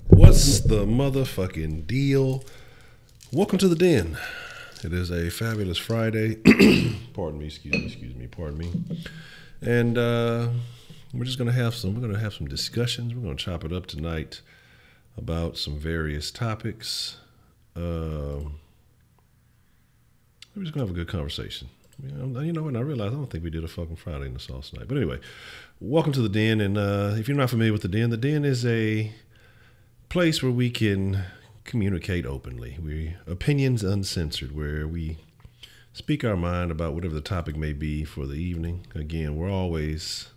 What's the motherfucking deal? Welcome to the den. It is a fabulous Friday. Pardon me, excuse me. And we're just gonna have some discussions. We're gonna chop it up tonight about some various topics. We're just gonna have a good conversation. You know what? I realized I don't think we did a fucking Friday in the Sauce night. But anyway, welcome to the den. And if you're not familiar with the den is a place where we can communicate openly. Opinions uncensored, where we speak our mind about whatever the topic may be for the evening. Again, we're always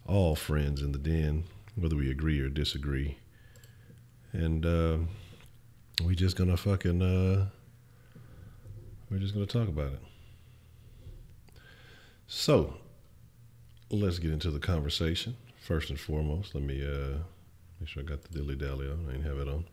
all friends in the den, whether we agree or disagree. and we're just gonna talk about it. So let's get into the conversation. First and foremost, let me make sure I got the dilly dally on. I didn't have it on.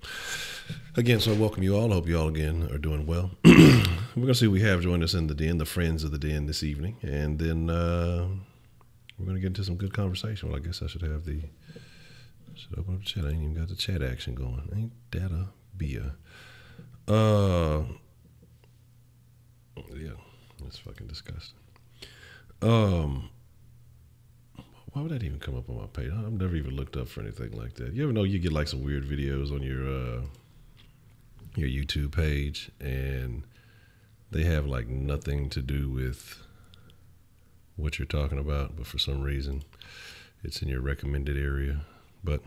Again, so I welcome you all. I hope you all again are doing well. We're gonna see who we have join us in the den, the friends of the den this evening, and then we're gonna get into some good conversation. Well, I guess I should open up the chat. I ain't even got the chat action going. Ain't that a beer? Yeah, that's fucking disgusting. Why would that even come up on my page? I've never even looked up for anything like that. You ever know you get like some weird videos on your YouTube page and they have like nothing to do with what you're talking about, but for some reason it's in your recommended area. But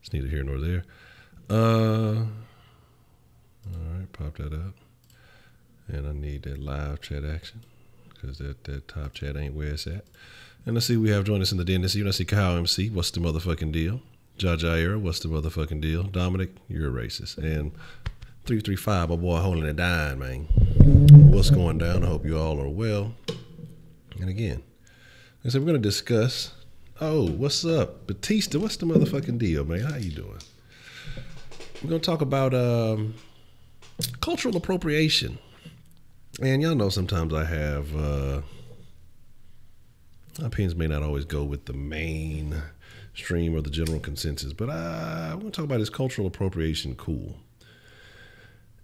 it's neither here nor there. All right, pop that up. And I need that live chat action because that top chat ain't where it's at. And let's see who we have join us in the den this evening. I see Kyle MC, what's the motherfucking deal? Jajaira, what's the motherfucking deal? Dominic, you're a racist. And 335, my boy holding it down, man. What's going down? I hope you all are well. And again, like I said, we're going to discuss, what's up? Batista, what's the motherfucking deal, man? How you doing? We're going to talk about cultural appropriation. And y'all know sometimes I have, my opinions may not always go with the main stream or the general consensus, but I want to talk about is cultural appropriation cool?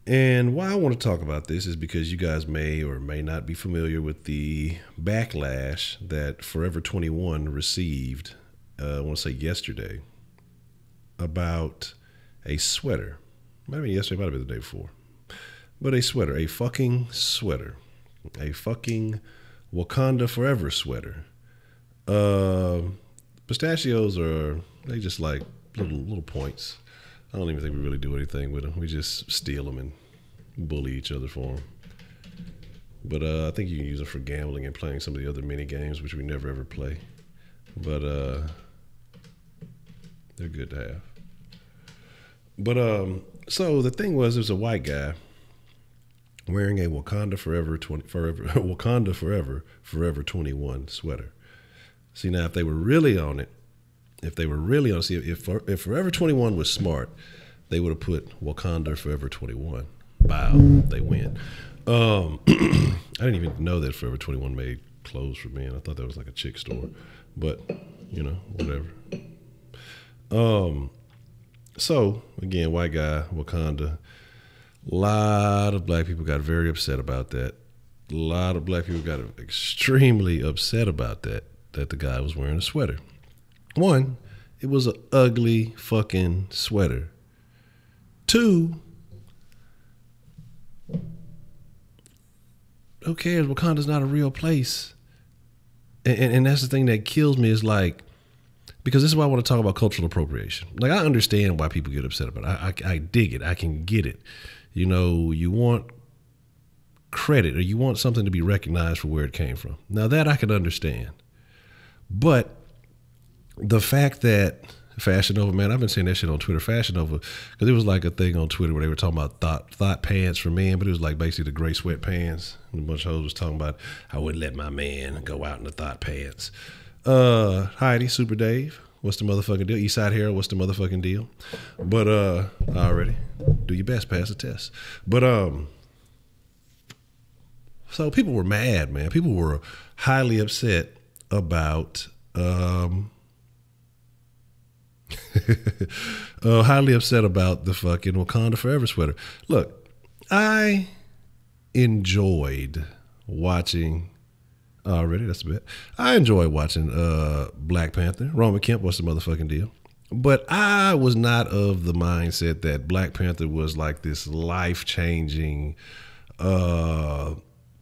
And why I want to talk about this is because you guys may or may not be familiar with the backlash that Forever 21 received, I want to say yesterday, about a sweater. Might have been yesterday, might have been the day before. But a sweater, a fucking sweater, a fucking Wakanda Forever sweater. Pistachios they just like little points. I don't even think we really do anything with them. We just steal them and bully each other for them. But I think you can use them for gambling and playing some of the other mini games, which we never ever play. But they're good to have. But so the thing was, there's a white guy wearing a Wakanda Forever 21 sweater. See, now if they were really on it, if Forever 21 was smart, they would have put Wakanda Forever 21. Wow, they win. I didn't even know that Forever 21 made clothes for men. I thought that was like a chick store, but you know, whatever. So again, white guy, Wakanda. A lot of black people got very upset about that. A lot of black people got extremely upset about that the guy was wearing a sweater. One, it was an ugly fucking sweater. Two, who cares? Wakanda's not a real place. And that's the thing that kills me is like, because this is why I want to talk about cultural appropriation. Like, I understand why people get upset about it. I dig it. I can get it. You know, you want credit or you want something to be recognized for where it came from. Now that I can understand. But the fact that Fashion Nova, man, I've been saying that shit on Twitter, Fashion Nova, because it was like a thing on Twitter where they were talking about thought pants for men, but it was like basically the gray sweatpants. And a bunch of hoes was talking about, I wouldn't let my man go out in the thought pants. Heidi, Super Dave, what's the motherfucking deal? Eastside Hero, what's the motherfucking deal? But already, do your best, pass the test. But so people were mad, man. People were highly upset about highly upset about the fucking Wakanda Forever sweater. Look, I enjoyed watching. Already, that's a bit. I enjoy watching Black Panther. Roman Kemp, what's the motherfucking deal? But I was not of the mindset that Black Panther was like this life-changing,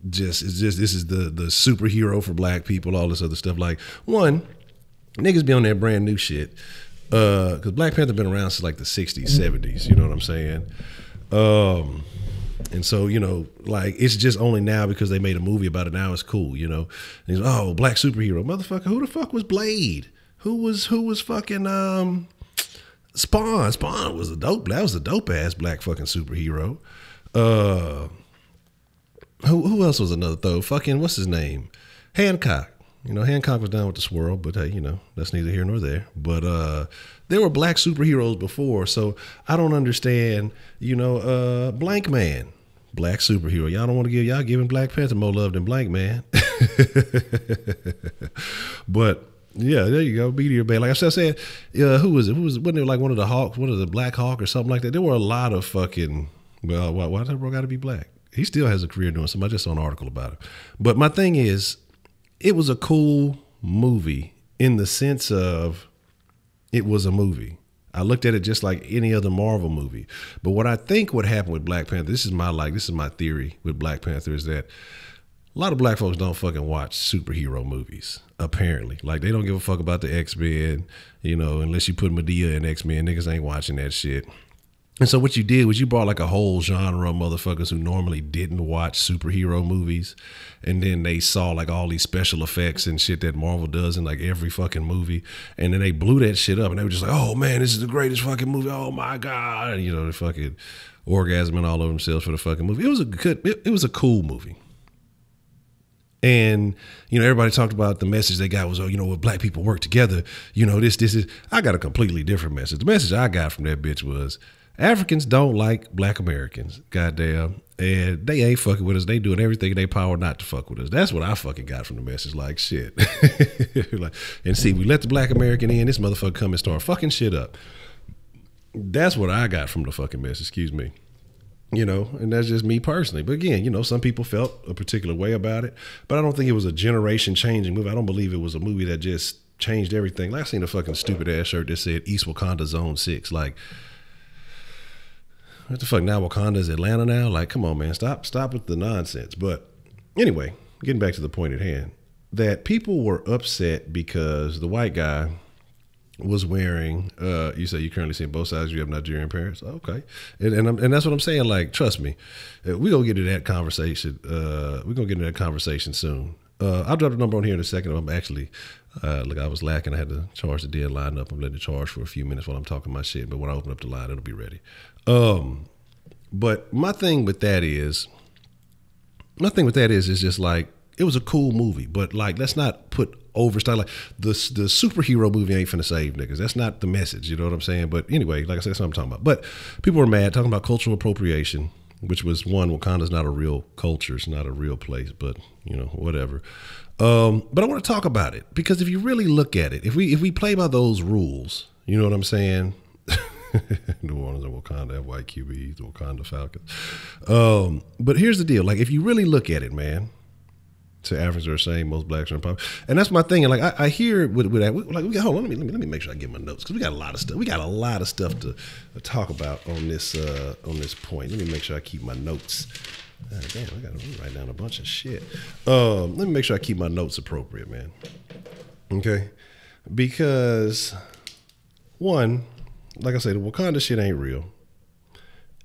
this is the superhero for black people, all this other stuff. Like, one, niggas be on that brand new shit. Because Black Panther been around since like the 60s, 70s, you know what I'm saying? And so, you know, like, it's just only now because they made a movie about it, now it's cool, you know? And he's, oh, black superhero. Motherfucker, who the fuck was Blade? Who was fucking, Spawn was a dope. That was a dope ass black fucking superhero. Who else was another though? Fucking what's his name? Hancock. You know, Hancock was down with the swirl, but hey, you know, that's neither here nor there. But there were black superheroes before, so I don't understand, you know, Blank Man, black superhero. Y'all don't want to y'all giving Black Panther more love than Blank Man. But yeah, there you go. Meteor Bay. Like I said, who was it? Wasn't it like one of the Hawks, one of the Black Hawk or something like that? There were a lot of fucking, well, why that bro got to be black? He still has a career doing something. I just saw an article about it. But my thing is, it was a cool movie in the sense of it was a movie. I looked at it just like any other Marvel movie. But what I think would happen with Black Panther, this is my theory with Black Panther, is that a lot of black folks don't fucking watch superhero movies, apparently. Like, they don't give a fuck about the X-Men, you know, unless you put Medea in X-Men. Niggas ain't watching that shit. And so what you did was you brought like a whole genre of motherfuckers who normally didn't watch superhero movies, and then they saw like all these special effects and shit that Marvel does in like every fucking movie, and then they blew that shit up, and they were just like, oh man, this is the greatest fucking movie, oh my god, and, you know, they fucking orgasming all over themselves for the fucking movie. It was a cool movie. And, you know, everybody talked about the message they got was, oh, you know, when black people work together, you know, this is, I got a completely different message. The message I got from that bitch was, Africans don't like black Americans, goddamn, and they ain't fucking with us. They doing everything in their power not to fuck with us. That's what I fucking got from the message. Like, shit. Like, and see, we let the black American in, this motherfucker come and start fucking shit up. That's what I got from the fucking message, excuse me. You know, and that's just me personally. But again, you know, some people felt a particular way about it, but I don't think it was a generation changing movie. I don't believe it was a movie that just changed everything. Like, I seen a fucking stupid ass shirt that said East Wakanda Zone 6. Like, what the fuck, now Wakanda's Atlanta now? Like, come on, man, stop with the nonsense. But anyway, getting back to the point at hand, that people were upset because the white guy was wearing, you say you currently seeing both sides, you have Nigerian parents. Okay. And that's what I'm saying. Like, trust me, we're going to get into that conversation. We're going to get into that conversation soon. I'll drop the number on here in a second. I'm actually, look, I was lacking. I had to charge the deadline up. I'm letting it charge for a few minutes while I'm talking my shit. But when I open up the line, it'll be ready. But my thing with that is just like, it was a cool movie, but like, let's not put overstyle. Like, the superhero movie ain't finna save niggas. That's not the message. You know what I'm saying? But anyway, like I said, that's what I'm talking about. But people were mad talking about cultural appropriation, which was one, Wakanda's not a real culture. It's not a real place, but you know, whatever. But I want to talk about it because if you really look at it, if we play by those rules, you know what I'm saying? New Orleans and Wakanda have white QBs, the Wakanda Falcons. But here's the deal. Like, if you really look at it, man, to Africans are saying most blacks are in poverty, and that's my thing. And like, I hear with that, like, hold on, let me make sure I get my notes, because we got a lot of stuff. We got a lot of stuff to talk about on this point. Let me make sure I keep my notes. Damn, I got to write down a bunch of shit. Let me make sure I keep my notes appropriate, man. Okay, because one, like I said, the Wakanda shit ain't real,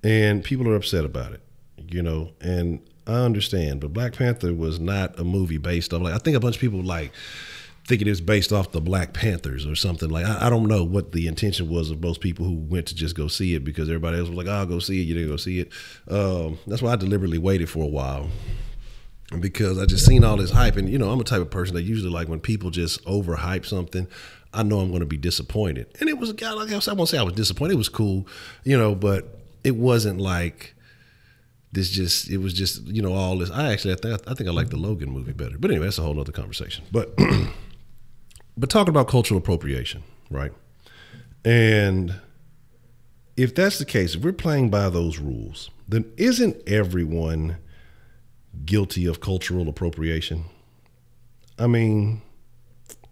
and people are upset about it, you know, and I understand, but Black Panther was not a movie based off, like, I think a bunch of people like think it is based off the Black Panthers or something. Like, I don't know what the intention was of most people who went to just go see it, because everybody else was like, oh, I'll go see it, you didn't go see it. That's why I deliberately waited for a while, because I just seen all this hype, and you know, I'm a type of person that usually, like, when people just overhype something, I know I'm going to be disappointed. And it was, like I won't say I was disappointed, it was cool, you know, but it wasn't like this just, it was just, you know, all this. I think I like the Logan movie better. But anyway, that's a whole nother conversation. But but talking about cultural appropriation, right? And if that's the case, if we're playing by those rules, then isn't everyone guilty of cultural appropriation? I mean,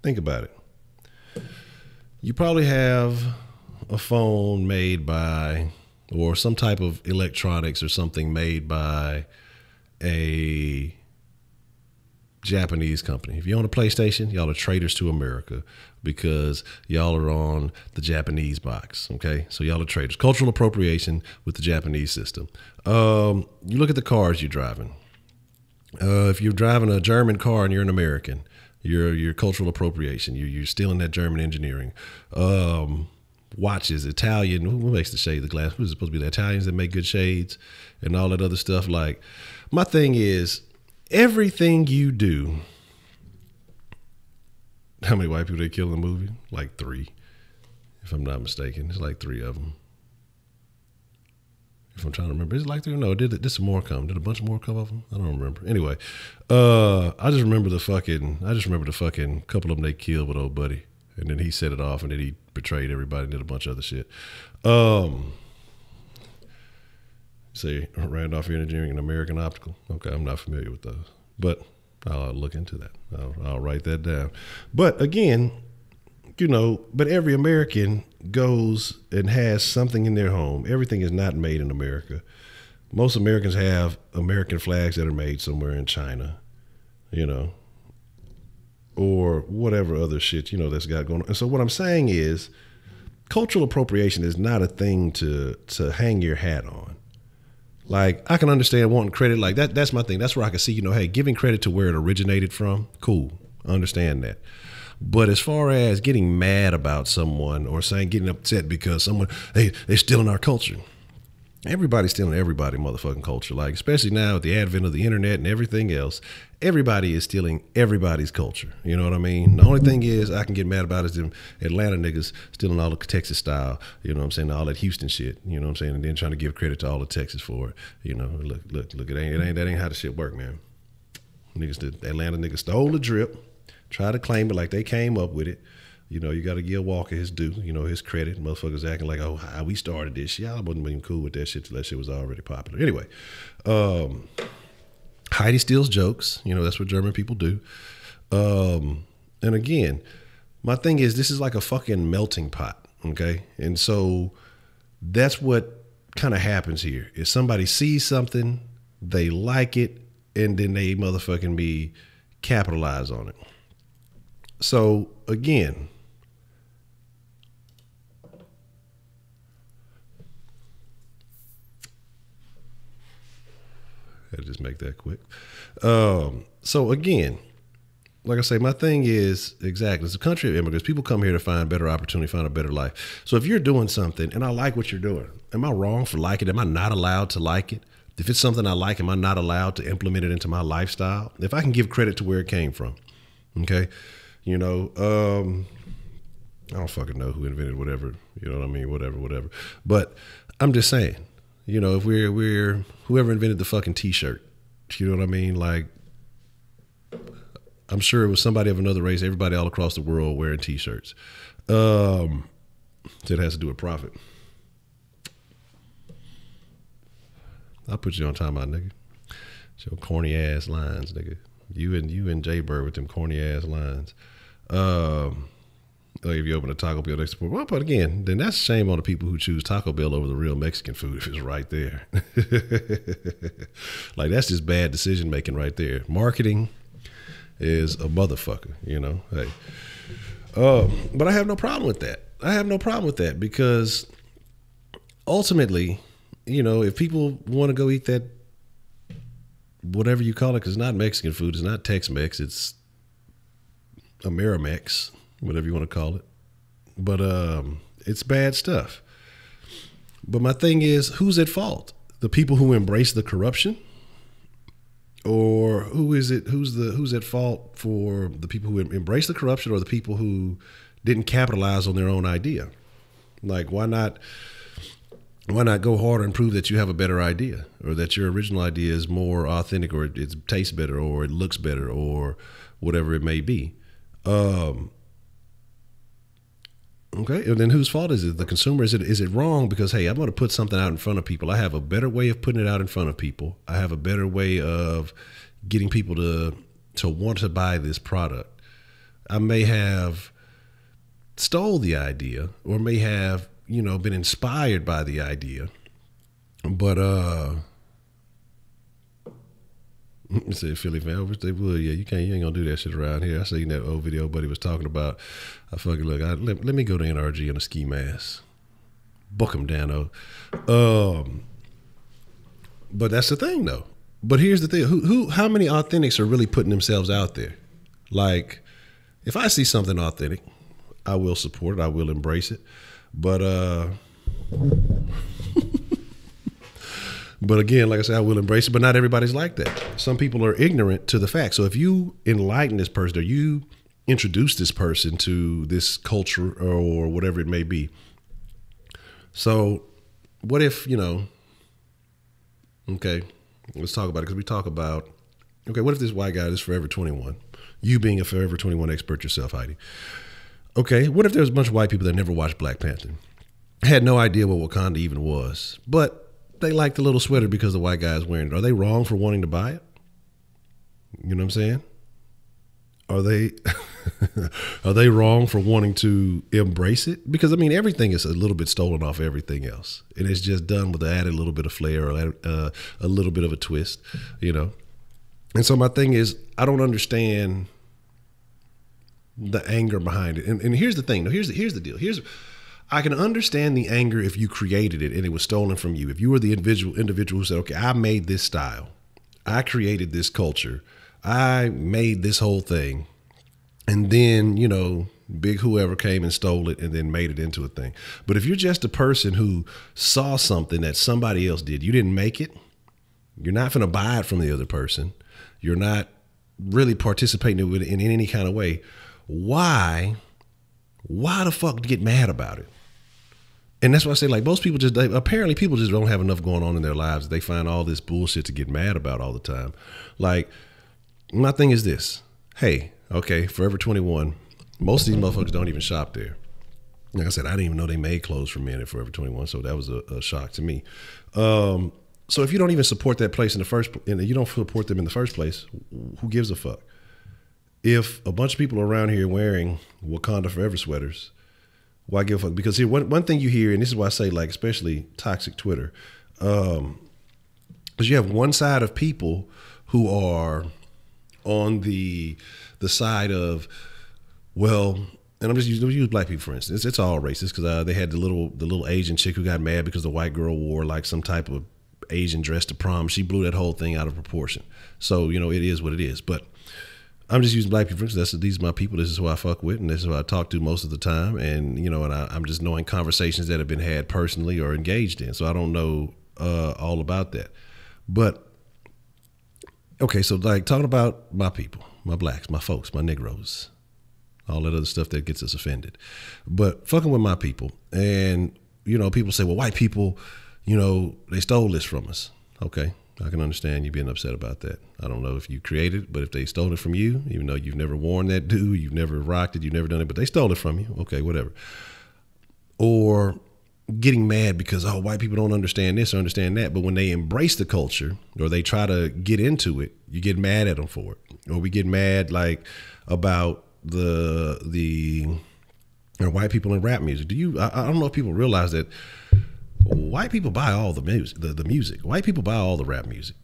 think about it. You probably have a phone made by, or some type of electronics or something made by a Japanese company. If you own a PlayStation, y'all are traitors to America because y'all are on the Japanese box, okay? So y'all are traitors. Cultural appropriation with the Japanese system. You look at the cars you're driving. If you're driving a German car and you're an American, you're cultural appropriation. You're stealing that German engineering. watches, Italian, who makes the shade, the glass? Who's supposed to be the Italians that make good shades and all that other stuff? Like, my thing is, everything you do, how many white people they kill in the movie? Like 3, if I'm not mistaken. It's like 3 of them. If I'm trying to remember, is it like 3? No, did some more come? Did a bunch more come of them? I don't remember. Anyway, I just remember the fucking couple of them they killed with old buddy. And then he set it off, and then he betrayed everybody and did a bunch of other shit. Say Randolph Engineering and American Optical. Okay, I'm not familiar with those, but I'll look into that. I'll write that down. But again, but every American goes and has something in their home. Everything is not made in America. Most Americans have American flags that are made somewhere in China, or whatever other shit, that's got going on. And so what I'm saying is, cultural appropriation is not a thing to hang your hat on. Like, I can understand wanting credit like that. That's my thing. That's where I can see, hey, giving credit to where it originated from. Cool. I understand that. But as far as getting mad about someone or getting upset because someone, hey, they're stealing our culture. Everybody's stealing everybody motherfucking culture. Like, especially now with the advent of the internet and everything else, everybody is stealing everybody's culture. You know what I mean? The only thing is I can get mad about is them Atlanta niggas stealing all the Texas style, all that Houston shit, and then trying to give credit to all the Texas for it. Look, that ain't how the shit work, man. The Atlanta niggas stole the drip, try to claim it like they came up with it. You got to give Walker his due, his credit. Motherfuckers acting like, oh, how we started this shit. I wasn't even cool with that shit till that shit was already popular. Anyway, Heidi steals jokes. That's what German people do. And again, my thing is, this is like a fucking melting pot, okay? And so that's what kind of happens here, is somebody sees something, they like it, and then they motherfucking capitalize on it. So again, I'll just make that quick. So again, like I say, my thing is, exactly, it's a country of immigrants. People come here to find better opportunity, find a better life. So if you're doing something and I like what you're doing, am I wrong for liking it? Am I not allowed to like it? If it's something I like, am I not allowed to implement it into my lifestyle? If I can give credit to where it came from, okay? I don't fucking know who invented whatever, whatever. But I'm just saying, if we're whoever invented the fucking t-shirt, you know what I mean? Like, I'm sure it was somebody of another race, everybody all across the world wearing t-shirts. So it has to do with profit. I'll put you on timeout, nigga. It's your corny ass lines, nigga. You and Jay Bird with them corny ass lines. Like if you open a Taco Bell next to, well, but again, then that's shame on the people who choose Taco Bell over the real Mexican food if it's right there. Like, that's just bad decision making right there. Marketing is a motherfucker, Hey, but I have no problem with that. I have no problem with that because ultimately, if people want to go eat that, whatever you call it, because it's not Mexican food, it's not Tex-Mex, it's Amerimex, whatever you want to call it. But it's bad stuff. But my thing is, who's at fault? The people who embrace the corruption? Or who's at fault for the people who embrace the corruption, or the people who didn't capitalize on their own idea? Like, why not go harder and prove that you have a better idea, or that your original idea is more authentic, or it tastes better, or it looks better, or whatever it may be? Okay, and then whose fault is it? The consumer? Is it wrong because, hey, I'm going to put something out in front of people. I have a better way of putting it out in front of people. I have a better way of getting people to want to buy this product. I may have stole the idea, or may have, been inspired by the idea, but said Philly fan, they would. Yeah, you ain't gonna do that shit around here. I seen that old video buddy was talking about. I fucking look. Let me go to NRG in a ski mask. Book him, Dano. But that's the thing, though. But here's the thing: how many authentics are really putting themselves out there? Like, if I see something authentic, I will support it. I will embrace it. But but again, like I said, I will embrace it, but not everybody's like that. Some people are ignorant to the fact. So if you enlighten this person or you introduce this person to this culture or whatever it may be. So what if, okay, let's talk about it, because we talk about, okay, what if this white guy is Forever 21? You being a Forever 21 expert yourself, Heidi. Okay, what if there's a bunch of white people that never watched Black Panther, had no idea what Wakanda even was, but they like the little sweater because the white guy is wearing it? Are they wrong for wanting to buy it? You know what I'm saying? Are they are they wrong for wanting to embrace it? Because I mean, everything is a little bit stolen off everything else, and it's just done with added a little bit of flair or a little bit of a twist, And so my thing is, I don't understand the anger behind it. And here's the thing. No, here's the deal. I can understand the anger if you created it and it was stolen from you. If you were the individual who said, okay, I made this style, I created this culture, I made this whole thing, and then, big whoever came and stole it and then made it into a thing. But if you're just a person who saw something that somebody else did, you didn't make it, you're not going to buy it from the other person, you're not really participating in any kind of way, why the fuck get mad about it? And that's why I say, like, most people apparently people just don't have enough going on in their lives. They find all this bullshit to get mad about all the time. Like, my thing is this. Hey, okay, Forever 21, most of these motherfuckers don't even shop there. Like I said, I didn't even know they made clothes for men at Forever 21, so that was a shock to me. So if you don't even support that place you don't support them in the first place, who gives a fuck? If a bunch of people around here wearing Wakanda Forever sweaters, why give a fuck? Because here, one thing you hear, and this is why I say, like, especially toxic Twitter, because you have one side of people who are on the side of, well, and I'm just use black people for instance. It's all racist because they had the little Asian chick who got mad because the white girl wore like some type of Asian dress to prom. She blew that whole thing out of proportion. So it is what it is. But I'm just using black people because these are my people. This is who I fuck with, and this is who I talk to most of the time. And and I'm just knowing conversations that have been had personally or engaged in. So I don't know all about that. But okay, so like talking about my people, my blacks, my folks, my Negroes, all that other stuff that gets us offended. But fucking with my people, and people say, well, white people, they stole this from us. Okay. I can understand you being upset about that. I don't know if you created it, but if they stole it from you, even though you've never worn that do, you've never rocked it, you've never done it, but they stole it from you. Okay, whatever. Or getting mad because, oh, white people don't understand this or understand that. But when they embrace the culture or they try to get into it, you get mad at them for it. Or we get mad like about the white people in rap music. I don't know if people realize that white people buy all the music, the music. White people buy all the rap music.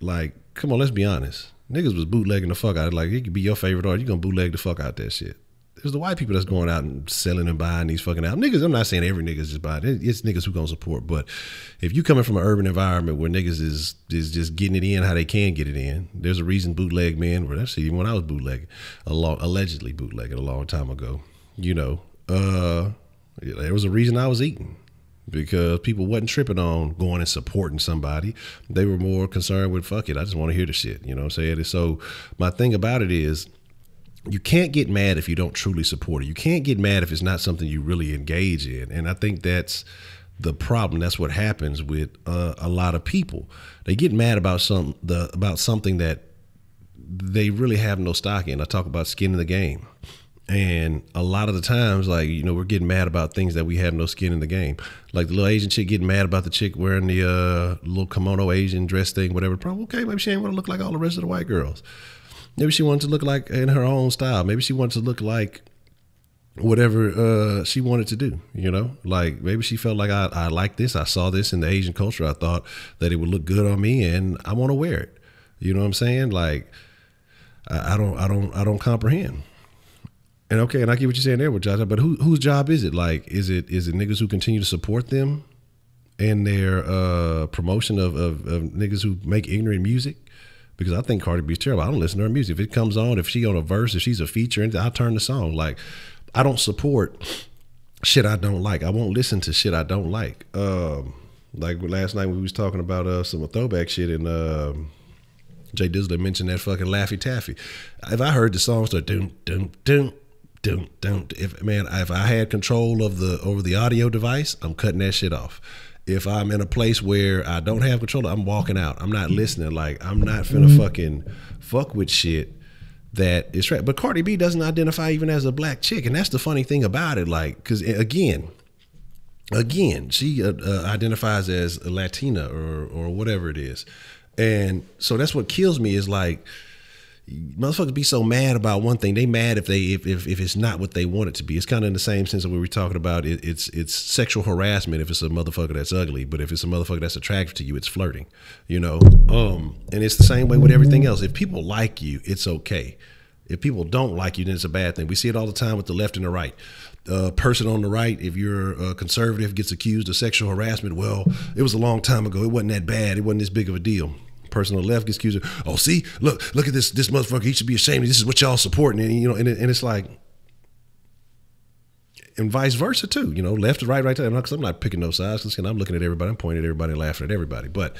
Like, come on, let's be honest. Niggas was bootlegging the fuck out of it. Like, it could be your favorite artist. You're going to bootleg the fuck out that shit. It's the white people that's going out and selling and buying these fucking albums. Niggas, I'm not saying every nigga's just buying it. It's niggas who going to support. But if you coming from an urban environment where niggas is just getting it in how they can get it in, there's a reason bootleg men, well, that's even when I was bootlegging, allegedly bootlegging a long time ago, there was a reason I was eating. Because people wasn't tripping on going and supporting somebody. They were more concerned with, fuck it, I just want to hear the shit. You know what I'm saying? And so my thing about it is, you can't get mad if you don't truly support it. You can't get mad if it's not something you really engage in. And I think that's the problem. That's what happens with a lot of people. They get mad about something that they really have no stock in. I talk about skin in the game. And a lot of the times, like, we're getting mad about things that we have no skin in the game. Like the little Asian chick getting mad about the chick wearing the little kimono Asian dress thing, whatever. Probably, okay, maybe she ain't want to look like all the rest of the white girls. Maybe she wanted to look like in her own style. Maybe she wanted to look like whatever she wanted to do, Like maybe she felt like I like this. I saw this in the Asian culture. I thought that it would look good on me and I want to wear it. You know what I'm saying? Like, I don't comprehend. And okay, and I get what you're saying there with Josh, but whose job is it? Like, is it niggas who continue to support them and their promotion of niggas who make ignorant music? Because I think Cardi B is terrible. I don't listen to her music. If it comes on, if she on a verse, if she's a feature, I'll turn the song. Like, I don't support shit I don't like. I won't listen to shit I don't like. Like last night we was talking about some throwback shit, and Jay Dizzler mentioned that fucking Laffy Taffy. If I heard the song start doom doom doom doom doom, if I had control of over the audio device, I'm cutting that shit off. If I'm in a place where I don't have control, I'm walking out. I'm not listening. Like, I'm not finna fucking fuck with shit that is right. But Cardi B doesn't identify even as a black chick, and that's the funny thing about it. Like, because again, she identifies as a Latina or whatever it is, and so that's what kills me is like, motherfuckers be so mad about one thing. They mad if it's not what they want it to be. It's kind of in the same sense of what we're talking about. It's sexual harassment if it's a motherfucker that's ugly, but if it's a motherfucker that's attractive to you, it's flirting. You know, and it's the same way with everything else. If people like you, it's okay. If people don't like you, then it's a bad thing. We see it all the time with the left and the right. Person on the right, if you're a conservative, gets accused of sexual harassment. Well, it was a long time ago. It wasn't that bad. It wasn't this big of a deal. Person on the left gets accused of, oh, see, look at this motherfucker. He should be ashamed. This is what y'all supporting, and you know, and it's like, and vice versa too. You know, left to right, right to left. Because I'm not picking no sides. Because I'm looking at everybody. I'm pointing at everybody, laughing at everybody. But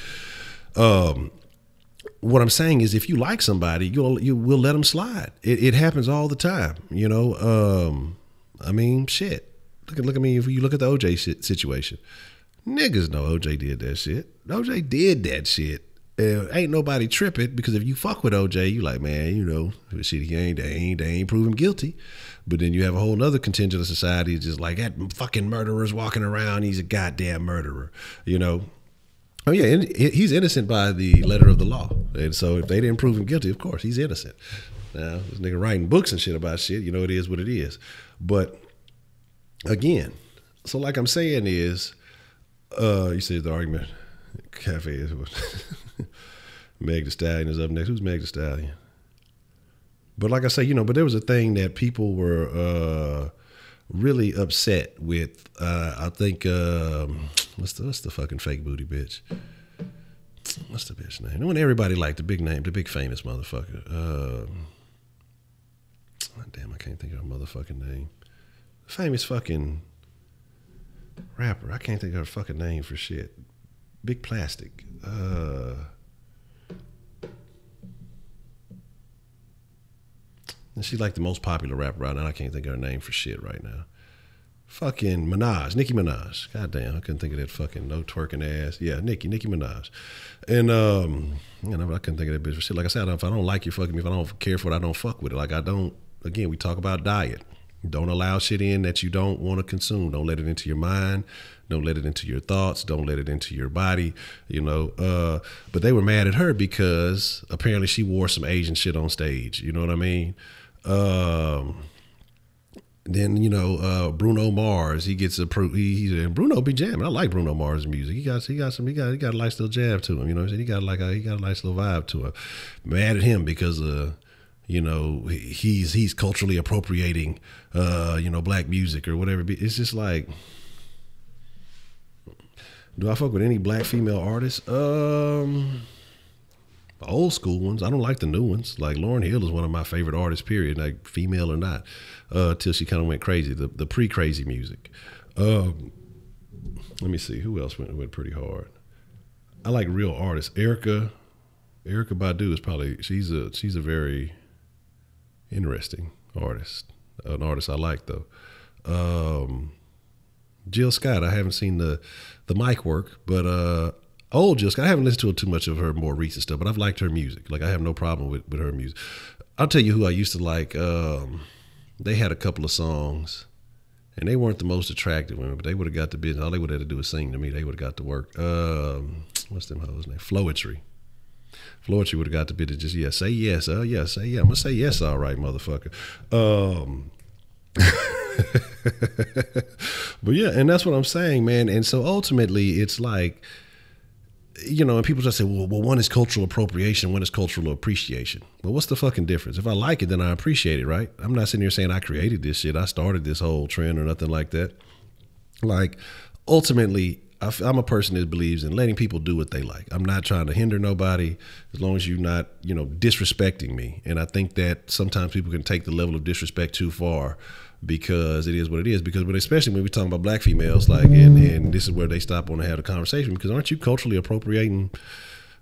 what I'm saying is, if you like somebody, you will let them slide. It happens all the time. You know, I mean, shit. Look at me. If you look at the OJ situation, niggas know OJ did that shit. OJ did that shit. Ain't nobody tripping, because if you fuck with OJ, you like, man, you know, shit, they ain't proven guilty. But then you have a whole other contingent of society just like, that fucking murderer's walking around, he's a goddamn murderer, you know. Oh yeah, and he's innocent by the letter of the law. And so if they didn't prove him guilty, of course, he's innocent. Now, this nigga writing books and shit about shit, you know, it is what it is. But again, so like I'm saying is, you said the argument, Cafe is what? Meg Thee Stallion is up next. Who's Meg Thee Stallion? But like I say, you know, but there was a thing that people were really upset with. I think what's the fucking fake booty bitch? What's the bitch name? The one everybody liked, the big name, the big famous motherfucker. Damn, I can't think of her motherfucking name. Famous fucking rapper. I can't think of her fucking name for shit. Big Plastic. And she's like the most popular rapper right now. I can't think of her name for shit right now. Fucking Minaj, Nicki Minaj. God damn, I couldn't think of that fucking no twerking ass. Yeah, Nicki Minaj. And you know, I couldn't think of that bitch for shit. Like I said, if I don't like you, fucking me. If I don't care for it, I don't fuck with it. Like I don't. Again, we talk about diet. Don't allow shit in that you don't want to consume. Don't let it into your mind. Don't let it into your thoughts. Don't let it into your body, you know. But they were mad at her because apparently she wore some Asian shit on stage. You know what I mean? Then, you know, Bruno Mars, he gets approved. And Bruno be jamming. I like Bruno Mars' music. He got a nice little jam to him. You know what I'm saying? He got a nice little vibe to him. Mad at him because you know, he's culturally appropriating, you know, black music or whatever. It's just like, do I fuck with any black female artists? Old school ones. I don't like the new ones. Like Lauryn Hill is one of my favorite artists, period, like female or not, till she kind of went crazy, the pre-crazy music. Let me see, who else went pretty hard? I like real artists. Erykah Badu is probably, she's a very interesting artist. An artist I like though. Jill Scott, I haven't seen the mic work, but old Jill Scott, I haven't listened to too much of her more recent stuff, but I've liked her music. Like I have no problem with her music. I'll tell you who I used to like. They had a couple of songs, and they weren't the most attractive women, but they would have got the business. All they would have to do is sing to me. They would have got to work. What's them hoes name? Floetry. Floetry would have got the bit of just, yeah, say yes. Yeah, say yeah. I'm going to say yes, all right, motherfucker. But yeah, and that's what I'm saying, man. And so ultimately, it's like, you know, and people just say, well, one is cultural appropriation, one is cultural appreciation. Well, what's the fucking difference? If I like it, then I appreciate it, right? I'm not sitting here saying I created this shit. I started this whole trend or nothing like that. Like, ultimately, I'm a person that believes in letting people do what they like. I'm not trying to hinder nobody as long as you're not, you know, disrespecting me. And I think that sometimes people can take the level of disrespect too far. because it is what it is. Because, but especially when we're talking about black females, like, and this is where they stop on to have the conversation, because aren't you culturally appropriating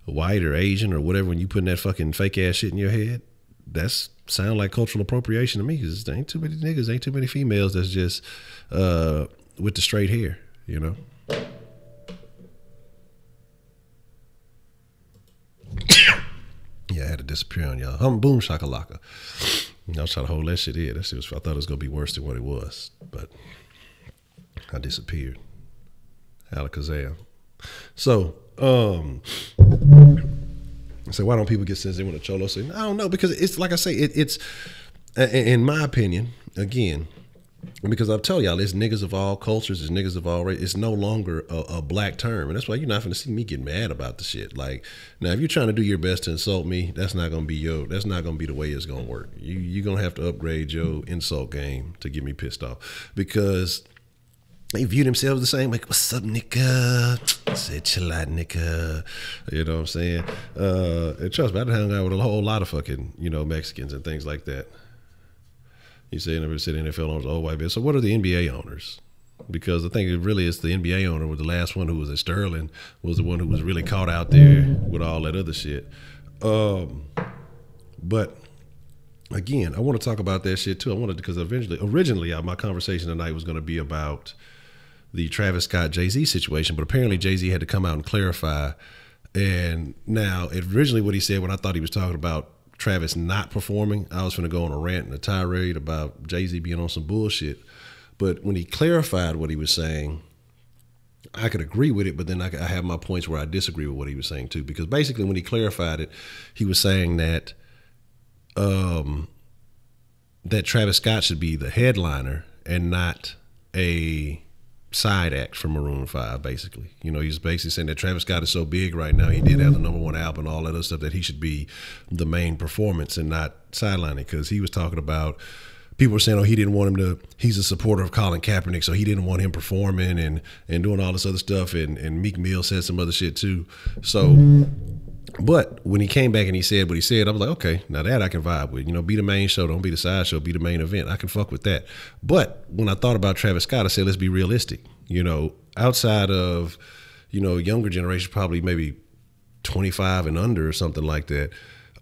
white or Asian or whatever when you putting that fucking fake ass shit in your head? That's sound like cultural appropriation to me, because there ain't too many niggas, ain't too many females that's just with the straight hair, you know. Yeah, I had to disappear on y'all. Boom shakalaka. I was trying to hold that shit in. That shit was, I thought it was gonna be worse than what it was, but I disappeared. Alakazam. So, so why don't people get sensitive when a cholo say, I don't know, because it's like I say, it's in my opinion, again, because I've told y'all, it's niggas of all cultures, it's niggas of all race. It's no longer a black term, and that's why you're not going to see me get mad about the shit. Like, now, if you're trying to do your best to insult me, that's not going to be the way it's going to work. You're going to have to upgrade your insult game to get me pissed off, because they view themselves the same. Like, what's up, nigga? Say chill out, nigga. You know what I'm saying? And trust me, I hung out with a whole lot of fucking, you know, Mexicans and things like that. You say never said NFL owners, old white bitch. So what are the NBA owners? Because I think it really is the NBA owner was the last one who was at Sterling, was the one who was really caught out there with all that other shit. But again, I want to talk about that shit too. I wanted, because originally my conversation tonight was going to be about the Travis Scott Jay-Z situation, but apparently Jay-Z had to come out and clarify. And now, originally what he said, when I thought he was talking about Travis not performing, I was going to go on a rant and a tirade about Jay-Z being on some bullshit. But when he clarified what he was saying, I could agree with it, but then I have my points where I disagree with what he was saying too. Because basically when he clarified it, he was saying that that Travis Scott should be the headliner and not a side act from Maroon 5, basically. You know, he's basically saying that Travis Scott is so big right now, he did have the #1 album and all that other stuff, that he should be the main performance and not sidelining. Because he was talking about, people were saying, oh, he didn't want him to, he's a supporter of Colin Kaepernick, so he didn't want him performing and doing all this other stuff. And Meek Mill said some other shit too. So, but when he came back and he said what he said, I was like, okay, now that I can vibe with. You know, be the main show, don't be the side show, be the main event. I can fuck with that. But when I thought about Travis Scott, I said, let's be realistic. You know, outside of, you know, younger generation, probably maybe 25 and under or something like that,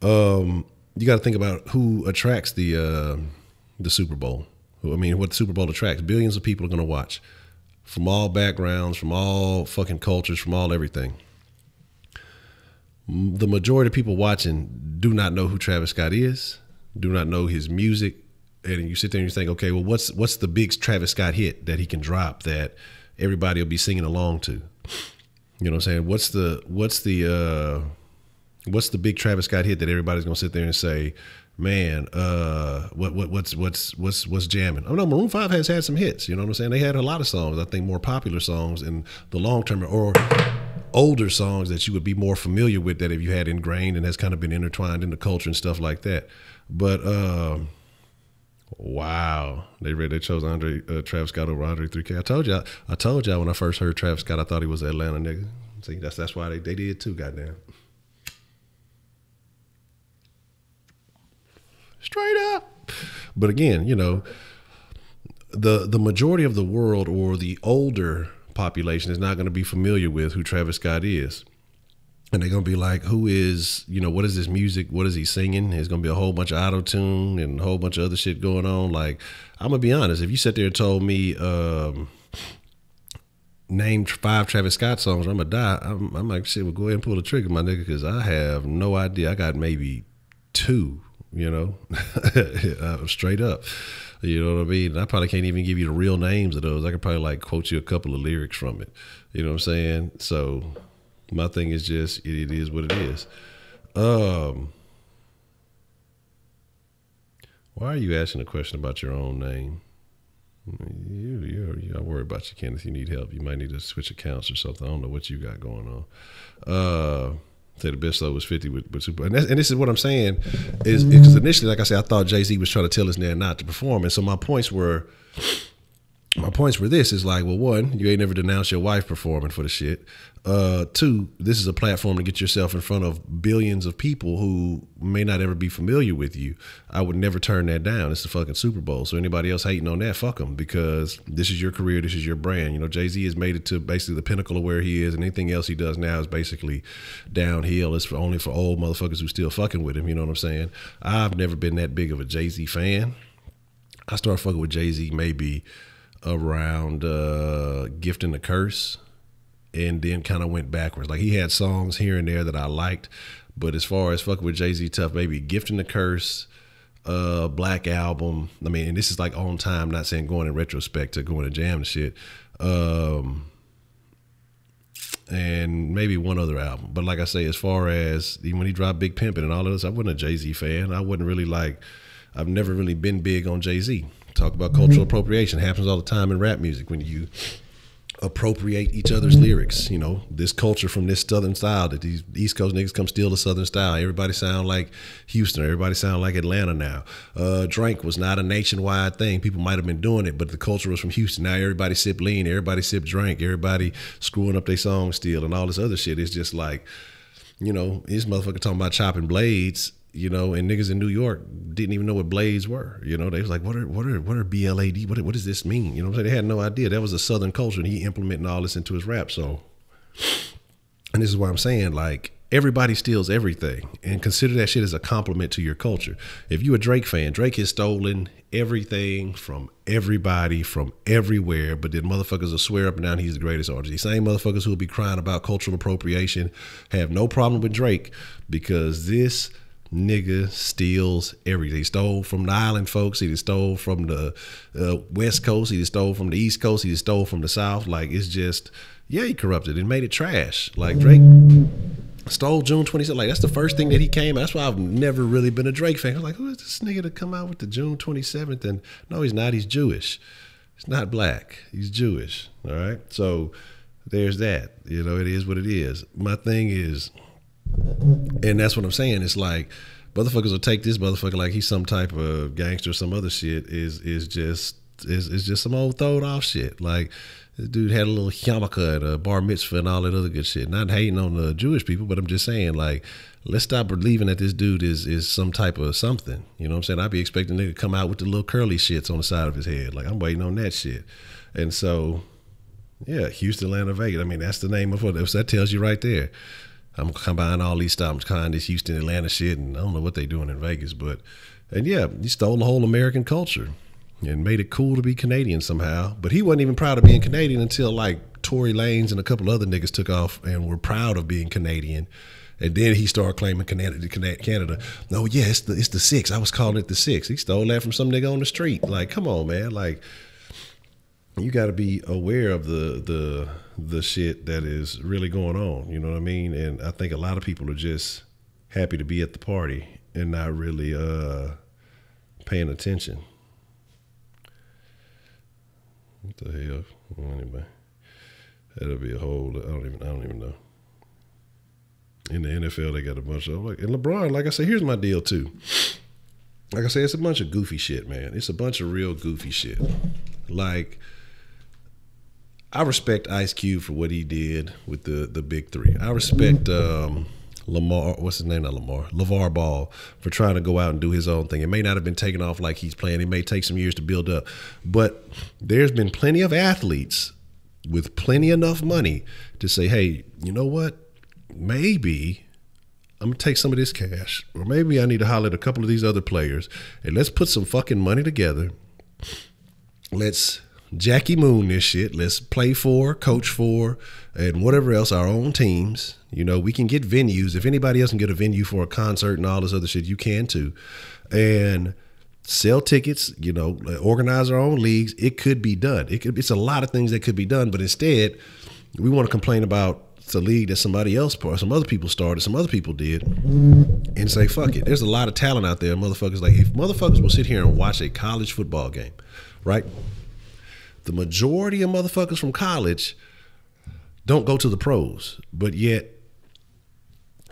you got to think about who attracts the Super Bowl. I mean, what the Super Bowl attracts. Billions of people are going to watch from all backgrounds, from all fucking cultures, from all everything. The majority of people watching do not know who Travis Scott is, do not know his music. And you sit there and you think, okay, well, what's the big Travis Scott hit that he can drop that everybody will be singing along to? You know what I'm saying? What's the big Travis Scott hit that everybody's gonna sit there and say, man, what's jamming? I know Maroon 5 has had some hits. You know what I'm saying? They had a lot of songs. I think more popular songs in the long term, or older songs that you would be more familiar with, that if you had ingrained and has kind of been intertwined in the culture and stuff like that. But wow, they chose Travis Scott over Andre 3K. I told y'all when I first heard Travis Scott, I thought he was an Atlanta nigga. See, that's why they did too. Goddamn, straight up. But again, you know, the majority of the world, or the older population, is not going to be familiar with who Travis Scott is. And they're going to be like, who is, you know, what is this music? What is he singing? There's going to be a whole bunch of auto-tune and a whole bunch of other shit going on. Like, I'm going to be honest. If you sat there and told me, name 5 Travis Scott songs, I'm going to die. I'm like, shit, well, go ahead and pull the trigger, my nigga, because I have no idea. I got maybe 2, you know, straight up. You know what I mean? I probably can't even give you the real names of those. I could probably like quote you a couple of lyrics from it. You know what I'm saying? So my thing is just, it is what it is. Why are you asking a question about your own name? I worry about you, Kenneth. You need help. You might need to switch accounts or something. I don't know what you got going on. Say the best slow was 50 with Super. And this is what I'm saying, is because initially, like I said, I thought Jay-Z was trying to tell us now not to perform. And so my points were, my points for this is like, well, one, you ain't never denounced your wife performing for the shit. Two, this is a platform to get yourself in front of billions of people who may not ever be familiar with you. I would never turn that down. It's the fucking Super Bowl. So anybody else hating on that, fuck them, because this is your career. This is your brand. You know, Jay-Z has made it to basically the pinnacle of where he is, and anything else he does now is basically downhill. It's only for old motherfuckers who still fucking with him. You know what I'm saying? I've never been that big of a Jay-Z fan. I started fucking with Jay-Z maybe around Gift and the Curse, and then kind of went backwards. Like, he had songs here and there that I liked, but as far as fucking with Jay-Z tough, maybe Gift and the Curse, Black Album. I mean, and this is like on time, not saying going in retrospect to going to jam and shit. And maybe one other album. But like I say, as far as when he dropped Big Pimpin' and all of this, I wasn't a Jay-Z fan. I wasn't really like, I've never really been big on Jay-Z. Talk about cultural appropriation. Happens all the time in rap music when you appropriate each other's lyrics. You know, this culture from this Southern style, that these East Coast niggas come steal the Southern style. Everybody sound like Houston. Everybody sound like Atlanta now. Drink was not a nationwide thing. People might have been doing it, but the culture was from Houston. Now everybody sip lean. Everybody sip drink. Everybody screwing up their song still and all this other shit. It's just like, you know, this motherfucker talking about chopping blades. You know, and niggas in New York didn't even know what blades were. You know, they was like, what are BLAD? What does this mean? You know what I'm saying? They had no idea. That was a Southern culture, and he implementing all this into his rap. So, and this is what I'm saying, like, everybody steals everything, and consider that shit as a compliment to your culture. If you a Drake fan, Drake has stolen everything from everybody, from everywhere, but then motherfuckers will swear up and down he's the greatest artist. These same motherfuckers who will be crying about cultural appropriation have no problem with Drake, because this nigga steals everything. He stole from the island folks. He stole from the West Coast. He stole from the East Coast. He stole from the South. Like, it's just, yeah, he corrupted and made it trash. Like, Drake stole June 27th. Like, that's the first thing that he came. That's why I've never really been a Drake fan. I was like, who is this nigga to come out with the June 27th? And no, he's not. He's Jewish. He's not black. He's Jewish. All right. So there's that. You know, it is what it is. My thing is, and that's what I'm saying. It's like, motherfuckers will take this motherfucker like he's some type of gangster or some other shit is just some old throwed off shit. Like, this dude had a little yarmulke at a bar mitzvah and all that other good shit. Not hating on the Jewish people, but I'm just saying, like, let's stop believing that this dude is some type of something. You know what I'm saying? I'd be expecting him to come out with the little curly shits on the side of his head. Like, I'm waiting on that shit. And so, yeah, Houston, Atlanta, Vegas. I mean, that's the name of what that tells you right there. I'm combining all these stuff. I'm combining this Houston, Atlanta shit, and I don't know what they doing in Vegas, but, and yeah, he stole the whole American culture and made it cool to be Canadian somehow. But he wasn't even proud of being Canadian until like Tory Lanez and a couple other niggas took off and were proud of being Canadian. And then he started claiming Canada. No, yeah, it's the six. I was calling it the six. He stole that from some nigga on the street. Like, come on, man. Like, you got to be aware of the shit that is really going on. You know what I mean? And I think a lot of people are just happy to be at the party and not really paying attention. What the hell? Well, anyway, that'll be a whole. I don't even know. In the NFL, they got a bunch of, like, and LeBron. Like I said, here's my deal too. Like I said, it's a bunch of goofy shit, man. It's a bunch of real goofy shit. Like, I respect Ice Cube for what he did with the big three. I respect Lamar, what's his name? Not Lamar, LeVar Ball, for trying to go out and do his own thing. It may not have been taken off like he's playing. It may take some years to build up. But there's been plenty of athletes with plenty enough money to say, hey, you know what? Maybe I'm going to take some of this cash, or maybe I need to holler at a couple of these other players, and let's put some fucking money together. Let's Jackie Moon this shit. Let's play for, coach for, and whatever else, our own teams. You know, we can get venues. If anybody else can get a venue for a concert and all this other shit, you can too. And sell tickets, you know, organize our own leagues. It could be done. It's a lot of things that could be done, but instead, we want to complain about the league that somebody else or some other people started, some other people did, and say, fuck it. There's a lot of talent out there. Motherfuckers, like, if motherfuckers will sit here and watch a college football game, right? The majority of motherfuckers from college don't go to the pros, but yet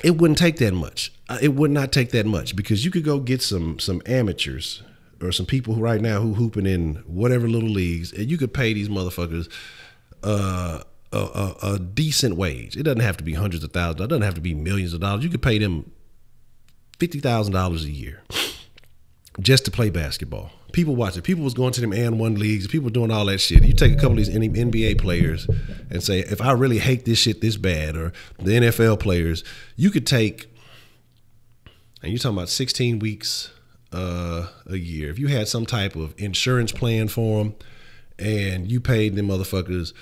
it wouldn't take that much. It would not take that much, because you could go get some amateurs or some people who right now who hooping in whatever little leagues, and you could pay these motherfuckers a decent wage. It doesn't have to be hundreds of thousands. It doesn't have to be millions of dollars. You could pay them $50,000 a year just to play basketball. People watch it. People was going to them and one leagues. People doing all that shit. You take a couple of these NBA players and say, if I really hate this shit this bad, or the NFL players, you could take, and you're talking about 16 weeks a year. If you had some type of insurance plan for them and you paid them motherfuckers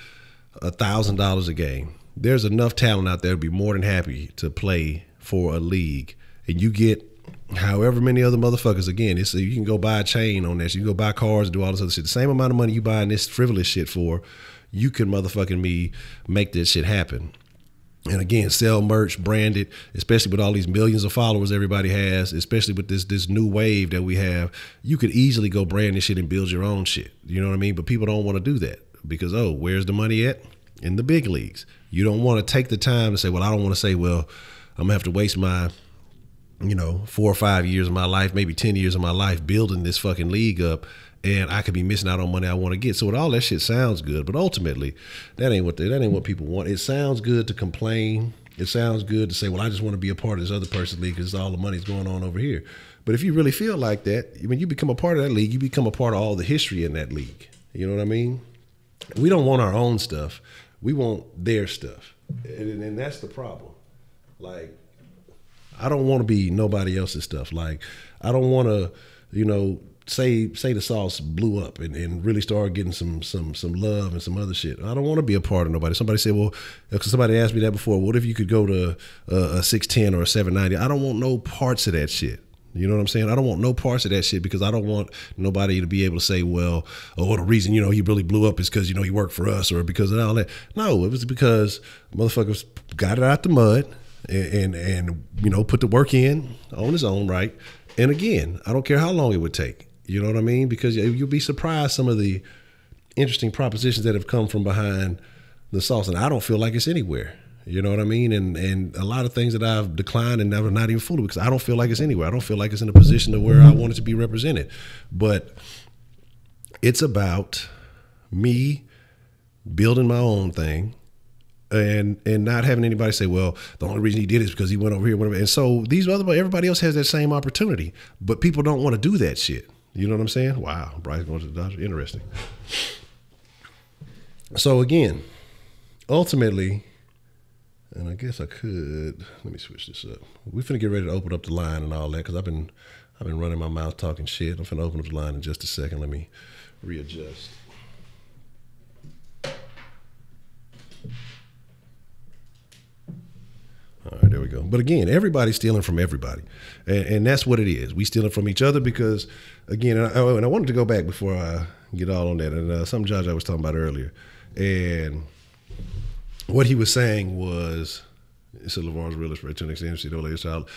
$1,000 a game, there's enough talent out there to be more than happy to play for a league. And you get however many other motherfuckers, again, it's, you can go buy a chain on that. You can go buy cars and do all this other shit. The same amount of money you buying this frivolous shit for, you can motherfucking make this shit happen. And again, sell merch, brand it, especially with all these millions of followers everybody has, especially with this new wave that we have. You could easily go brand this shit and build your own shit. You know what I mean? But people don't want to do that because, oh, where's the money at? In the big leagues. You don't want to take the time to say, well, I don't want to say, well, I'm going to have to waste my 4 or 5 years of my life, maybe 10 years of my life building this fucking league up, and I could be missing out on money I want to get. So with all that shit sounds good, but ultimately that ain't what people want. It sounds good to complain. It sounds good to say, well, I just want to be a part of this other person's league because all the money's going on over here. But if you really feel like that, when you become a part of that league, you become a part of all the history in that league. You know what I mean? We don't want our own stuff. We want their stuff. And that's the problem. Like, I don't want to be nobody else's stuff. Like, I don't want to, say the sauce blew up and really start getting some love and some other shit. I don't want to be a part of nobody. Somebody said, well, because somebody asked me that before, what if you could go to a 610 or a 790? I don't want no parts of that shit. You know what I'm saying? I don't want no parts of that shit because I don't want nobody to be able to say, well, oh, the reason, he really blew up is because, he worked for us or because of all that. No, it was because motherfuckers got it out the mud and put the work in on his own, right? And again, I don't care how long it would take. You know what I mean? Because you'll be surprised some of the interesting propositions that have come from behind the sauce. And I don't feel like it's anywhere. You know what I mean? And a lot of things that I've declined and I'm not even fooling because I don't feel like it's anywhere. I don't feel like it's in a position to where I want it to be represented. But it's about me building my own thing and not having anybody say, well, the only reason he did it is because he went over here, whatever. And so everybody else has that same opportunity, but people don't want to do that shit. You know what I'm saying? Wow, Bryce going to the doctor. Interesting. So again, ultimately, and I guess I could, let me switch this up. We finna get ready to open up the line and all that because I've been running my mouth talking shit. I'm finna open up the line in just a second. Let me readjust. All right, there we go. But again, everybody's stealing from everybody. And that's what it is. We stealing from each other because, again, and I wanted to go back before I get all on that. And some judge I was talking about earlier. And what he was saying was, it's a LeVar's realist right to an extent, the latest child.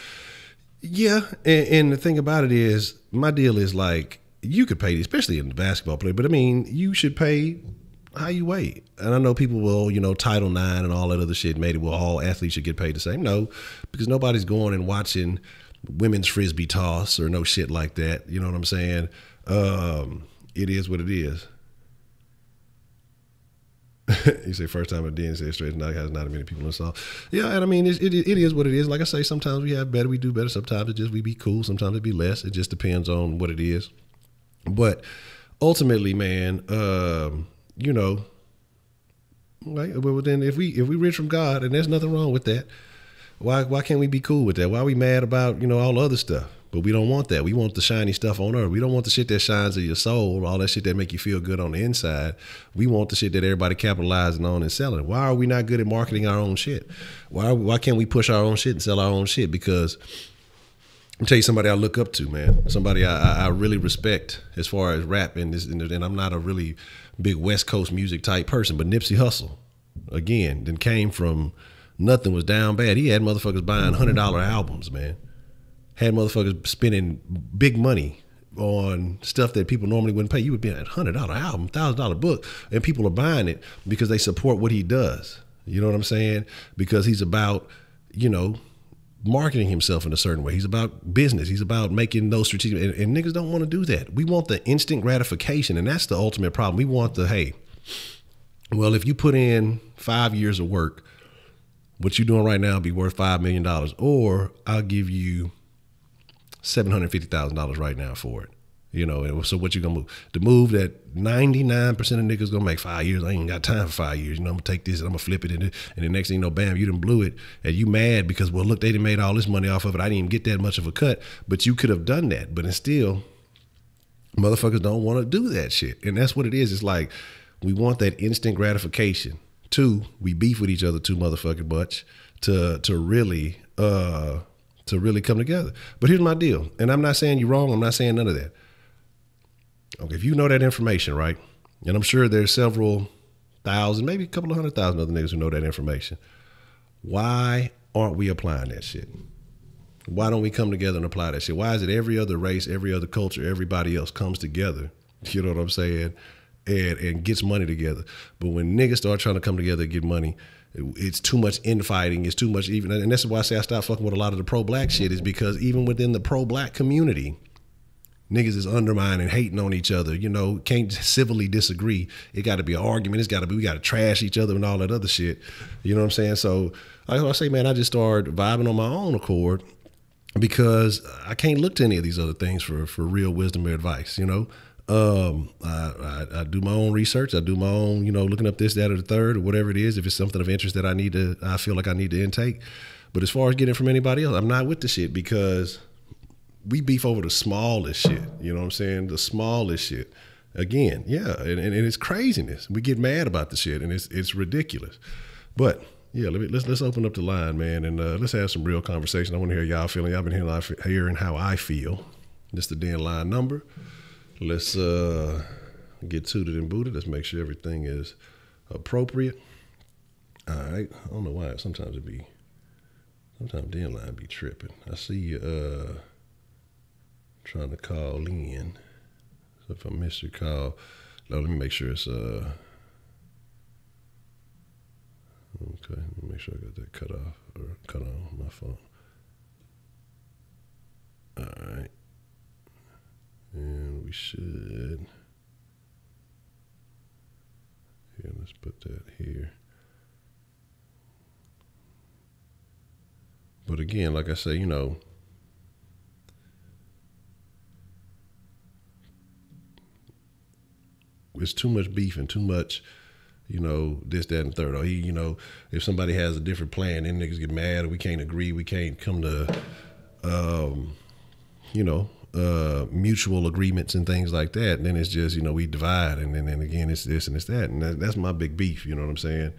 Yeah, and the thing about it is, my deal is like, you could pay, especially in the basketball play, but I mean, you should pay how you weigh. And I know people will, Title IX and all that other shit made it, well, all athletes should get paid the same. No, because nobody's going and watching women's frisbee toss or no shit like that. You know what I'm saying? It is what it is. You say first time at DN say straight now has not many people in the South. Yeah, and I mean it is what it is. Like I say, sometimes we have better, we do better. Sometimes it just we be cool. Sometimes it be less. It just depends on what it is. But ultimately, man, like, well then if we rich from God, and there's nothing wrong with that, why can't we be cool with that? Why are we mad about all the other stuff? But we don't want that. We want the shiny stuff on earth. We don't want the shit that shines in your soul, all that shit that make you feel good on the inside. We want the shit that everybody capitalizing on and selling. Why are we not good at marketing our own shit? Why can't we push our own shit and sell our own shit? Because I'll tell you somebody I look up to, man. Somebody I really respect as far as rap, and I'm not a really big West Coast music type person, but Nipsey Hussle, again, then came from nothing, was down bad. He had motherfuckers buying $100 albums, man. Had motherfuckers spending big money on stuff that people normally wouldn't pay. You would be at $100 album, $1,000 book, and people are buying it because they support what he does. You know what I'm saying? Because he's about, marketing himself in a certain way. He's about business. He's about making those strategic, and niggas don't want to do that. We want the instant gratification, and that's the ultimate problem. We want the, hey, well, if you put in 5 years of work, what you're doing right now will be worth $5 million, or I'll give you $750,000 right now for it. You know, so what you gonna move? The move that 99% of niggas gonna make 5 years. I ain't got time for 5 years. You know, I'm gonna take this and I'm gonna flip it, and the next thing you know, bam, you done blew it, and you mad because, well, look, they done made all this money off of it. I didn't even get that much of a cut, but you could have done that. But still, motherfuckers don't want to do that shit, and that's what it is. It's like we want that instant gratification. Two, we beef with each other too motherfucking much to really come together. But here's my deal, and I'm not saying you're wrong. I'm not saying none of that. Okay, if you know that information, right, and I'm sure there's several thousand, maybe a couple of 100,000 other niggas who know that information, why aren't we applying that shit? Why don't we come together and apply that shit? Why is it every other race, every other culture, everybody else comes together, you know what I'm saying, and gets money together? But when niggas start trying to come together and get money, it's too much infighting. It's too much even, and that's why I say I stopped fucking with a lot of the pro-black shit, is because even within the pro-black community, niggas is undermining, hating on each other, you know, can't civilly disagree. It got to be an argument. We got to trash each other and all that other shit. You know what I'm saying? So I say, man, I just started vibing on my own accord because I can't look to any of these other things for real wisdom or advice, you know? I do my own research. I do my own, you know, looking up this, that, or the third, or whatever it is, if it's something of interest that I feel like I need to intake. But as far as getting it from anybody else, I'm not with the shit, because we beef over the smallest shit. You know what I'm saying? The smallest shit. Again, yeah, and it's craziness. We get mad about the shit, and it's ridiculous. But yeah, let's open up the line, man, and let's have some real conversation. I want to hear y'all feeling. Y'all been hearing how I feel. This the den line number. Let's get tooted and booted. Let's make sure everything is appropriate. All right. I don't know why. Sometimes den line be tripping. I see you trying to call in. So if I missed your call, no, let me make sure it's okay, let me make sure I got that cut off or cut on my phone. All right. And we should, yeah, let's put that here. But again, like I say, you know, it's too much beef and too much, you know, this, that, and third. Or you know, if somebody has a different plan, then niggas get mad, or we can't agree, we can't come to, mutual agreements and things like that. And then it's just, you know, we divide, and then again, it's this and it's that. And that's my big beef, you know what I'm saying?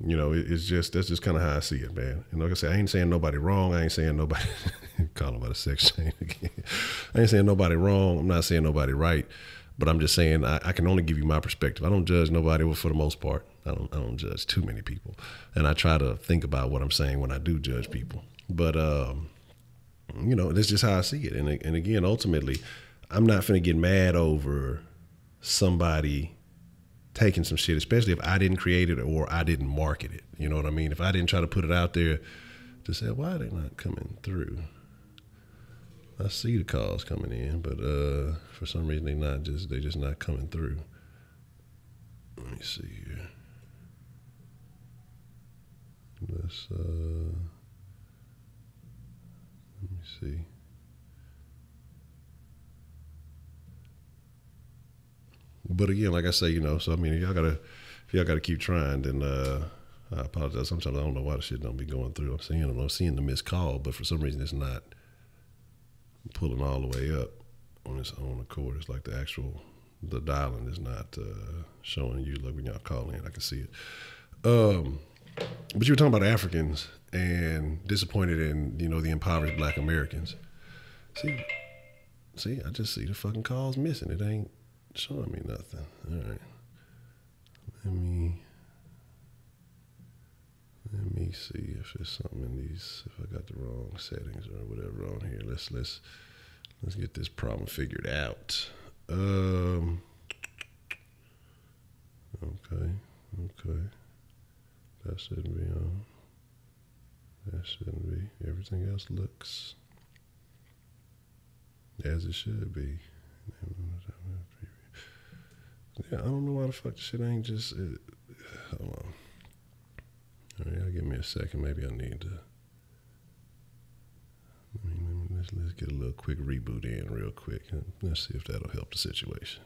You know, that's just kind of how I see it, man. And like I said, I ain't saying nobody wrong. I ain't saying nobody, calling about a sex change again. I ain't saying nobody wrong. I'm not saying nobody right, but I'm just saying I can only give you my perspective. I don't judge nobody, for the most part. I don't judge too many people. And I try to think about what I'm saying when I do judge people. But, you know, that's just how I see it. And again, ultimately, I'm not finna get mad over somebody taking some shit, especially if I didn't create it or I didn't market it. You know what I mean? If I didn't try to put it out there to say, why are they not coming through? I see the calls coming in, but for some reason they're just not coming through. Let me see here. Let me see. But again, like I say, you know, so I mean, if y'all gotta keep trying, then I apologize. Sometimes I don't know why the shit don't be going through. I'm seeing the missed call, but for some reason it's not pulling all the way up on its own accord. It's like the dialing is not showing you. Like when y'all call in, I can see it. But you were talking about Africans and disappointed in, you know, the impoverished Black Americans. See, I just see the fucking calls missing. It ain't showing me nothing. All right. Let me see if there's something in these, if I got the wrong settings or whatever on here. Let's get this problem figured out. Okay. That shouldn't be on. That shouldn't be. Everything else looks as it should be. Yeah, I don't know why the fuck this shit ain't just. Hold on. All right, give me a second. Maybe I need to. Let's get a little quick reboot in real quick. Let's see if that'll help the situation.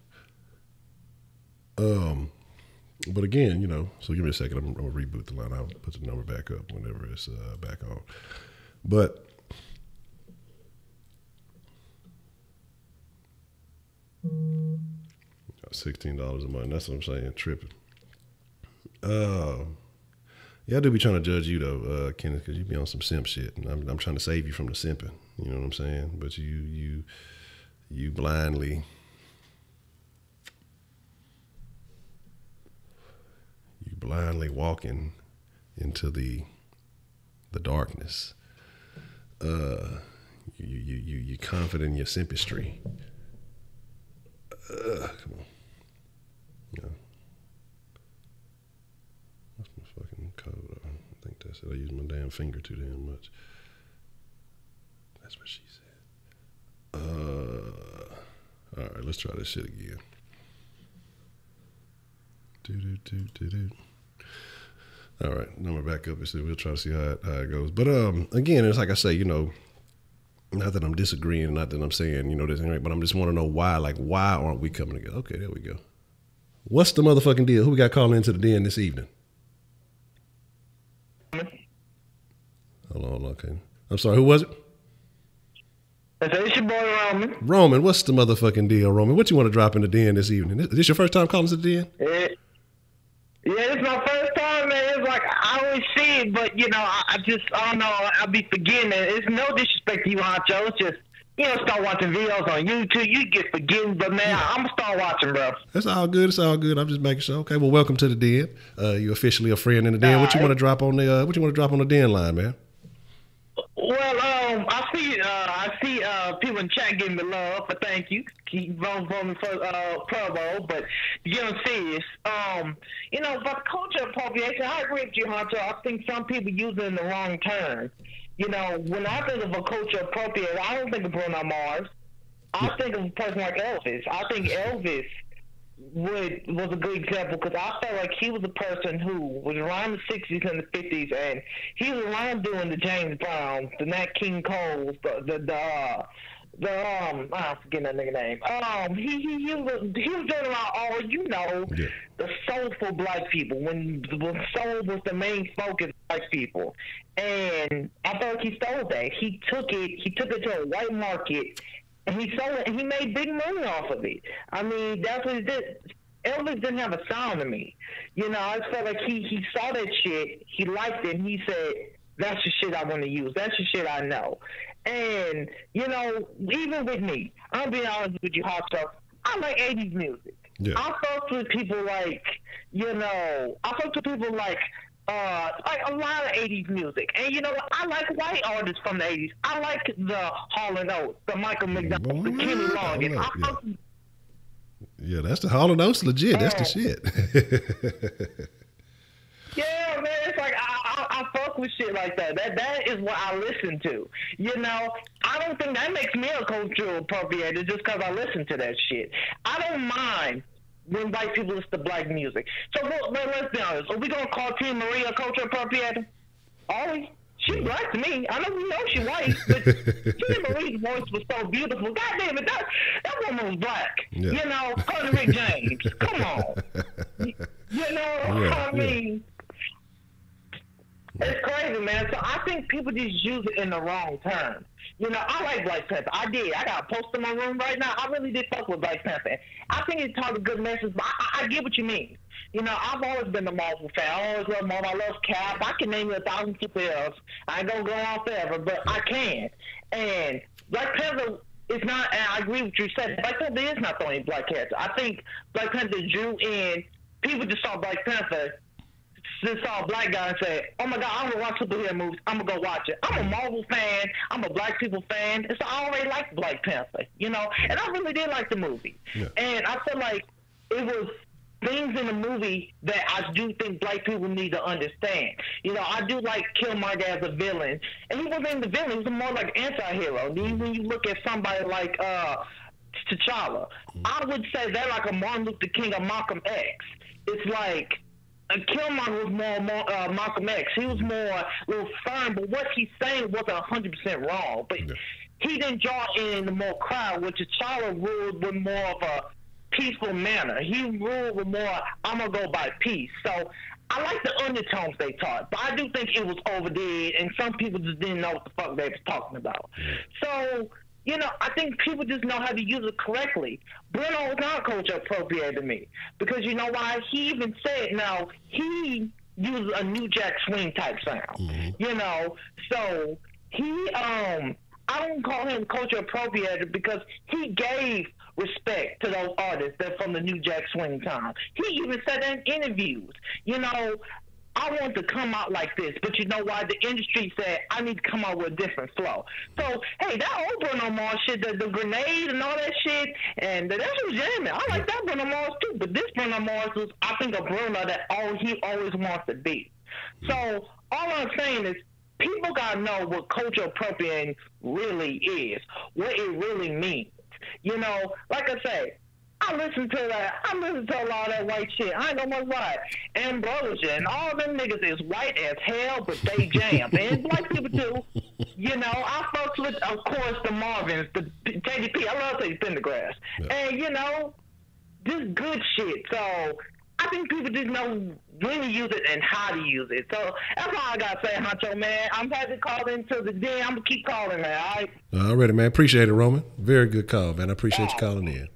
But again, you know, so give me a second. I'm gonna reboot the line. I'll put the number back up whenever it's back on. But $16 a month. That's what I'm saying. Tripping. Yeah, I do be trying to judge you though, Kenneth, because you be on some simp shit, and I'm trying to save you from the simping. You know what I'm saying? But you blindly. Blindly walking into the darkness. You confident in your simpistry. Come on. No. What's my fucking code? I think that's it. I use my damn finger too damn much. That's what she said. All right, let's try this shit again. All right, number back up. We'll try to see how it goes. But again, it's like I say, you know, not that I'm disagreeing, not that I'm saying, you know, this ain't right, but I just want to know why. Like, why aren't we coming together? Okay, there we go. What's the motherfucking deal? Who we got calling into the den this evening? Hold on, okay. I'm sorry, who was it? It's your boy Roman. Roman, what's the motherfucking deal, Roman? What you want to drop in the den this evening? Is this your first time calling to the den? Yeah, it's my first time, man. It's like, I always see it, but, you know, I don't know, I'll be forgetting it. It's no disrespect to you, Honcho. It's just, you know, start watching videos on YouTube. You get forgetting, but, man, yeah. I'm going to start watching, bro. That's all good. It's all good. I'm just making sure. Okay, well, welcome to the den. You're officially a friend in the den. What you want to drop on the den line, man? Well, I see people in chat giving me love, but thank you. Keep voting for Provo, but to get on serious, you know, but culture appropriation, I agree with you, Honcho. I think some people use it in the wrong term. You know, when I think of a culture appropriation, I don't think of Bruno Mars. I think of a person like Elvis. I think Elvis was a good example because I felt like he was a person who was around the 60s and the 50s, and he was around doing the James Browns, the Nat King Coles, I forget that nigga name. He was doing around all, you know, the soulful black people when soul was the main focus of black people, and I felt like he stole that. He took it to a white market. And he sold it, and he made big money off of it. I mean, that's what he did. Elvis didn't have a sound to me. You know, I felt like he saw that shit, he liked it, and he said, that's the shit I want to use. That's the shit I know. And, you know, even with me, I'll be honest with you, Honcho, I like 80s music. Yeah. I fuck with people like, you know, like a lot of 80s music. And you know what? I like white artists from the 80s. I like the Hall & Oates, the Michael McDonald, the Kenny Loggins. Yeah, that's the Hall & Oates legit. That's the shit. Yeah, man, it's like I fuck with shit like that. That is what I listen to. You know, I don't think that makes me a cultural appropriator just because I listen to that shit. I don't mind when white people listen to black music. So let's be honest. Are we gonna call Tina Marie a cultural appropriator? Are we? She's black to me. I know she white, but Tina Marie's voice was so beautiful. God damn it, that woman was black. Yeah. You know, her and Rick James. Come on. You know, I mean, it's crazy, man. So I think people just use it in the wrong terms. You know, I like Black Panther. I did. I got a post in my room right now. I really did fuck with Black Panther. I think it taught a good message, but I get what you mean. You know, I've always been a Marvel fan. I always love Marvel. I love Cap. I can name you 1,000 superheroes. I ain't gonna go on forever, but I can. And Black Panther is not, and I agree with you said, Black Panther is not the only black character. I think Black Panther drew in, people just saw Black Panther, just saw a black guy and said, oh my God, I'm gonna watch superhero movies. I'm gonna go watch it. I'm a Marvel fan. I'm a black people fan. And so I already liked Black Panther, you know, and I really did like the movie. Yeah. And I feel like it was things in the movie that I do think black people need to understand. You know, I do like Killmonger as a villain, and he wasn't even the villain; he was more like anti-hero. Then when you look at somebody like T'Challa, I would say they're like a Martin Luther King or Malcolm X. It's like Killmonger was more Malcolm X. He was more a little firm, but what he's saying wasn't 100% wrong. But he didn't draw in the more crowd, which T'Challa ruled with more of a peaceful manner. He ruled with more, I'm going to go by peace. So I like the undertones they taught, but I do think it was overdid, and some people just didn't know what the fuck they was talking about. So, you know, I think people just know how to use it correctly. Bruno is not culture appropriate to me, because you know why? He even said, now, he uses a New Jack Swing type sound, you know, so he, I don't call him culture appropriated because he gave respect to those artists that from the New Jack Swing time. He even said in interviews, you know, I want to come out like this, but you know why? The industry said I need to come out with a different flow. So, hey, that old Bruno Mars shit, the grenade and all that shit, and that was jamming. I like that Bruno Mars too, but this Bruno Mars was, I think, a Bruno that he always wants to be. So, all I'm saying is, people gotta know what culture appropriating really is, what it really means. You know, like I say, I listen to a lot of that white shit. I ain't gonna lie. Ambrosia and all them niggas is white as hell, but they jam. And black people too. You know, I fucks with, of course, the Marvins, the KDP. I love Teddy Pendergrass. And, you know, just good shit. So I think people just know when to use it and how to use it. So that's all I got to say, Honcho, man. I'm happy to call into the den. I'm going to keep calling, man. All right? Alrighty, man. Appreciate it, Roman. Very good call, man. I appreciate you calling in.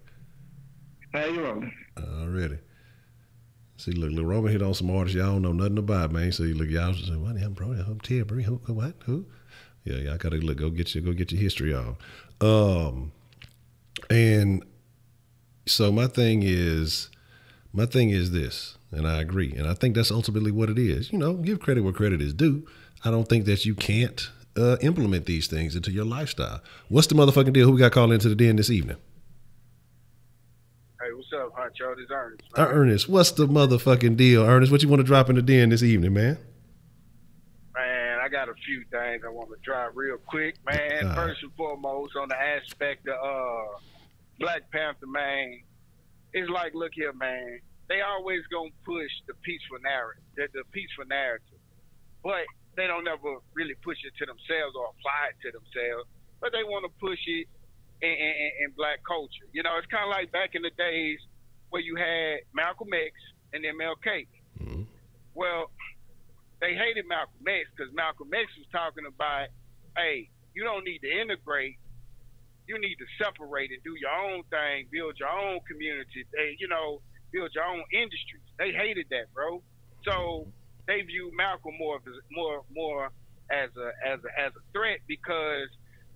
Hey, you're welcome. Already. See, look, Roman hit on some artists y'all don't know nothing about, man. So you look, y'all say, what? I'm bro, I'm Terry, who, what? Who? Yeah, y'all gotta look, go get your history on. And so my thing is this, and I agree, and I think that's ultimately what it is. You know, give credit where credit is due. I don't think that you can't implement these things into your lifestyle. What's the motherfucking deal? Who we got calling into the den this evening? Hey, what's up, Honcho? This is Ernest. Ernest, what's the motherfucking deal? Ernest, what you want to drop in the den this evening, man? Man, I got a few things I want to drop real quick, man. First and foremost, on the aspect of Black Panther, man, it's like, look here, man. They always gonna push the peaceful narrative, but they don't ever really push it to themselves or apply it to themselves. But they want to push it in black culture. You know, it's kind of like back in the days where you had Malcolm X and MLK. Well, they hated Malcolm X because Malcolm X was talking about, hey, you don't need to integrate. You need to separate and do your own thing, build your own community, you know, build your own industries. They hated that, bro. So they viewed Malcolm more as a threat, because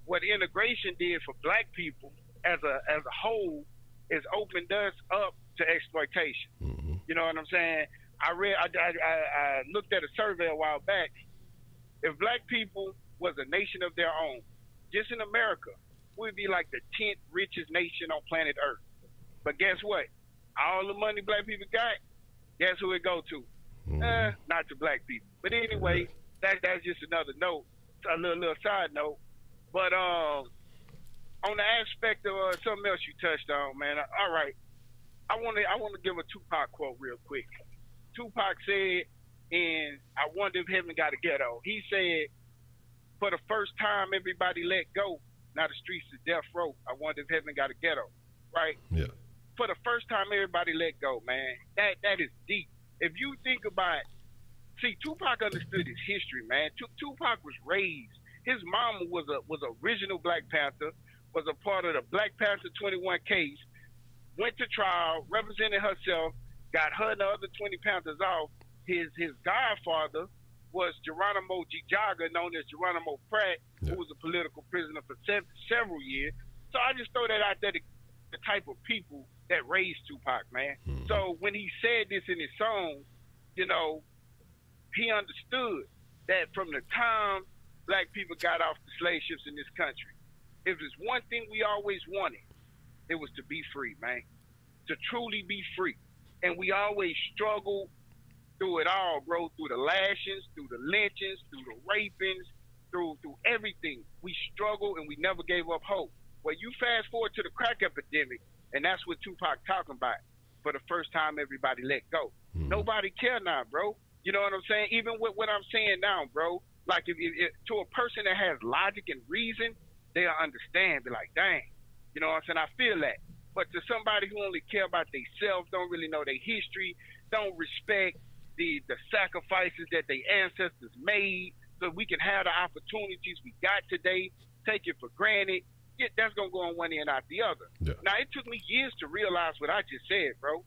what integration did for black people as a whole is opened us up to exploitation. You know what I'm saying? I looked at a survey a while back. If black people was a nation of their own, just in America, we'd be like the 10th richest nation on planet Earth. But guess what? All the money black people got, guess who it go to? Not to black people. But anyway, that's just another note, a little side note. But on the aspect of something else you touched on, man. All right, I want to give a Tupac quote real quick. Tupac said, in I Wonder If Heaven Got a Ghetto, he said, for the first time everybody let go. Now the streets is death row. I wonder if heaven got a ghetto, right? Yeah. For the first time, everybody let go, man. That is deep. If you think about, see, Tupac understood his history, man. Tupac was raised. His mama was original Black Panther, was a part of the Black Panther 21 case, went to trial, represented herself, got her and the other 20 Panthers off. His godfather was Geronimo Gijaga, known as Geronimo Pratt, who was a political prisoner for several years. So I just throw that out there, the type of people that raised Tupac, man. So when he said this in his song, you know, he understood that from the time black people got off the slave ships in this country, if there's one thing we always wanted, it was to be free, man. To truly be free. And we always struggle through it all, bro, through the lashings, through the lynchings, through the rapings, through everything. We struggle and we never gave up hope. Well, you fast forward to the crack epidemic, and that's what Tupac talking about. For the first time, everybody let go. Nobody care now, bro. You know what I'm saying? Even with what I'm saying now, bro, like if to a person that has logic and reason, they'll understand, be like, dang, you know what I'm saying? I feel that. But to somebody who only care about themselves, don't really know their history, don't respect the sacrifices that their ancestors made so we can have the opportunities we got today, take it for granted, that's going to go on one end out the other. Yeah. Now, it took me years to realize what I just said, bro,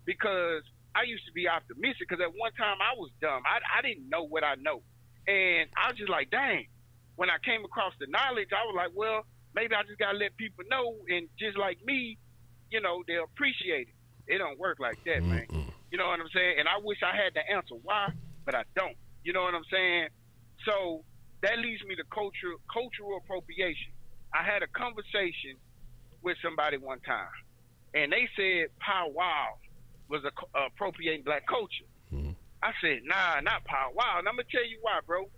because I used to be optimistic because at one time I was dumb. I didn't know what I know. And I was just like, dang, when I came across the knowledge, I was like, well, maybe I just got to let people know, and just like me, you know, they'll appreciate it. It don't work like that, man. You know what I'm saying? And I wish I had the answer why, but I don't. You know what I'm saying? So that leads me to cultural appropriation. I had a conversation with somebody one time, and they said Pow Wow was appropriating black culture. I said, nah, not Pow Wow. And I'm going to tell you why, bro.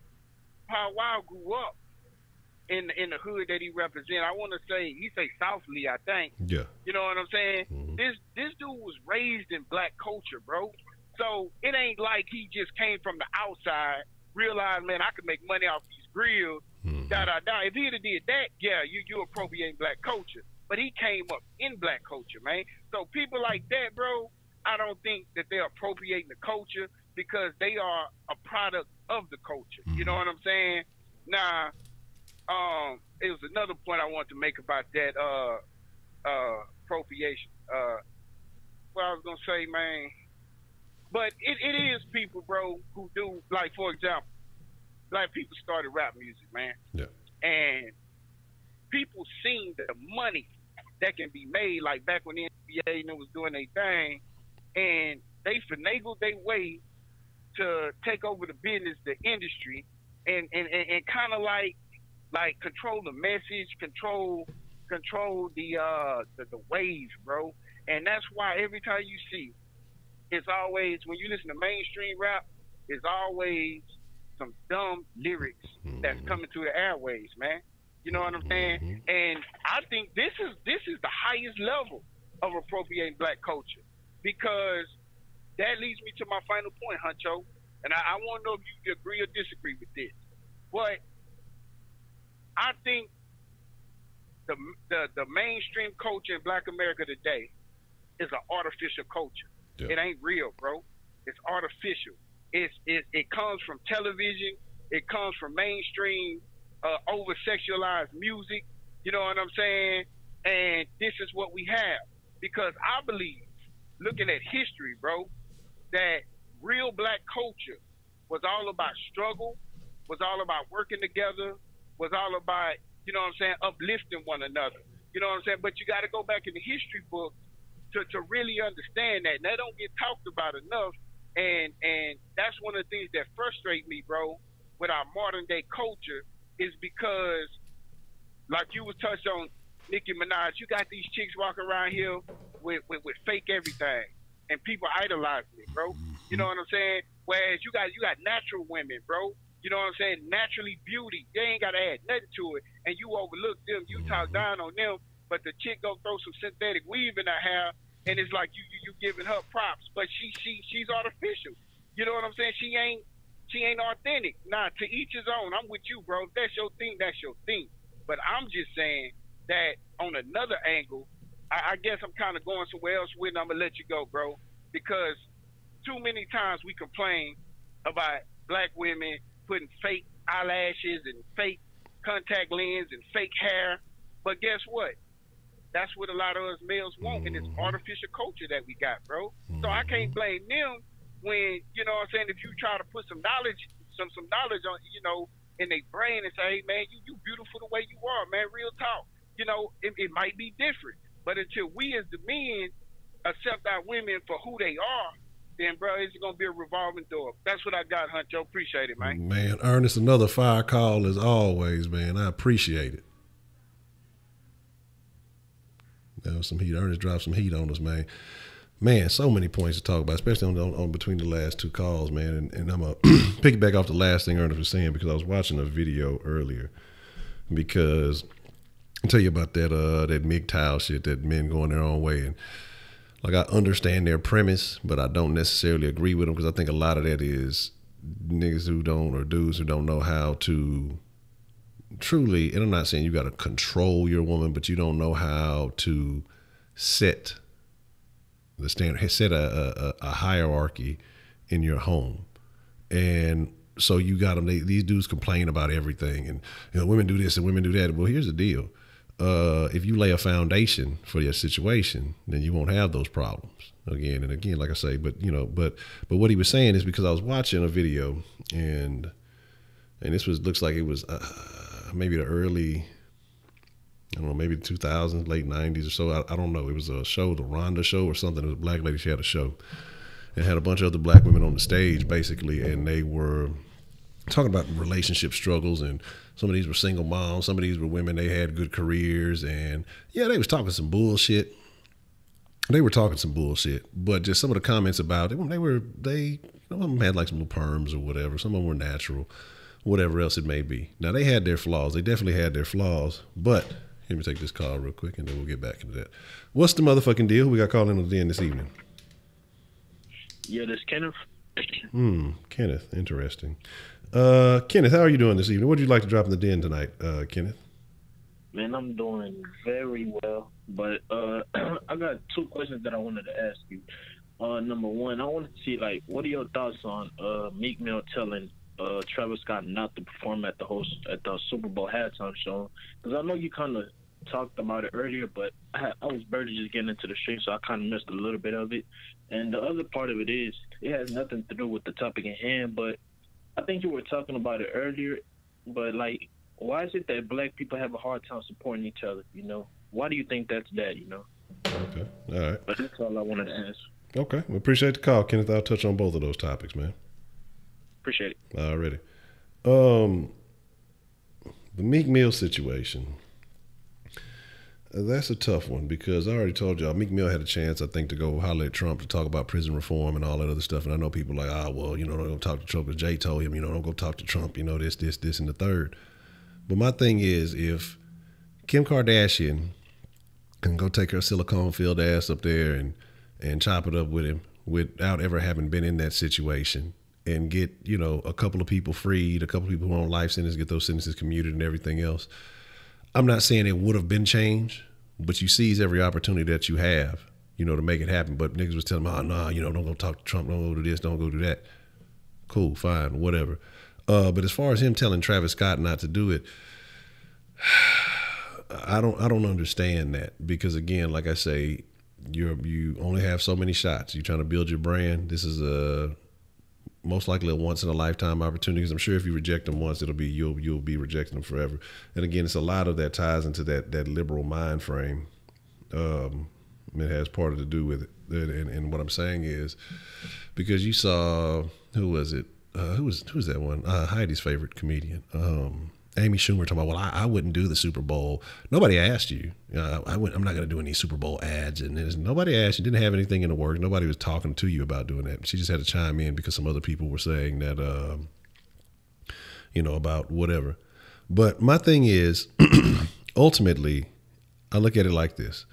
Pow Wow grew up in the hood that he represents. I want to say, he say Southly, I think. Yeah. You know what I'm saying? This dude was raised in black culture, bro. So it ain't like he just came from the outside, realized, man, I could make money off these grills, da-da-da. If he'd have did that, yeah, you appropriating black culture. But he came up in black culture, man. So people like that, bro, I don't think that they're appropriating the culture because they are a product of the culture. You know what I'm saying? Now, it was another point I wanted to make about that appropriation. What I was gonna say, man, but it is people, bro, who do, like, for example, black people started rap music, man. Yeah. And people seen the money that can be made, like back when the NBA was doing their thing, and they finagled their way to take over the business, the industry, and kind of like control the message, control the waves, bro. And that's why every time you see, it's always, when you listen to mainstream rap, it's always some dumb lyrics that's coming through the airways, man. You know what I'm saying? And I think this is the highest level of appropriating black culture, because that leads me to my final point, Honcho. And I want to know if you agree or disagree with this. But I think the mainstream culture in black America today is an artificial culture. Yeah. It ain't real, bro. It's artificial. It comes from television. It comes from mainstream over-sexualized music. You know what I'm saying? And this is what we have. Because I believe, looking at history, bro, that real black culture was all about struggle, was all about working together, was all about, you know what I'm saying, uplifting one another. You know what I'm saying? But you got to go back in the history book to really understand that. And that don't get talked about enough. And that's one of the things that frustrate me, bro, with our modern day culture, is because, like you was touched on, Nicki Minaj, you got these chicks walking around here with fake everything, and people idolizing it, bro. You know what I'm saying? Whereas you got natural women, bro. You know what I'm saying? Naturally beauty. They ain't got to add nothing to it, and you overlook them. You talk down on them, but the chick go throw some synthetic weave in her hair, and it's like you giving her props, but she's artificial. You know what I'm saying? She ain't authentic. Nah, to each his own. I'm with you, bro. If that's your thing, that's your thing. But I'm just saying that on another angle, I guess I'm kind of going somewhere else with it. I'm going to let you go, bro, because too many times we complain about black women putting fake eyelashes and fake contact lens and fake hair. But guess what? That's what a lot of us males want in this artificial culture that we got, bro. So I can't blame them when, you know what I'm saying, if you try to put some knowledge on, you know, in their brain and say, hey, man, you beautiful the way you are, man, real talk. You know, it might be different. But until we as the men accept our women for who they are, then, bro, it's going to be a revolving door. That's what I got, Honcho. Appreciate it, man. Man, Ernest, another fire call as always, man. I appreciate it. That was some heat. Ernest dropped some heat on us, man. Man, so many points to talk about, especially on between the last two calls, man. And I'm going to piggyback off the last thing Ernest was saying because I was watching a video earlier. Because I'll tell you about that MGTOW shit, that men going their own way. And like, I understand their premise, but I don't necessarily agree with them because I think a lot of that is niggas who don't, or dudes who don't know how to truly, and I'm not saying you got to control your woman, but you don't know how to set the standard, set a hierarchy in your home. And so you got them, these dudes complain about everything, and women do this and women do that. Well, here's the deal. If you lay a foundation for your situation, then you won't have those problems again and again, like I say. But but what he was saying is, because I was watching a video, and this looks like it was maybe the early, I don't know, maybe the 2000s, late 90s or so. I don't know. It was a show, the Rhonda Show or something. It was a black lady. She had a show and had a bunch of other black women on the stage, basically, and they were talking about relationship struggles. And some of these were single moms. Some of these were women. They had good careers, and yeah, they was talking some bullshit. But just some of the comments about it, some of them had like some little perms or whatever. Some of them were natural, whatever else it may be. Now, they had their flaws. They definitely had their flaws, but let me take this call real quick, and then we'll get back into that. What's the motherfucking deal? Who we got calling on the den this evening? Yeah, this Kenneth. Kenneth. Interesting. Kenneth, how are you doing this evening? What would you like to drop in the den tonight, Kenneth? Man, I'm doing very well, but I got two questions that I wanted to ask you. Number one, I wanted to see, like, what are your thoughts on Meek Mill telling Travis Scott not to perform at the Super Bowl halftime show? Because I know you kind of talked about it earlier, but I was barely just getting into the stream, so I kind of missed a little bit of it. And the other part of it is, it has nothing to do with the topic at hand, but I think you were talking about it earlier, but, like, why is it that black people have a hard time supporting each other, Why do you think that's that, Okay, all right. But that's all I wanted to ask. Okay, we appreciate the call, Kenneth. I'll touch on both of those topics, man. Appreciate it. Already. The Meek Mill situation. That's a tough one because I already told y'all Meek Mill had a chance, I think, to go holler at Trump to talk about prison reform and all that other stuff. And I know people like, don't go talk to Trump, because Jay told him, don't go talk to Trump, this, and the third. But my thing is, if Kim Kardashian can go take her silicone-filled ass up there and chop it up with him without ever having been in that situation, and get, a couple of people freed, a couple of people who are on life sentences, get those sentences commuted and everything else. I'm not saying it would have been changed, but you seize every opportunity that you have, to make it happen. But niggas was telling me, don't go talk to Trump, don't go do this, don't go do that. Cool, fine, whatever. But as far as him telling Travis Scott not to do it, I don't understand that, because again, like I say, you only have so many shots. You're trying to build your brand. This is most likely a once in a lifetime opportunity, because I'm sure if you reject them once, it'll be you'll be rejecting them forever. And again, it's a lot of that ties into that liberal mind frame. It has part to do with it. And what I'm saying is, because you saw, who was it? Who's that one? Heidi's favorite comedian. Amy Schumer talking about, well, I wouldn't do the Super Bowl. Nobody asked you. I'm not going to do any Super Bowl ads. And nobody asked you. Didn't have anything in the work. Nobody was talking to you about doing that. She just had to chime in because some other people were saying that, about whatever. But my thing is, ultimately, I look at it like this.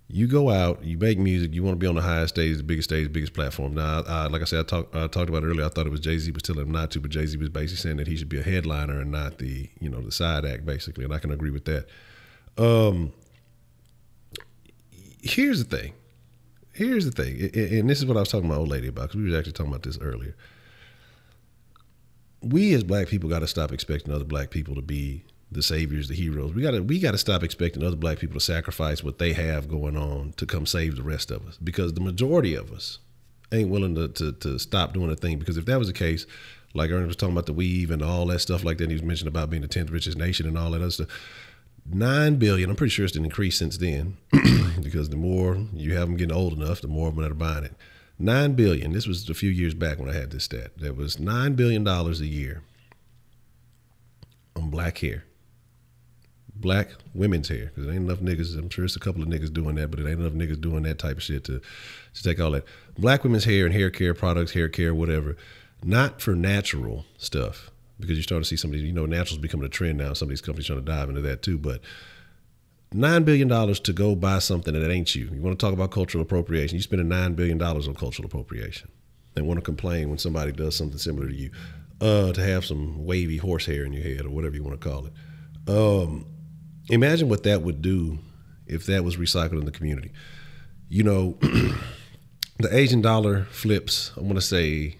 You go out, you make music, you want to be on the highest stage, the biggest platform. Now, like I said, I talked about it earlier. I thought it was Jay-Z was telling him not to, but Jay-Z was basically saying that he should be a headliner and not the side act, basically. And I can agree with that. Here's the thing. And this is what I was talking to my old lady about, because we were actually talking about this earlier. We as black people got to stop expecting other black people to be the saviors, the heroes. We got to stop expecting other black people to sacrifice what they have going on to come save the rest of us, because the majority of us ain't willing to stop doing a thing. Because if that was the case, like Ernest was talking about the weave and all that stuff like that, he was mentioning about being the 10th richest nation and all that other stuff. 9 billion, I'm pretty sure it's been increased since then, because the more you have them getting old enough, the more of them that are buying it. 9 billion, this was a few years back when I had this stat, that was $9 billion a year on black hair. black women's hair, because there ain't enough niggas. I'm sure it's a couple of niggas doing that, but it ain't enough niggas doing that type of shit to take all that. Black women's hair and hair care products, hair care, whatever, not for natural stuff, because you're starting to see some of these, natural's becoming a trend now. Some of these companies trying to dive into that too, but $9 billion to go buy something that ain't you. You want to talk about cultural appropriation? You spending $9 billion on cultural appropriation. They want to complain when somebody does something similar to you, to have some wavy horsehair in your head or whatever you want to call it. Imagine what that would do if that was recycled in the community. The Asian dollar flips, I want to say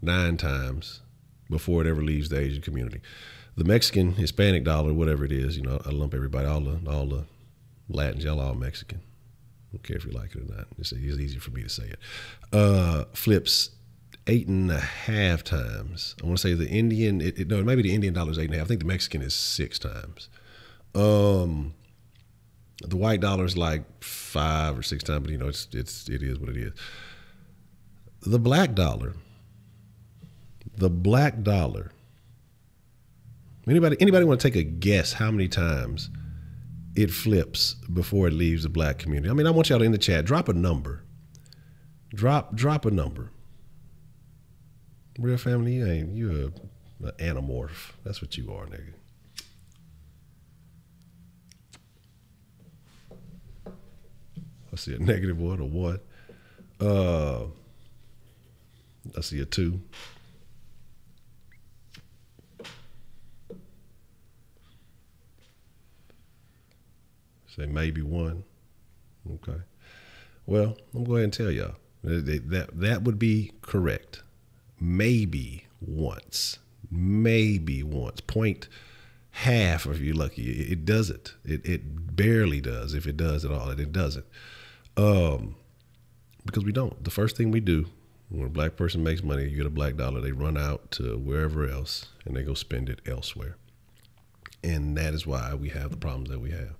9 times before it ever leaves the Asian community. The Mexican, Hispanic dollar, whatever it is, I lump everybody, all the Latins, y'all all Mexican. I don't care if you like it or not. It's easy for me to say it. Flips 8.5 times. I want to say the Indian, no, maybe the Indian dollar is 8.5. I think the Mexican is 6 times. The white dollar is like 5 or 6 times, but it is what it is. The black dollar. Anybody want to take a guess how many times it flips before it leaves the black community? I want y'all in the chat, drop a number. Drop a number. Real family, you're an anamorph. That's what you are, nigga. I see a -1, a 1. I see a 2. Say maybe 1. Okay. Well, I'm going to go ahead and tell y'all that would be correct. Maybe once. 0.5 if you're lucky. It doesn't. It barely does, if it does at all. It doesn't. Because we don't. The first thing we do when a black person makes money, you get a black dollar, they run out to wherever else and they go spend it elsewhere. And that is why we have the problems that we have.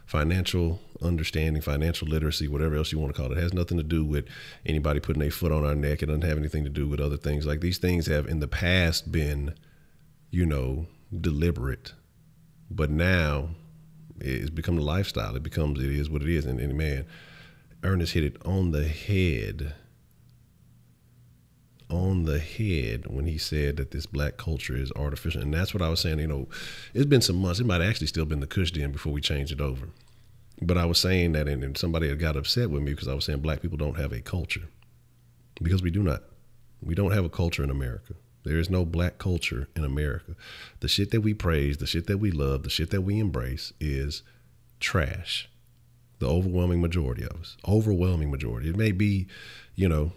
Financial understanding, financial literacy, whatever else you want to call it, has nothing to do with anybody putting their foot on our neck. It doesn't have anything to do with other things. Like, these things have in the past been, deliberate, but now it's become a lifestyle. It is what it is. And man, Ernest hit it on the head when he said that this black culture is artificial. And that's what I was saying. It's been some months. It might actually still been the Kush Den before we changed it over. But I was saying that, and somebody had got upset with me because I was saying black people don't have a culture. Because we do not. We don't have a culture in America. There is no black culture in America. The shit that we praise, the shit that we love, the shit that we embrace is trash. The overwhelming majority of us. Overwhelming majority. It may be, 1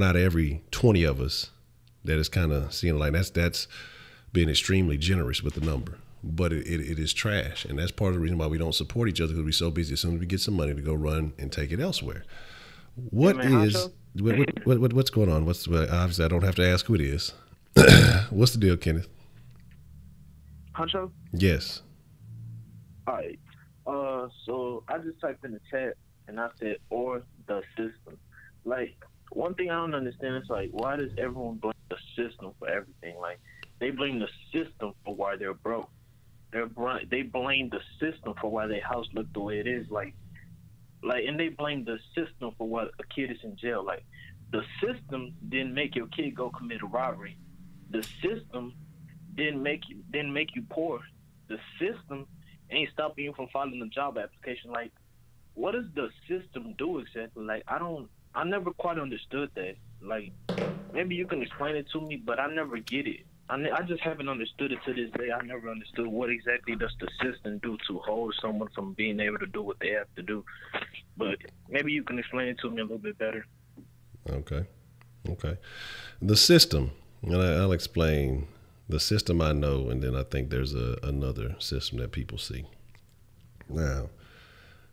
out of every 20 of us that is kind of seeing like that's being extremely generous with the number. But it is trash. And that's part of the reason why we don't support each other, because we're so busy as soon as we get some money to go run and take it elsewhere. What's going on? Obviously I don't have to ask who it is. What's the deal, Kenneth? Honcho? Yes. All right. So I just typed in the chat and I said, or the system. Like, one thing I don't understand is, like, why does everyone blame the system for everything? Like, they blame the system for why they're broke. They blame the system for why their house looked the way it is. Like, and they blame the system for why a kid is in jail. Like, the system didn't make your kid go commit a robbery. The system didn't make you poor. The system ain't stopping you from filing a job application. Like, what does the system do exactly? Like, I never quite understood that. Like, maybe you can explain it to me, but I never get it. I just haven't understood it to this day. I never understood what exactly does the system do to hold someone from being able to do what they have to do. But maybe you can explain it to me a little bit better. Okay. The system, and I'll explain the system I know, and then I think there's another system that people see. Now,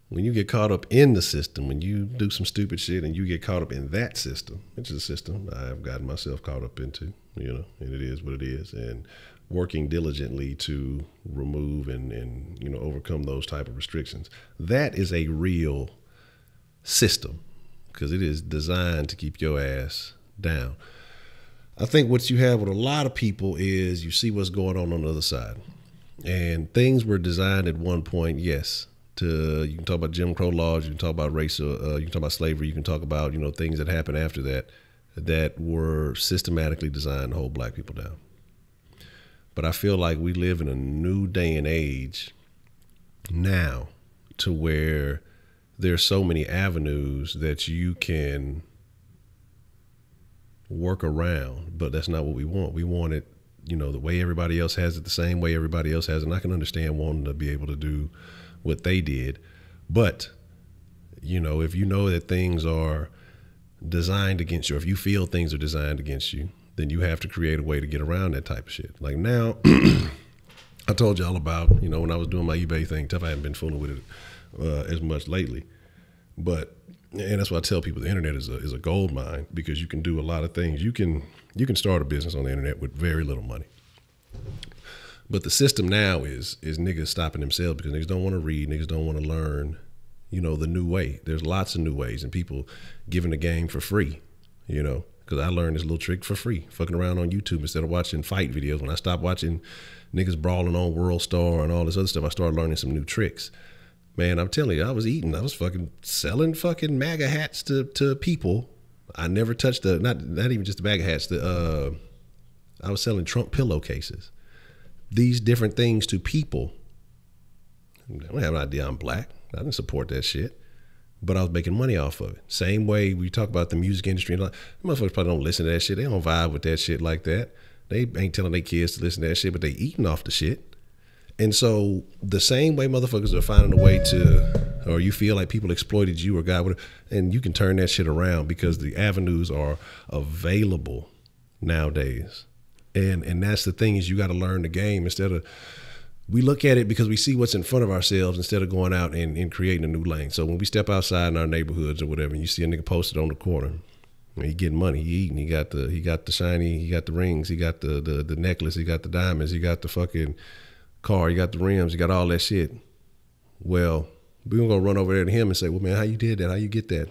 when you get caught up in the system, when you do some stupid shit and you get caught up in that system, which is a system I've gotten myself caught up into, and it is what it is, and working diligently to remove and overcome those type of restrictions. That is a real system, because it is designed to keep your ass down. I think what you have with a lot of people is you see what's going on the other side. And things were designed at one point, yes. You can talk about Jim Crow laws, you can talk about race, you can talk about slavery, you can talk about, you know, things that happened after that that were systematically designed to hold black people down. But I feel like we live in a new day and age now to where there's so many avenues that you can work around, but that's not what we want. We want it, you know, the way everybody else has it, the same way everybody else has it. And I can understand wanting to be able to do what they did. But, you know, if you know that things are designed against you, or if you feel things are designed against you, then you have to create a way to get around that type of shit. Like now, I told y'all about, you know, when I was doing my eBay thing, tough, I haven't been fooling with it as much lately. But, and that's why I tell people the internet is a gold mine, because you can do a lot of things. You can start a business on the internet with very little money. But the system now is niggas stopping themselves because niggas don't want to read, niggas don't want to learn, you know, the new way. There's lots of new ways, and people giving the game for free, you know. Because I learned this little trick for free, fucking around on YouTube instead of watching fight videos. When I stopped watching niggas brawling on World Star and all this other stuff, I started learning some new tricks. Man, I'm telling you, I was fucking selling fucking MAGA hats to people. I never touched not even just the MAGA hats. I was selling Trump pillowcases. These different things to people. I don't have an idea I'm black. I didn't support that shit. But I was making money off of it. Same way we talk about the music industry. And motherfuckers probably don't listen to that shit. They don't vibe with that shit like that. They ain't telling their kids to listen to that shit, but they eating off the shit. And so the same way motherfuckers are finding a way to, or you feel like people exploited you or God, whatever, and you can turn that shit around because the avenues are available nowadays. And that's the thing, is you got to learn the game instead of, we look at it because we see what's in front of ourselves instead of going out and creating a new lane. So when we step outside in our neighborhoods or whatever, and you see a nigga posted on the corner, he getting money, he eating, he got the shiny, he got the rings, he got the necklace, he got the diamonds, he got the fucking car, he got the rims, he got all that shit. Well, we're gonna run over there to him and say, well, man, how you did that? How you get that?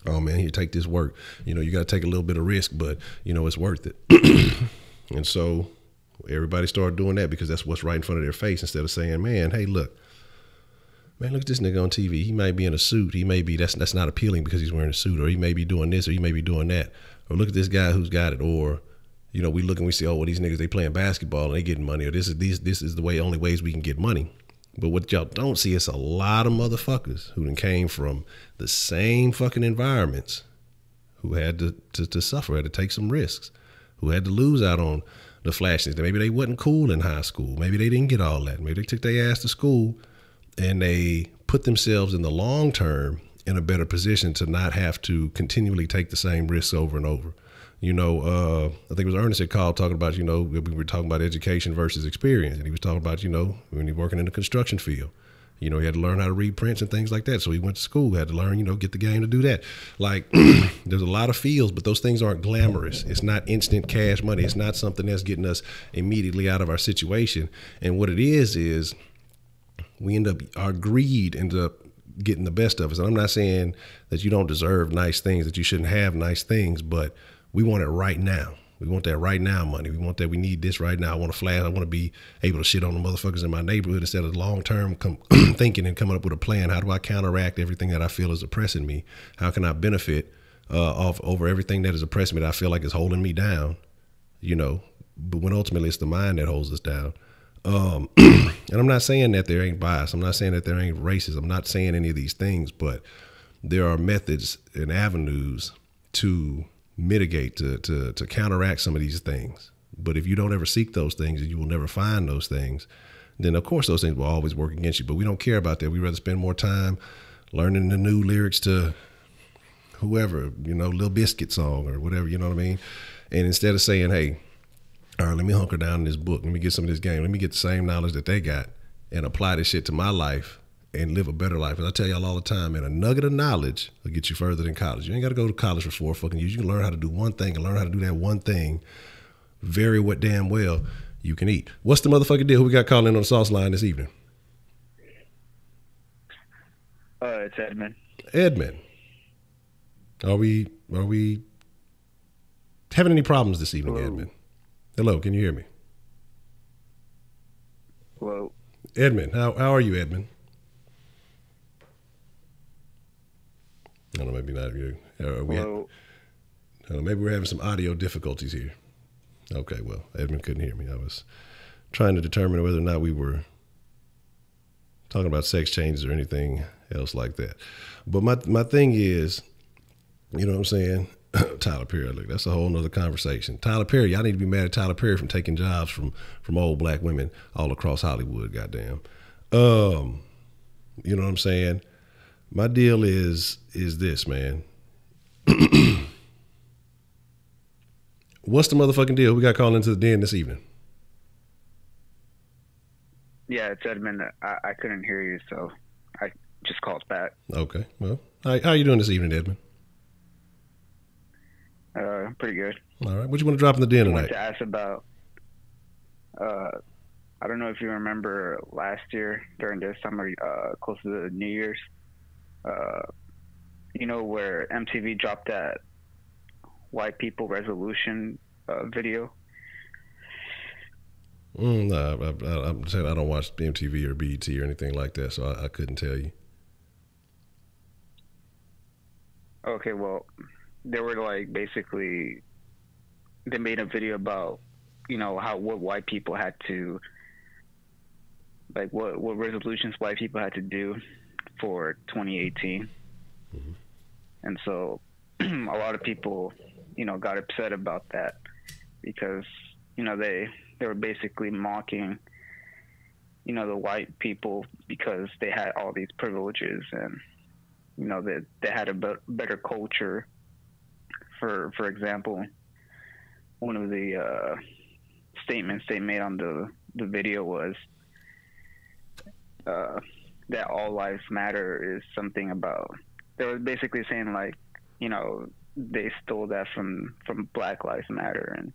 Oh man, you take this work. You know, you got to take a little bit of risk, but you know, it's worth it. And so everybody started doing that because that's what's right in front of their face, instead of saying, man, hey, look at this nigga on TV. He might be in a suit. He may be, that's not appealing because he's wearing a suit, or he may be doing this, or he may be doing that. Or look at this guy who's got it. Or, you know, we look and we see, oh, well, these niggas, they playing basketball and they getting money, or this is the only ways we can get money. But what y'all don't see is a lot of motherfuckers who done came from the same fucking environments, who had to suffer, had to take some risks, who had to lose out on the flashiness. Maybe they wasn't cool in high school. Maybe they didn't get all that. Maybe they took their ass to school and they put themselves in the long term in a better position to not have to continually take the same risks over and over. You know, I think it was Ernest that called talking about, you know, we were talking about education versus experience. And he was talking about, you know, when you're working in the construction field, you know, he had to learn how to read prints and things like that. So he went to school, had to learn, you know, get the game to do that. Like, there's a lot of fields, but those things aren't glamorous. It's not instant cash money. It's not something that's getting us immediately out of our situation. And what it is we end up, our greed ends up getting the best of us. And I'm not saying that you don't deserve nice things, that you shouldn't have nice things, but we want it right now. We want that right now money. We want that. We need this right now. I want to flash. I want to be able to shit on the motherfuckers in my neighborhood instead of long-term thinking and coming up with a plan. How do I counteract everything that I feel is oppressing me? How can I benefit over everything that is oppressing me that I feel like is holding me down? You know, but when ultimately it's the mind that holds us down. And I'm not saying that there ain't bias. I'm not saying that there ain't racism. I'm not saying any of these things, but there are methods and avenues to mitigate, to counteract some of these things. But if you don't ever seek those things and you will never find those things, then of course those things will always work against you. But we don't care about that. We'd rather spend more time learning the new lyrics to whoever, you know, Lil Biscuit song or whatever, you know what I mean? And instead of saying, hey, all right, let me hunker down in this book, let me get some of this game, let me get the same knowledge that they got and apply this shit to my life and live a better life. And I tell y'all all the time, man, a nugget of knowledge will get you further than college. You ain't got to go to college for 4 fucking years. You can learn how to do one thing and learn how to do that one thing very damn well you can eat. What's the motherfucking deal? Who we got calling in on the sauce line this evening? It's Edmund. Edmund. Are we having any problems this evening, Hello. Edmund? Hello, can you hear me? Hello. Edmund, how are you, Edmund? I don't know, maybe not you. Maybe we're having some audio difficulties here. Okay, well, Edmund couldn't hear me. I was trying to determine whether or not we were talking about sex changes or anything else like that. But my thing is, you know what I'm saying? Tyler Perry, look, that's a whole nother conversation. Tyler Perry, y'all need to be mad at Tyler Perry from taking jobs from old black women all across Hollywood, goddamn. You know what I'm saying? My deal is this, man. What's the motherfucking deal? We got called into the den this evening. Yeah, it's Edmund. I couldn't hear you, so I just called back. Okay, well, how you doing this evening, Edmund? Pretty good. All right, what you want to drop in the den tonight? I wanted to ask about, I don't know if you remember last year during the summer, close to the New Year's, you know, where MTV dropped that white people resolution video? No, I'm saying I don't watch MTV or BET or anything like that, so I couldn't tell you. Okay, well, they were like basically, they made a video about, you know, what white people had to, like what resolutions white people had to do for 2018. Mm-hmm. And so a lot of people, you know, got upset about that because, you know, they were basically mocking, you know, the white people because they had all these privileges and, you know, that they had a better culture. For example, one of the statements they made on the video was that all lives matter is something about, they were basically saying like, you know, they stole that from Black Lives Matter and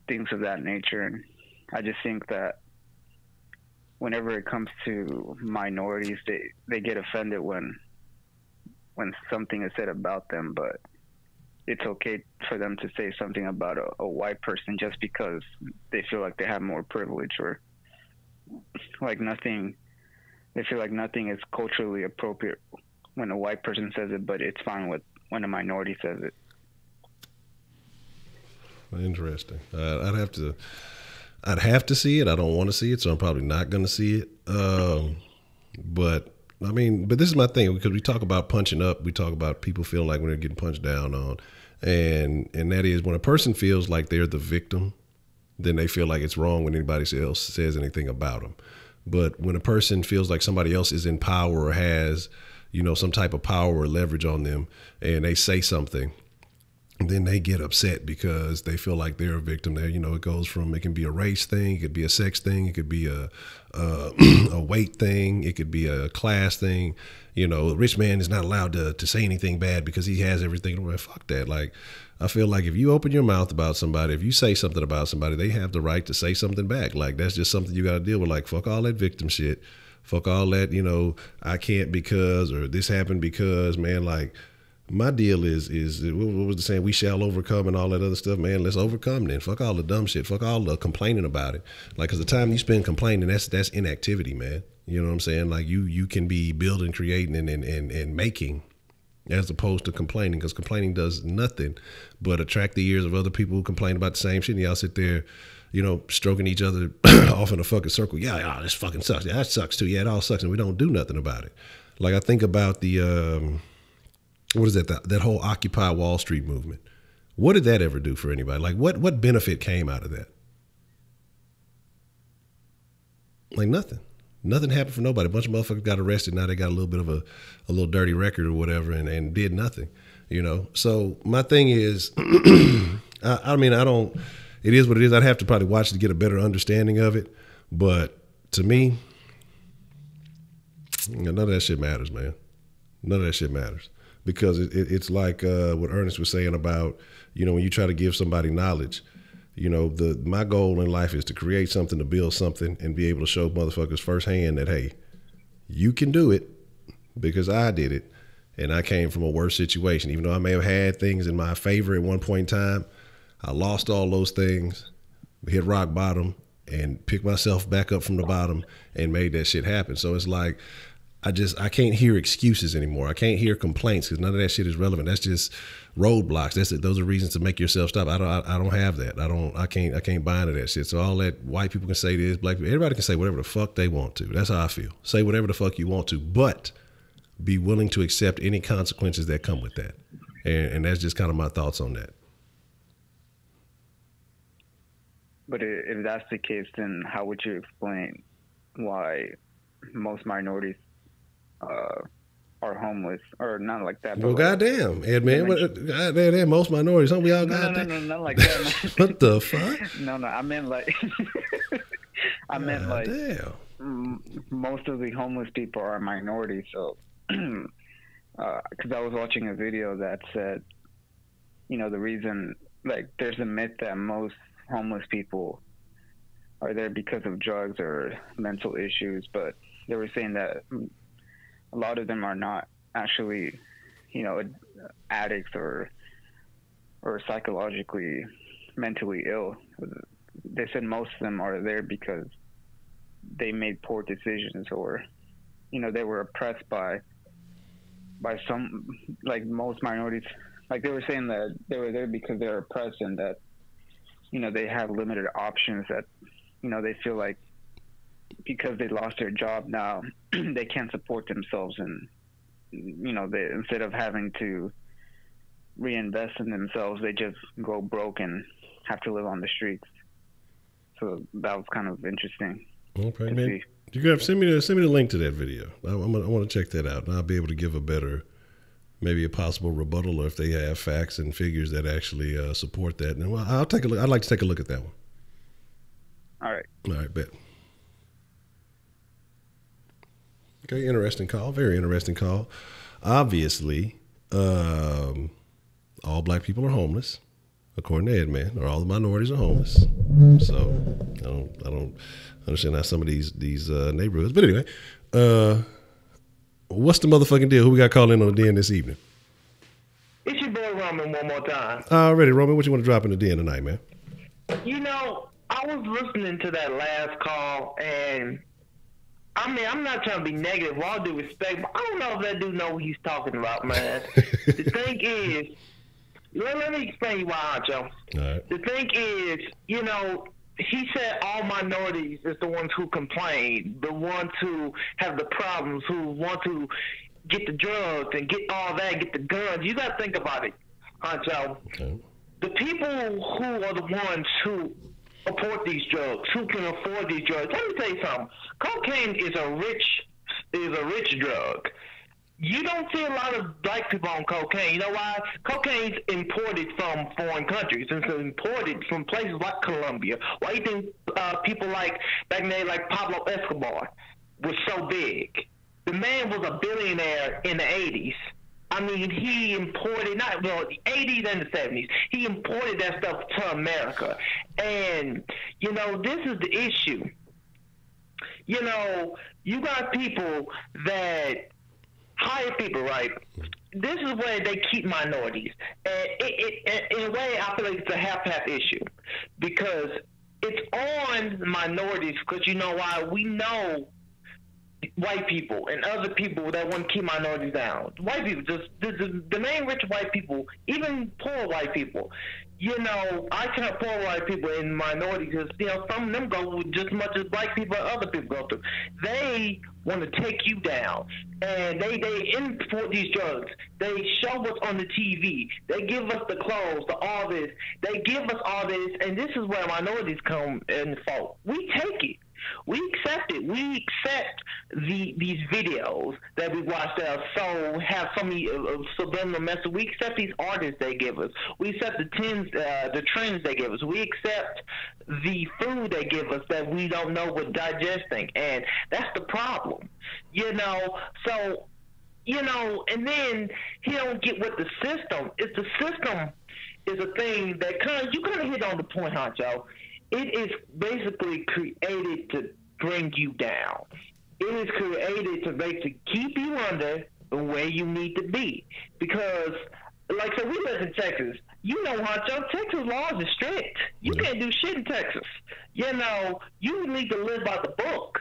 things of that nature. And I just think that whenever it comes to minorities, they get offended when something is said about them, but it's okay for them to say something about a white person just because they feel like they have more privilege, or like nothing, they feel like nothing is culturally appropriate when a white person says it, but it's fine when a minority says it. Interesting. I'd have to see it. I don't want to see it, so I'm probably not going to see it. But I mean, but this is my thing, because we talk about punching up. We talk about people feeling like when they're getting punched down on, and that is when a person feels like they're the victim, then they feel like it's wrong when anybody else says anything about them. But when a person feels like somebody else is in power or has, you know, some type of power or leverage on them, and they say something, then they get upset because they feel like they're a victim. There, you know, it goes from, it can be a race thing, it could be a sex thing, it could be a weight thing, it could be a class thing. You know, a rich man is not allowed to say anything bad because he has everything. Well, fuck that. Like, I feel like if you open your mouth about somebody, if you say something about somebody, they have the right to say something back. Like, that's just something you got to deal with. Like, fuck all that victim shit. Fuck all that, you know, I can't because, or this happened because, man, like, my deal is what was the saying? We shall overcome and all that other stuff, man. Let's overcome then. Fuck all the dumb shit. Fuck all the complaining about it. Like, cause the time you spend complaining, that's inactivity, man. You know what I'm saying? Like, you can be building, creating, and making, as opposed to complaining, because complaining does nothing but attract the ears of other people who complain about the same shit. And y'all sit there, you know, stroking each other off in a fucking circle. Yeah, this fucking sucks. Yeah, that sucks too. Yeah, it all sucks, and we don't do nothing about it. Like, I think about the what is that? That whole Occupy Wall Street movement. What did that ever do for anybody? Like, what benefit came out of that? Like, nothing. Nothing happened for nobody. A bunch of motherfuckers got arrested. Now they got a little bit of a little dirty record or whatever, and did nothing. You know. So my thing is, I mean, I don't. It is what it is. I'd have to probably watch to get a better understanding of it. But to me, none of that shit matters, man. None of that shit matters. Because it's like what Ernest was saying about, you know, when you try to give somebody knowledge, you know, my goal in life is to create something, to build something, and be able to show motherfuckers firsthand that, hey, you can do it because I did it, and I came from a worse situation. Even though I may have had things in my favor at one point in time, I lost all those things, hit rock bottom, and picked myself back up from the bottom and made that shit happen. So it's like, I can't hear excuses anymore. I can't hear complaints because none of that shit is relevant. That's just roadblocks. Those are reasons to make yourself stop. I don't have that. I can't buy into that shit. So all that white people can say this, black people, everybody can say whatever the fuck they want to. That's how I feel. Say whatever the fuck you want to, but be willing to accept any consequences that come with that. And that's just kind of my thoughts on that. But if that's the case, then how would you explain why most minorities are homeless, or not like that? Well, goddamn, Ed, man, goddamn, most minorities, don't we all? No, not like that. What the fuck? No, I meant like, damn. Most of the homeless people are minorities. So, because I was watching a video that said, you know, the reason, like, there's a myth that most homeless people are there because of drugs or mental issues, but they were saying that a lot of them are not actually, you know, addicts or psychologically, mentally ill. They said most of them are there because they made poor decisions, or, you know, they were oppressed by some, like most minorities. Like they were saying that they were there because they're oppressed and that, you know, they have limited options, that, you know, they feel like because they lost their job now, they can't support themselves, and, you know, they, instead of having to reinvest in themselves, they just go broke and have to live on the streets. So that was kind of interesting. Okay, man. You got send me the link to that video. I want to check that out, and I'll be able to give a better, maybe a possible rebuttal, or if they have facts and figures that actually support that. And well, I'll take a look. I'd like to take a look at that one. All right, bet. Okay, interesting call. Very interesting call. Obviously, all black people are homeless, according to Ed, man, or all the minorities are homeless. So I don't understand how some of these neighborhoods. But anyway, what's the motherfucking deal? Who we got calling in on the den this evening? It's your boy Roman one more time. Already, Roman, what you want to drop in the den tonight, man? You know, I was listening to that last call, and I mean, I'm not trying to be negative, with all due respect, but I don't know if that dude know what he's talking about, man. The thing is, let me explain you why, Honcho. All right. The thing is, you know, he said all minorities is the ones who complain, the ones who have the problems, who want to get the drugs and get all that, get the guns. You got to think about it, Honcho. Okay. The people who are the ones who support these drugs, who can afford these drugs. Let me tell you something. Cocaine is a rich drug. You don't see a lot of black people on cocaine. You know why? Cocaine's imported from foreign countries. It's imported from places like Colombia. Why do you think people like back in the day, like Pablo Escobar, was so big? The man was a billionaire in the 80s. I mean, he imported, the 80s and the 70s, he imported that stuff to America. And, you know, this is the issue. You know, you got people that hire people, right? This is where they keep minorities. And in a way, I feel like it's a half-half issue, because it's on minorities, because you know why? We know white people and other people that want to keep minorities down. White people, just the main rich white people, even poor white people. You know, I count poor white people in minorities because, you know, some of them go just as much as black people and other people go through. They want to take you down, and they import these drugs. They show us on the TV. They give us the clothes, all this. They give us all this, and this is where minorities come in fault. We take it. We accept it. We accept these videos that we watch that are have so many subliminal messages. We accept these artists they give us. We accept the trends they give us. We accept the food they give us that we don't know we're digesting, and that's the problem. You know, so, you know, and then he don't get with the system. It's the system is a thing that you kind of hit on the point, Honcho. It is basically created to bring you down. It is created to basically keep you under where you need to be. Because like, so we live in Texas. You know, Honcho, Texas laws are strict. You can't do shit in Texas. You know, you need to live by the book.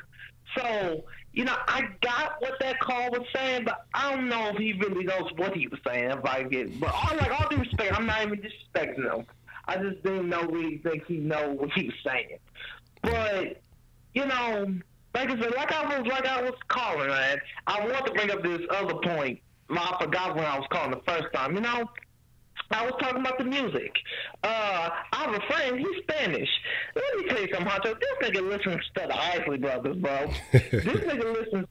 So, you know, I got what that call was saying, but I don't know if he really knows what he was saying. If I get, but all due respect, I'm not even disrespecting him. I just didn't really think he know what he was saying. But, you know, like I said, like I was calling, man. I want to bring up this other point. I forgot when I was calling the first time. You know, I was talking about the music. I have a friend, he's Spanish. Let me tell you something, Honcho. This nigga listens to the Isley Brothers, bro. This nigga listens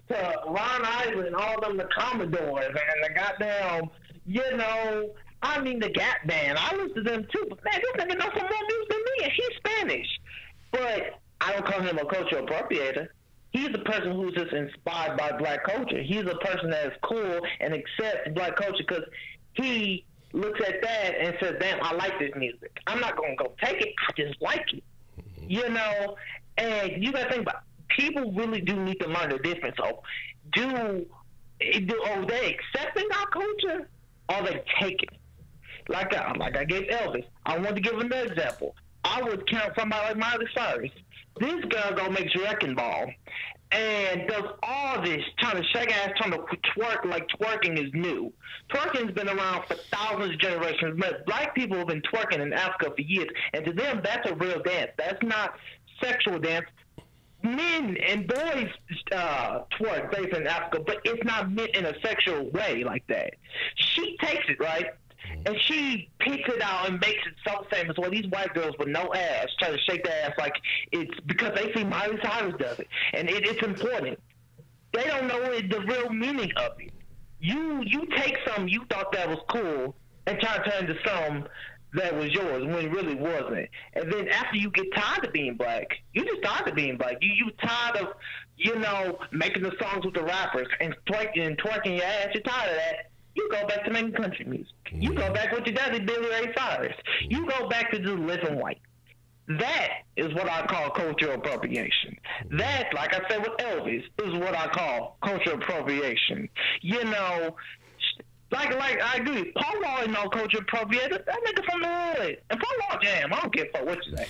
to Ron Isley and all them, the Commodores, and the goddamn, you know, I mean the Gap Band. I listen to them too, but man, this nigga knows some more music than me, and he's Spanish. But I don't call him a cultural appropriator. He's a person who's just inspired by black culture. He's a person that is cool and accepts black culture because he looks at that and says, damn, I like this music. I'm not going to go take it. I just like it. You know? And you got to think about it. People really do need to learn the difference. So, are they accepting our culture or are they taking it? Like I gave Elvis. I want to give another example. I would count somebody like Miley Cyrus. This girl go makes wrecking ball and does all this trying to shake ass, trying to twerk like twerking is new. Twerking's been around for thousands of generations. But black people have been twerking in Africa for years, and to them that's a real dance. That's not sexual dance. Men and boys twerk based in Africa, but it's not meant in a sexual way like that. She takes it, right? And she picks it out and makes it so famous. Well, these white girls with no ass try to shake their ass like it's because they see Miley Cyrus does it. And it's important. They don't know the real meaning of it. You take something you thought that was cool and try to turn it into something that was yours when it really wasn't. And then after you get tired of being black, you just tired of being black. You tired of, you know, making the songs with the rappers and twerking your ass. You're tired of that. You go back to making country music. You go back with your daddy, Billy Ray Cyrus. You go back to just living white. That is what I call cultural appropriation. That, like I said with Elvis, is what I call cultural appropriation. You know, like I agree. Paul Wall ain't no cultural appropriator. That nigga from the hood. And Paul Wall jam. I don't give a fuck what you say.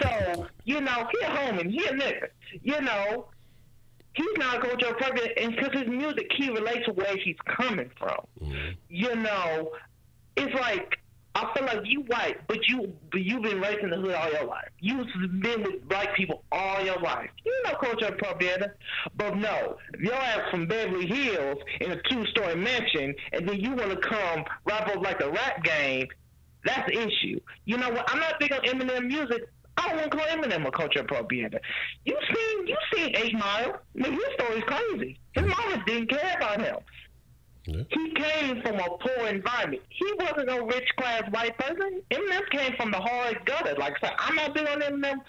So, you know, he a homie. He a nigga. You know, he's not a cultural appropriator, and because his music, he relates to where he's coming from. You know, it's like, I feel like you white, but you've been raised in the hood all your life. You've been with black people all your life. You know cultural appropriator. But no, if your ass from Beverly Hills in a 2-story mansion, and then you want to come rap up like the rap game, that's the issue. You know what? I'm not big on Eminem music. I don't want to call Eminem a culture appropriator. You seen 8 Mile? Man, his story's crazy. His mama didn't care about him. Yeah. He came from a poor environment. He wasn't a rich class white person. Eminem came from the hard gutter. Like I said, I'm not big on Eminem,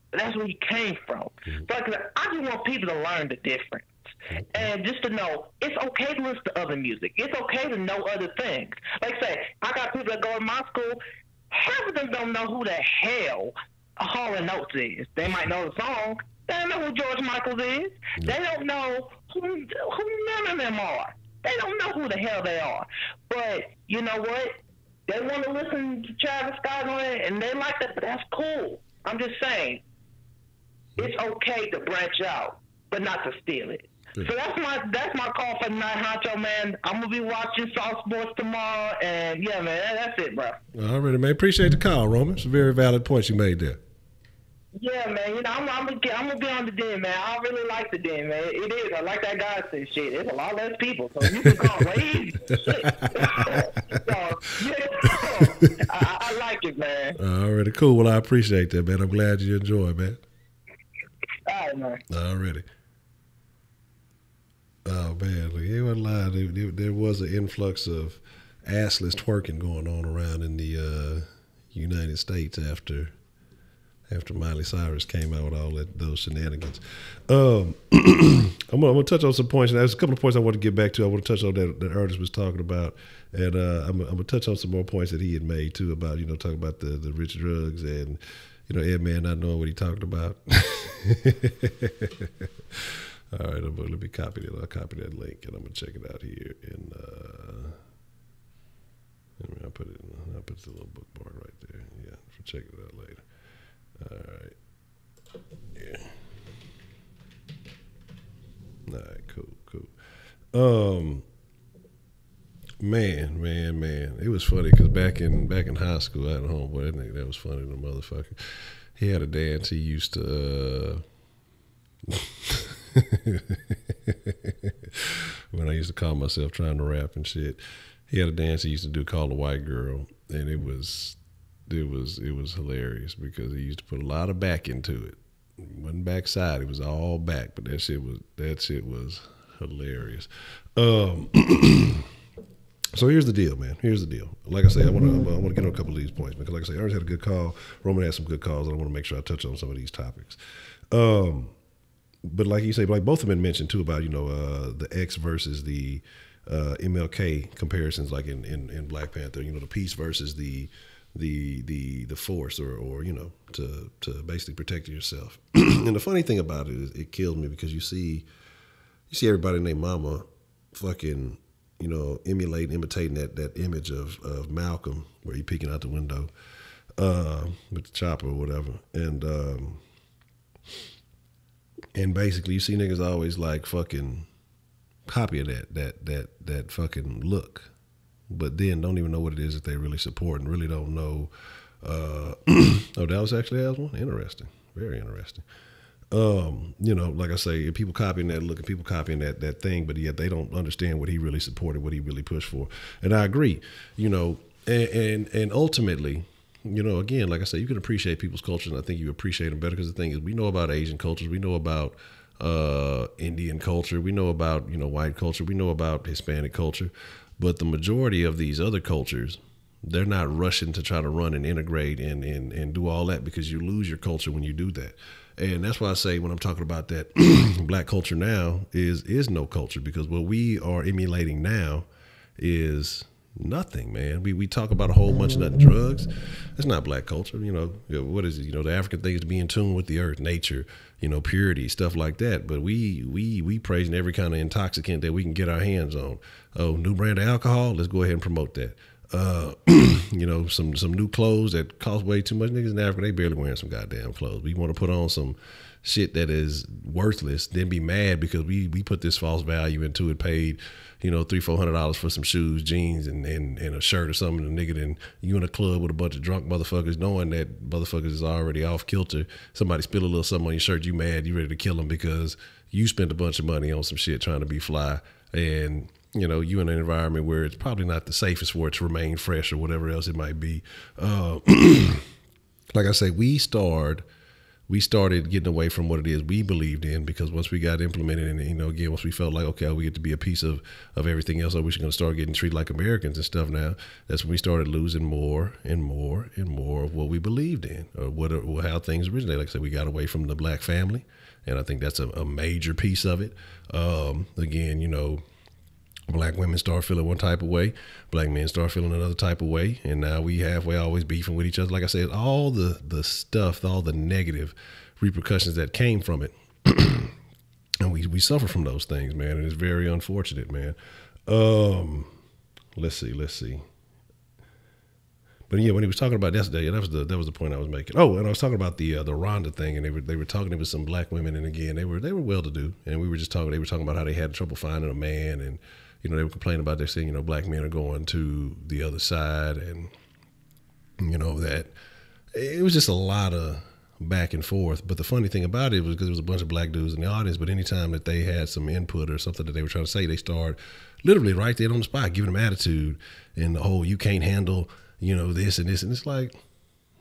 but that's where he came from. But I just want people to learn the difference. And just to know, it's okay to listen to other music. It's okay to know other things. Like I say, I got people that go to my school, half of them don't know who the hell Hall & Oates is. They might know the song. They don't know who George Michael is. They don't know who none of them are. They don't know who the hell they are. But you know what? They want to listen to Travis Scott and they like that, but that's cool. I'm just saying, it's okay to branch out, but not to steal it. So that's my call for tonight, Honcho, man. I'm gonna be watching Soft Sports tomorrow, and yeah, man, that's it, bro. All right, man. Appreciate the call, Roman. It's a very valid point you made there. Yeah, man. You know, I'm gonna be on the den, man. I really like the den, man. It is. I like that guy said shit. There's a lot less people, so you can call way shit. So, yeah, I like it, man. Alrighty, cool. Well, I appreciate that, man. I'm glad you enjoy, man. All right, man. Already. Oh man, he wasn't lying. There was an influx of assless twerking going on around in the United States after Miley Cyrus came out with all those shenanigans. I'm gonna touch on some points. There's a couple of points I want to get back to. I want to touch on that Ernest was talking about, and I'm gonna touch on some more points that he had made too about talking about the rich drugs and Ed Man not knowing what he talked about. All right, let me copy that. I'll copy that link and I'm gonna check it out here in I'll put the little bookmark right there. Yeah, for check it out later. All right. Yeah. All right, cool. Man. It was funny because back in high school, I had a homeboy. That was funny, the motherfucker. He had a dance he used to. When I used to call myself trying to rap and shit, he had a dance he used to do called the White Girl, and it was hilarious because he used to put a lot of back into it. It wasn't backside; it was all back. But that shit was hilarious. So here's the deal, man. Here's the deal. Like I say, I want to get on a couple of these points because, like I say, I already had a good call. Roman had some good calls, and I want to make sure I touch on some of these topics. But like you say, like both have been mentioned too about the X versus the MLK comparisons, like in Black Panther. The peace versus the force, or to basically protect yourself. And the funny thing about it is, it killed me because you see everybody and their mama fucking imitating that image of Malcolm where he peeking out the window with the chopper or whatever, and basically you see niggas always like fucking copy that fucking look, but then don't even know what it is that they really support and really don't know. Oh, Dallas actually has one. Interesting, very interesting. Like I say, people copying that look and people copying that thing, but yet they don't understand what he really supported, what he really pushed for. And I agree, and ultimately, again, like I say, you can appreciate people's culture, and I think you appreciate them better because the thing is, we know about Asian cultures, we know about Indian culture, we know about white culture, we know about Hispanic culture, but the majority of these other cultures, they're not rushing to try to run and integrate and do all that, because you lose your culture when you do that. And that's why I say, when I'm talking about that Black culture now is no culture, because what we are emulating now is nothing, man. We talk about a whole bunch of nothing. Drugs, that's not Black culture. What is it? The African thing is to be in tune with the earth, nature, purity, stuff like that. But we praising every kind of intoxicant that we can get our hands on. Oh, new brand of alcohol, let's go ahead and promote that. Some new clothes that cost way too much. Niggas in Africa, they barely wearing some goddamn clothes. We want to put on some shit that is worthless, then be mad because we put this false value into it, paid $300-400 for some shoes, jeans, and a shirt or something. And nigga, then you in a club with a bunch of drunk motherfuckers, knowing that motherfuckers is already off kilter. Somebody spill a little something on your shirt, you mad, you ready to kill them because you spent a bunch of money on some shit trying to be fly, and you in an environment where it's probably not the safest for it to remain fresh or whatever else it might be. Like I say, we started getting away from what it is we believed in, because once we got implemented and, again, once we felt like, okay, we get to be a piece of everything else, or we're going to start getting treated like Americans and stuff now, that's when we started losing more and more and more of what we believed in, or how things originated. Like I said, we got away from the Black family, and I think that's a major piece of it. Again, Black women start feeling one type of way, Black men start feeling another type of way, and now we halfway always beefing with each other. Like I said, all the stuff, all the negative repercussions that came from it, and we suffer from those things, man, and it's very unfortunate, man. Let's see. But yeah, when he was talking about yesterday, that was the point I was making. Oh, and I was talking about the Rhonda thing, and they were talking. It was some Black women, and again, they were well to do, and we were just talking. They were talking about how they had trouble finding a man, and they were complaining about, they're saying, Black men are going to the other side, and that it was just a lot of back and forth. But the funny thing about it was, because there was a bunch of Black dudes in the audience, but anytime that they had some input or something that they were trying to say, they started literally right there on the spot giving them attitude, and the whole, you can't handle this and this, and it's like,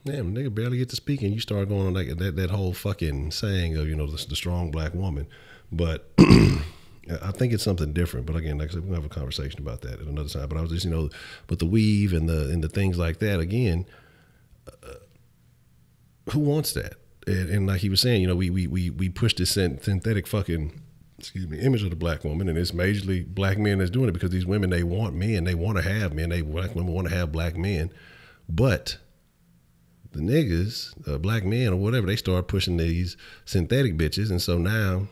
damn, nigga barely get to speak, and you start going on like that whole fucking saying of the strong Black woman. But I think it's something different. But again, like I said, we'll have a conversation about that at another time. But I was just but the weave and the things like that, again, who wants that? And like he was saying, we push this synthetic fucking image of the Black woman, and it's majorly Black men that's doing it, because these women, they want men, they want to have men, Black women want to have Black men, but the niggas, Black men or whatever, they start pushing these synthetic bitches, and so now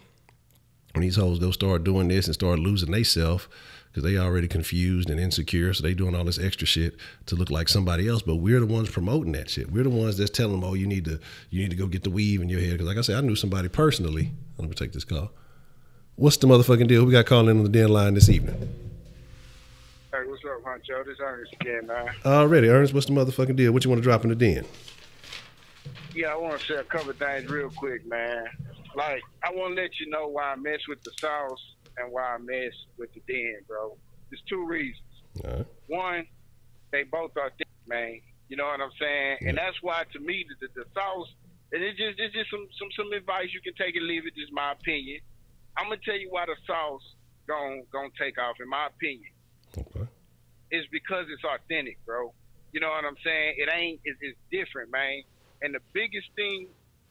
And these hoes go start doing this and start losing themselves because they already confused and insecure. So they doing all this extra shit to look like somebody else. But we're the ones promoting that shit. We're the ones that's telling them, oh, you need to go get the weave in your hair. Because like I said, I knew somebody personally. Let me take this call. What's the motherfucking deal? We got calling in on the den line this evening. Hey, what's up, Honcho? This Ernest again, man. Already, Ernest, what's the motherfucking deal? What you want to drop in the den? Yeah, I want to say a couple of things real quick, man. Like, I want to let you know why I mess with the sauce and why I mess with the den, bro. There's two reasons. Right. One, they both are thick, man. You know what I'm saying? Yeah. And that's why, to me, the sauce, and it's just some advice you can take and leave it. Just my opinion. I'm gonna tell you why the sauce gonna take off, in my opinion. Okay. It's because it's authentic, bro. You know what I'm saying? It's different, man. And the biggest thing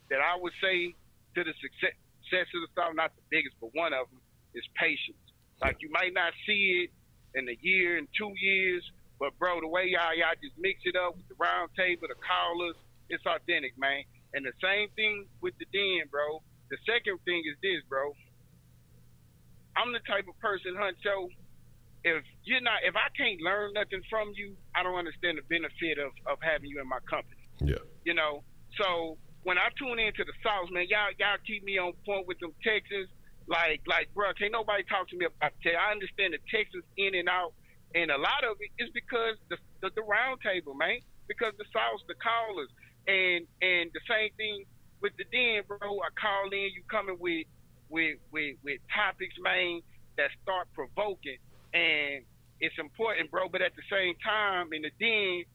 that I would say to the success of the sauce, not the biggest, but one of them, is patience. Like, you might not see it in a year, in 2 years, but bro, the way y'all just mix it up with the round table, the callers, it's authentic, man. And the same thing with the den, bro. The second thing is this, bro. I'm the type of person, Honcho, if I can't learn nothing from you, I don't understand the benefit of having you in my company. Yeah. You know? So when I tune into the sauce, man, y'all keep me on point with them Texans. Like, bro, can't nobody talk to me about Texas. I understand the Texans in and out, and a lot of it is because the round table, man. Because the sauce, the callers, and the same thing with the den, bro. I call in, you coming with topics, man, that start provoking, and it's important, bro. But at the same time, in the den,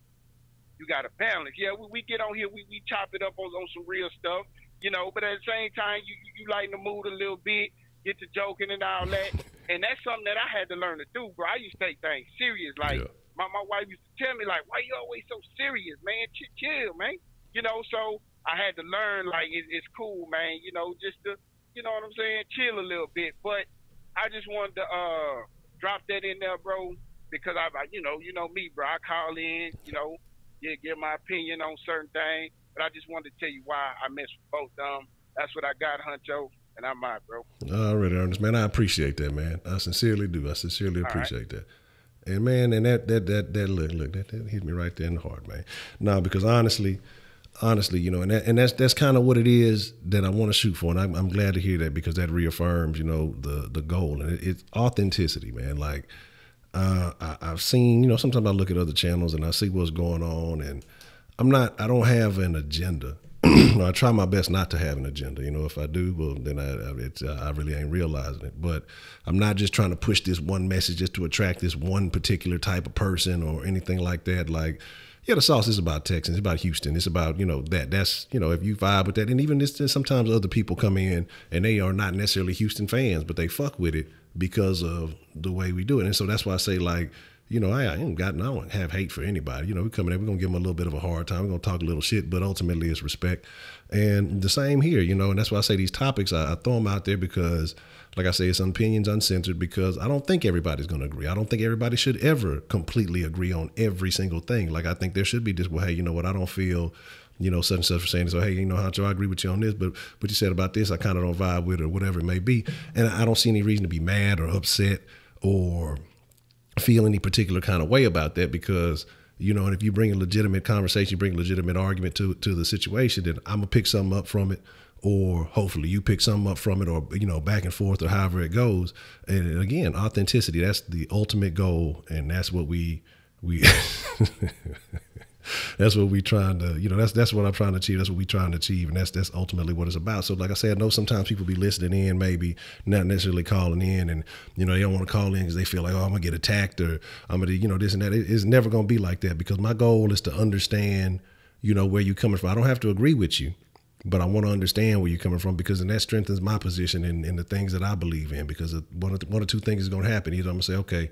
you got to balance. Yeah, we get on here, we chop it up on some real stuff, you know. But at the same time, you lighten the mood a little bit, get to joking and all that. And that's something that I had to learn to do, bro. I used to take things serious. Like, my wife used to tell me, like, why you always so serious, man? Chill, man. You know, so I had to learn, like, it's cool, man, you know, just to, you know what I'm saying, chill a little bit. But I just wanted to drop that in there, bro, because I you know me, bro. I call in, you know, give my opinion on certain things. But I just wanted to tell you why I mess with both of them. That's what I got, Honcho, and I'm out, bro. All right, Ernest, man. I appreciate that, man. I sincerely do. I sincerely appreciate that. And man, and that look, that hit me right there in the heart, man. No, because honestly, you know, and that's kind of what it is that I want to shoot for, and I'm glad to hear that, because that reaffirms, you know, the goal, and it's authenticity, man. Like, I've seen, you know, sometimes I look at other channels and I see what's going on, and I don't have an agenda. I try my best not to have an agenda. You know, if I do, well, then I really ain't realizing it. But I'm not just trying to push this one message just to attract this one particular type of person or anything like that. Like, yeah, the sauce is about Texans, it's about Houston, it's about, you know, that's, you know, if you vibe with that. And even this, sometimes other people come in and they are not necessarily Houston fans, but they fuck with it because of the way we do it. And so that's why I say, like, you know, I don't have hate for anybody. You know, we come in there, we're going to give them a little bit of a hard time. We're going to talk a little shit, but ultimately it's respect. And the same here, you know, and that's why I say these topics, I throw them out there because, like I say, it's opinions uncensored, because I don't think everybody's going to agree. I don't think everybody should ever completely agree on every single thing. Like, I think there should be this, well, hey, you know what, I don't feel, you know, such and such for saying this, or hey, you know, Honcho, I agree with you on this, but what you said about this, I kind of don't vibe with it, or whatever it may be. And I don't see any reason to be mad or upset or feel any particular kind of way about that, because, you know, and if you bring a legitimate conversation, you bring a legitimate argument to the situation, then I'm gonna pick something up from it, or hopefully you pick something up from it, or, you know, back and forth, or however it goes. And again, authenticity, that's the ultimate goal, and that's what we that's what we trying to, you know, that's what I'm trying to achieve. That's what we trying to achieve. And that's ultimately what it's about. So like I said, I know sometimes people be listening in, maybe not necessarily calling in, and, you know, they don't want to call in because they feel like, oh, I'm gonna get attacked, or I'm gonna, you know, this and that. It's never going to be like that, because my goal is to understand, you know, where you're coming from. I don't have to agree with you, but I want to understand where you're coming from, because then that strengthens my position in the things that I believe in, because one or two things is going to happen. Either I'm going to say, okay,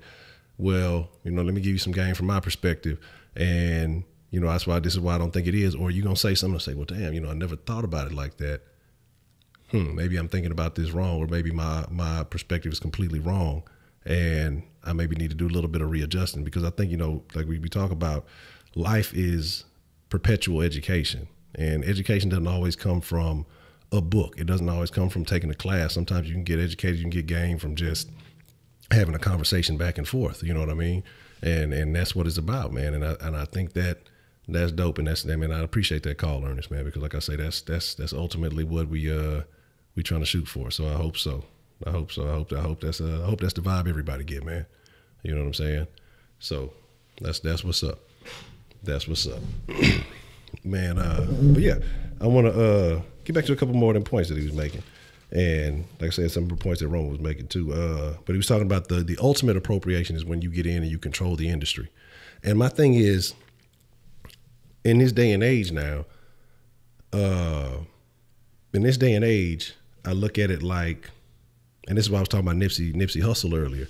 well, you know, let me give you some game from my perspective, and, you know, this is why I don't think it is. Or you're going to say something and say, well, damn, you know, I never thought about it like that. Maybe I'm thinking about this wrong, or maybe my perspective is completely wrong, and I maybe need to do a little bit of readjusting, because I think, you know, like we talk about, life is perpetual education, and education doesn't always come from a book. It doesn't always come from taking a class. Sometimes you can get educated, you can get game from just having a conversation back and forth. You know what I mean? And that's what it's about, man. And I think that's dope. And I mean, I appreciate that call, Ernest, man, because like I say, that's ultimately what we trying to shoot for. So I hope so. I hope that's the vibe everybody get, man. You know what I'm saying? So that's what's up. That's what's up. Man, but yeah, I want to get back to a couple more of them points that he was making. And like I said, some of the points that Roman was making too. But he was talking about the ultimate appropriation is when you get in and you control the industry. And my thing is, in this day and age now, I look at it like, and this is why I was talking about Nipsey Hussle earlier,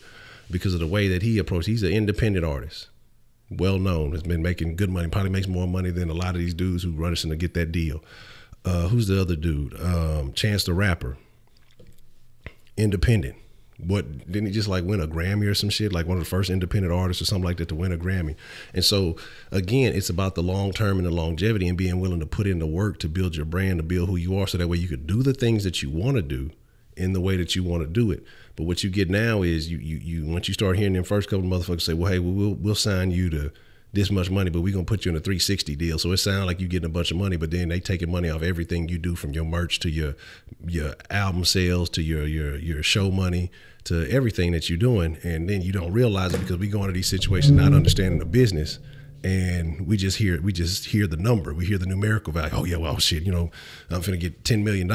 because of the way that he approached. He's an independent artist, well known, has been making good money, probably makes more money than a lot of these dudes who run us in to get that deal. Who's the other dude? Chance the Rapper, independent. What, didn't he just like win a Grammy or some shit? Like one of the first independent artists or something like that to win a Grammy. And so again, it's about the long term and the longevity and being willing to put in the work to build your brand, to build who you are, so that way you could do the things that you want to do in the way that you want to do it. But what you get now is you once you start hearing them first couple of motherfuckers say, well, hey, we'll sign you to this much money, but we're gonna put you in a 360 deal. So it sounds like you're getting a bunch of money, but then they taking money off everything you do, from your merch to your album sales to your show money to everything that you're doing. And then you don't realize it because we go into these situations not understanding the business, and we just hear the number. We hear the numerical value. Oh yeah, well shit, you know, I'm finna get $10 million.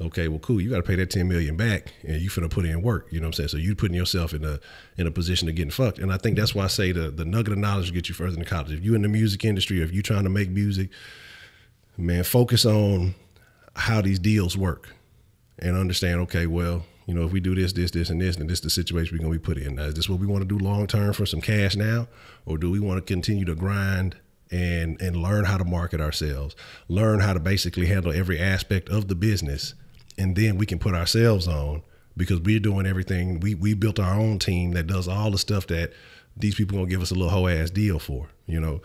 Okay, well cool. You got to pay that $10 million back, and you finna put in work. You know what I'm saying? So you putting yourself in a position of getting fucked. And I think that's why I say the nugget of knowledge will get you further in college. If you're in the music industry, or if you're trying to make music, man, focus on how these deals work, and understand. Okay, well, you know, if we do this, and this, and this is the situation we're going to be put in. Now, is this what we want to do long term for some cash now? Or do we want to continue to grind and learn how to market ourselves, learn how to basically handle every aspect of the business, and then we can put ourselves on, because we're doing everything. We built our own team that does all the stuff that these people going to give us a little hoe ass deal for, you know?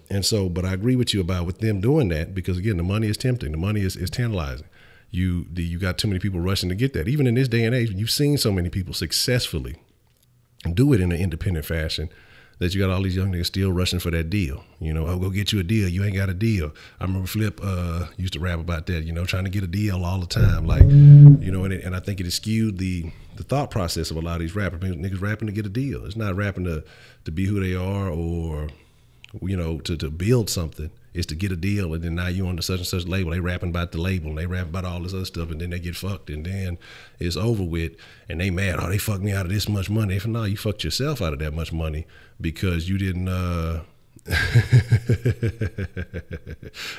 And so, but I agree with you about with them doing that, because again, the money is tempting. The money is tantalizing. You got too many people rushing to get that. Even in this day and age, you've seen so many people successfully do it in an independent fashion, that you got all these young niggas still rushing for that deal. You know, I'll go get you a deal. You ain't got a deal. I remember Flip used to rap about that, you know, trying to get a deal all the time. Like, you know, and I think it has skewed the thought process of a lot of these rappers. Niggas rapping to get a deal. It's not rapping to be who they are, or, you know, to build something. Is to get a deal, and then now you on the such and such label. They rapping about the label, and they rapping about all this other stuff, and then they get fucked, and then it's over with, and they mad. Oh, they fucked me out of this much money. If no, you fucked yourself out of that much money because you didn't. And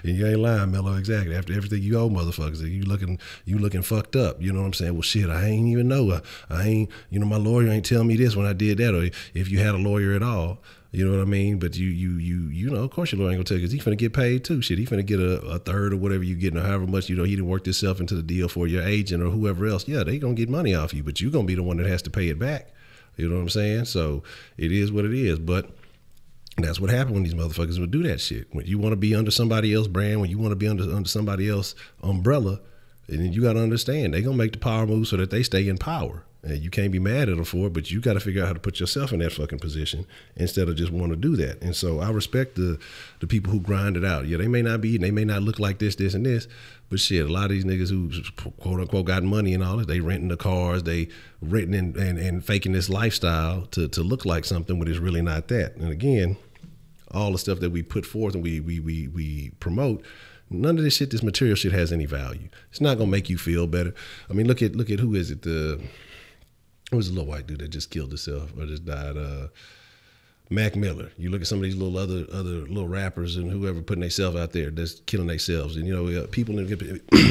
you ain't lying, Mello. Exactly. After everything you owe motherfuckers, you looking fucked up. You know what I'm saying? Well, shit, I ain't even know. I ain't. You know, my lawyer ain't tell me this when I did that, or if you had a lawyer at all. You know what I mean? But you know, of course your lawyer ain't gonna tell you, because he finna get paid too. Shit, he finna get a third or whatever you getting, or however much, you know, he done worked himself into the deal for your agent or whoever else. Yeah, they gonna get money off you, but you gonna be the one that has to pay it back. You know what I'm saying? So it is what it is. But that's what happened when these motherfuckers would do that shit. When you want to be under somebody else's brand, when you want to be under somebody else's umbrella, and then you got to understand, they gonna make the power move so that they stay in power. And you can't be mad at them for it, but you got to figure out how to put yourself in that fucking position instead of just want to do that. And so I respect the people who grind it out. Yeah, they may not be, they may not look like this, and this, but shit, a lot of these niggas who quote unquote got money and all this, they renting the cars, they renting and faking this lifestyle to look like something when it's really not that. And again, all the stuff that we put forth and we promote, none of this shit, this material shit has any value. It's not gonna make you feel better. I mean, look at who is it? It was a little white dude that just killed himself or just died. Mac Miller. You look at some of these little other little rappers and whoever putting themselves out there that's killing themselves. And, you know, people,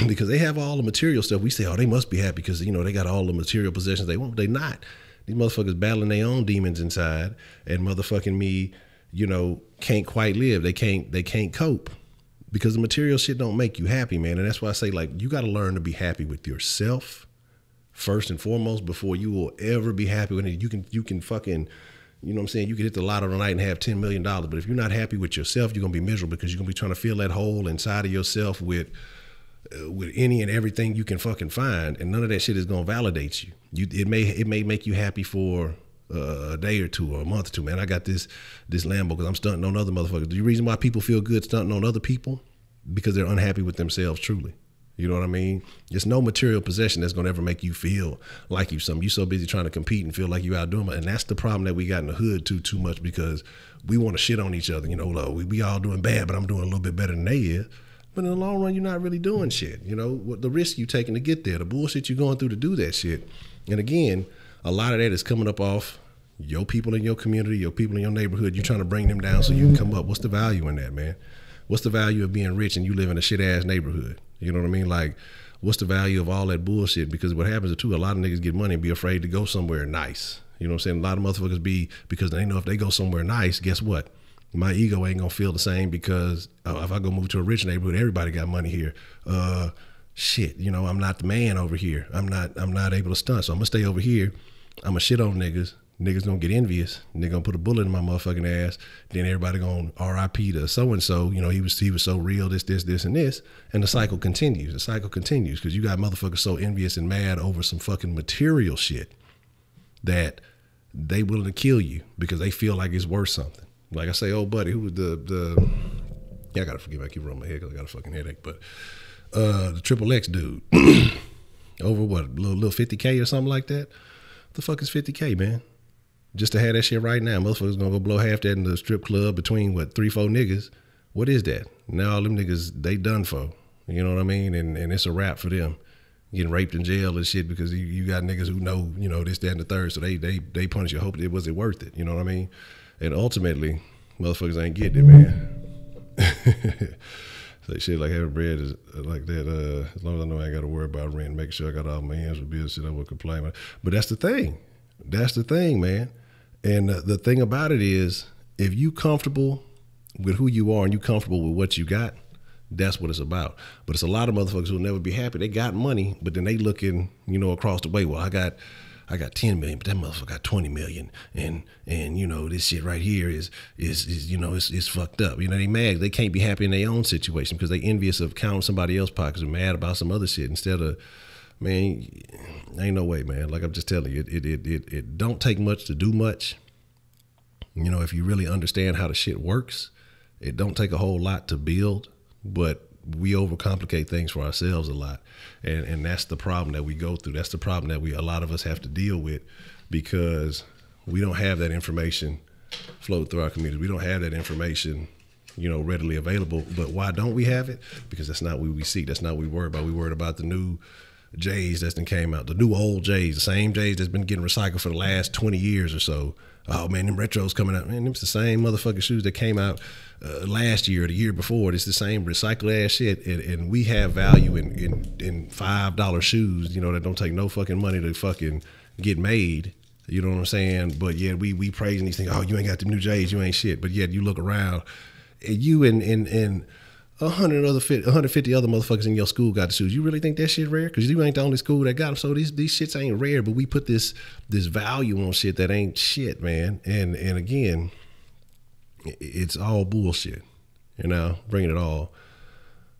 because they have all the material stuff, we say, oh, they must be happy because, you know, they got all the material possessions they want. They not. These motherfuckers battling their own demons inside, and motherfucking me, you know, can't quite live. They can't cope because the material shit don't make you happy, man. And that's why I say, like, you got to learn to be happy with yourself first and foremost before you will ever be happy with it. You can fucking, you know what I'm saying, you can hit the lotto tonight and have $10 million, but if you're not happy with yourself, you're gonna be miserable because you're gonna be trying to fill that hole inside of yourself with with any and everything you can fucking find, and none of that shit is gonna validate you. It may make you happy for a day or two or a month or two. Man, I got this Lambo because I'm stunting on other motherfuckers. The reason why people feel good stunting on other people, because they're unhappy with themselves truly. You know what I mean? There's no material possession that's gonna ever make you feel like you something. You so busy trying to compete and feel like you outdoing them. And that's the problem that we got in the hood too much, because we want to shit on each other. You know, like, we all doing bad, but I'm doing a little bit better than they is. But in the long run, you're not really doing shit. You know, what the risk you taking to get there, the bullshit you're going through to do that shit. And again, a lot of that is coming up off your people in your community, your people in your neighborhood. You're trying to bring them down so you can come up. What's the value in that, man? What's the value of being rich and you live in a shit ass neighborhood? You know what I mean? Like, what's the value of all that bullshit? Because what happens too, a lot of niggas get money and be afraid to go somewhere nice. You know what I'm saying? A lot of motherfuckers be, because they know if they go somewhere nice, guess what? My ego ain't gonna feel the same, because if I go move to a rich neighborhood, everybody got money here. Shit, you know, I'm not the man over here. I'm not able to stunt, so I'm gonna stay over here. I'm gonna shit on niggas. Niggas gonna get envious. Nigga gonna put a bullet in my motherfucking ass. Then everybody gonna RIP to so and so. You know, he was so real. This, and this, and the cycle continues. The cycle continues because you got motherfuckers so envious and mad over some fucking material shit that they willing to kill you because they feel like it's worth something. Like I say, oh buddy, who was the yeah, I gotta forgive me, I keep running my head because I got a fucking headache. But the XXX dude over what, a little 50K or something like that. The fuck is 50K, man? Just to have that shit right now, motherfuckers gonna go blow half that in the strip club between what, 3-4 niggas. What is that? Now all them niggas, they done for. You know what I mean? And it's a wrap for them. Getting raped in jail and shit because you got niggas who know, you know, this, that, and the third. So they punish you. Hope was it worth it? You know what I mean? And ultimately, motherfuckers ain't getting it, man. So shit like having bread is like that. As long as I know I ain't got to worry about rent, making sure I got all my hands with bills, shit I would complain about. But that's the thing. That's the thing, man. And the thing about it is, if you comfortable with who you are and you comfortable with what you got, that's what it's about. But it's a lot of motherfuckers who'll never be happy. They got money, but then they looking, you know, across the way. Well, I got 10 million, but that motherfucker got 20 million. And you know, this shit right here is you know, it's fucked up. You know, they mad. They can't be happy in their own situation because they envious of counting somebody else's pockets and mad about some other shit instead of, man, ain't no way, man. Like I'm just telling you, it don't take much to do much. You know, if you really understand how the shit works, it don't take a whole lot to build, but we overcomplicate things for ourselves a lot. And that's the problem that we go through. That's the problem that a lot of us have to deal with, because we don't have that information float through our community. We don't have that information, you know, readily available. But why don't we have it? Because that's not what we see. That's not what we worry about. We worried about the new J's that's been came out, the new old J's, the same J's that's been getting recycled for the last 20 years or so. Oh man, them retros coming out. Man, it's the same motherfucking shoes that came out last year or the year before. It's the same recycled ass shit. And we have value in $5 shoes, you know, that don't take no fucking money to fucking get made. You know what I'm saying? But yet we praising these things. Oh, you ain't got the new J's, you ain't shit. But yet you look around, and you and 150 other motherfuckers in your school got the shoes. You really think that shit rare? Because you ain't the only school that got them. So these shits ain't rare, but we put this value on shit that ain't shit, man. And again, it's all bullshit. You know, bringing it all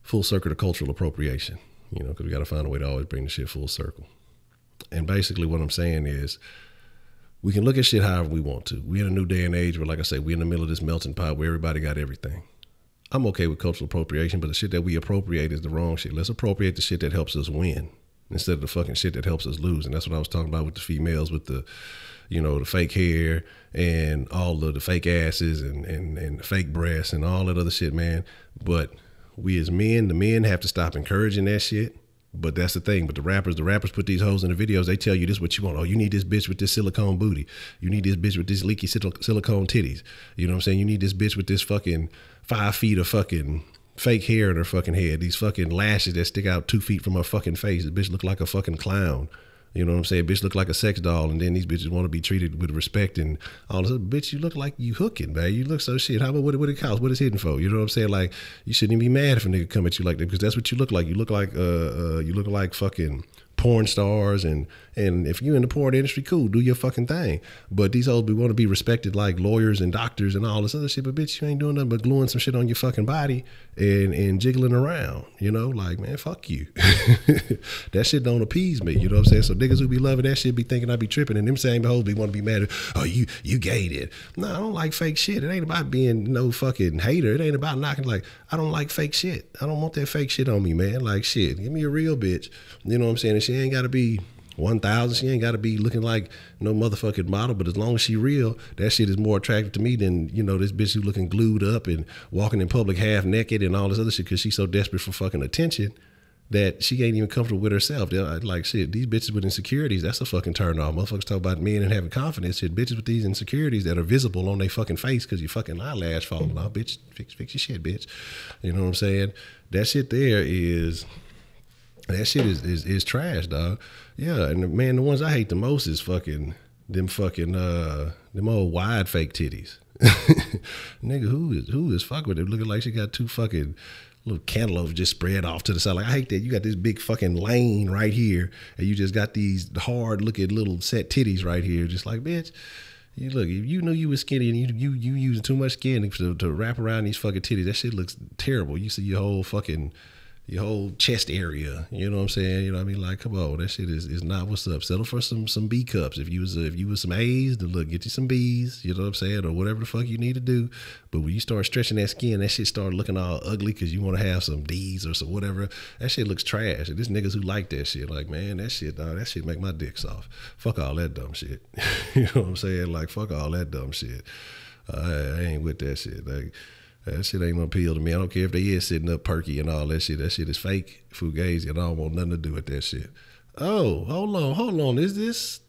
full circle to cultural appropriation. You know, because we got to find a way to always bring the shit full circle. And basically what I'm saying is, we can look at shit however we want to. We're in a new day and age where, like I say, we're in the middle of this melting pot where everybody got everything. I'm okay with cultural appropriation, but the shit that we appropriate is the wrong shit. Let's appropriate the shit that helps us win instead of the fucking shit that helps us lose. And that's what I was talking about with the females, with the, you know, the fake hair and all of the fake asses and fake breasts and all that other shit, man. But we as men, the men have to stop encouraging that shit. But that's the thing. But the rappers put these hoes in the videos. They tell you this is what you want. Oh, you need this bitch with this silicone booty. You need this bitch with this leaky silicone titties. You know what I'm saying? You need this bitch with this fucking 5 feet of fucking fake hair in her fucking head. These fucking lashes that stick out 2 feet from her fucking face. This bitch look like a fucking clown. You know what I'm saying? Bitch look like a sex doll, and then these bitches want to be treated with respect and all this. Bitch, you look like you hooking, man. You look so shit. How about what it costs? What it's hitting for? You know what I'm saying? Like, you shouldn't even be mad if a nigga come at you like that, because that's what you look like. You look like fucking porn stars and And if you in the porn industry, cool, do your fucking thing. But these hoes want to be respected like lawyers and doctors and all this other shit. But bitch, you ain't doing nothing but gluing some shit on your fucking body and jiggling around. You know, like, man, fuck you. That shit don't appease me. You know what I'm saying? So niggas who be loving that shit be thinking I be tripping, and them same hoes be want to be mad at, oh, you gay then. No, I don't like fake shit. It ain't about being no fucking hater. It ain't about knocking, like, I don't like fake shit. I don't want that fake shit on me, man. Like, shit, give me a real bitch. You know what I'm saying? And she ain't got to be 1,000. She ain't got to be looking like no motherfucking model, but as long as she real, that shit is more attractive to me than, you know, this bitch who looking glued up and walking in public half naked and all this other shit because she's so desperate for fucking attention that she ain't even comfortable with herself. They're like, shit, these bitches with insecurities, that's a fucking turn off. Motherfuckers talk about men and having confidence. Shit, bitches with these insecurities that are visible on their fucking face because your fucking eyelash falling off. Bitch, fix your shit, bitch. You know what I'm saying? That shit there is... That shit is trash, dog. Yeah, and man, the ones I hate the most is fucking them old wide fake titties. Nigga, who is fucking with it? Looking like she got two fucking little cantaloupes just spread off to the side. Like, I hate that. You got this big fucking lane right here, and you just got these hard looking little set titties right here. Just like, bitch, you look, if you knew you was skinny and you using too much skin to wrap around these fucking titties, that shit looks terrible. You see your whole chest area, you know what I'm saying? You know what I mean? Like, come on, that shit is not what's up. Settle for some B cups. If you was some A's, then look, get you some B's, you know what I'm saying? Or whatever the fuck you need to do. But when you start stretching that skin, that shit start looking all ugly because you want to have some D's or some whatever. That shit looks trash. And there's niggas who like that shit. Like, man, that shit make my dick soft. Fuck all that dumb shit. You know what I'm saying? Like, fuck all that dumb shit. I ain't with that shit. Like, that shit ain't no appeal to me. I don't care if they is sitting up perky and all that shit. That shit is fake, fugazi, and I don't want nothing to do with that shit. Oh, hold on. Is this...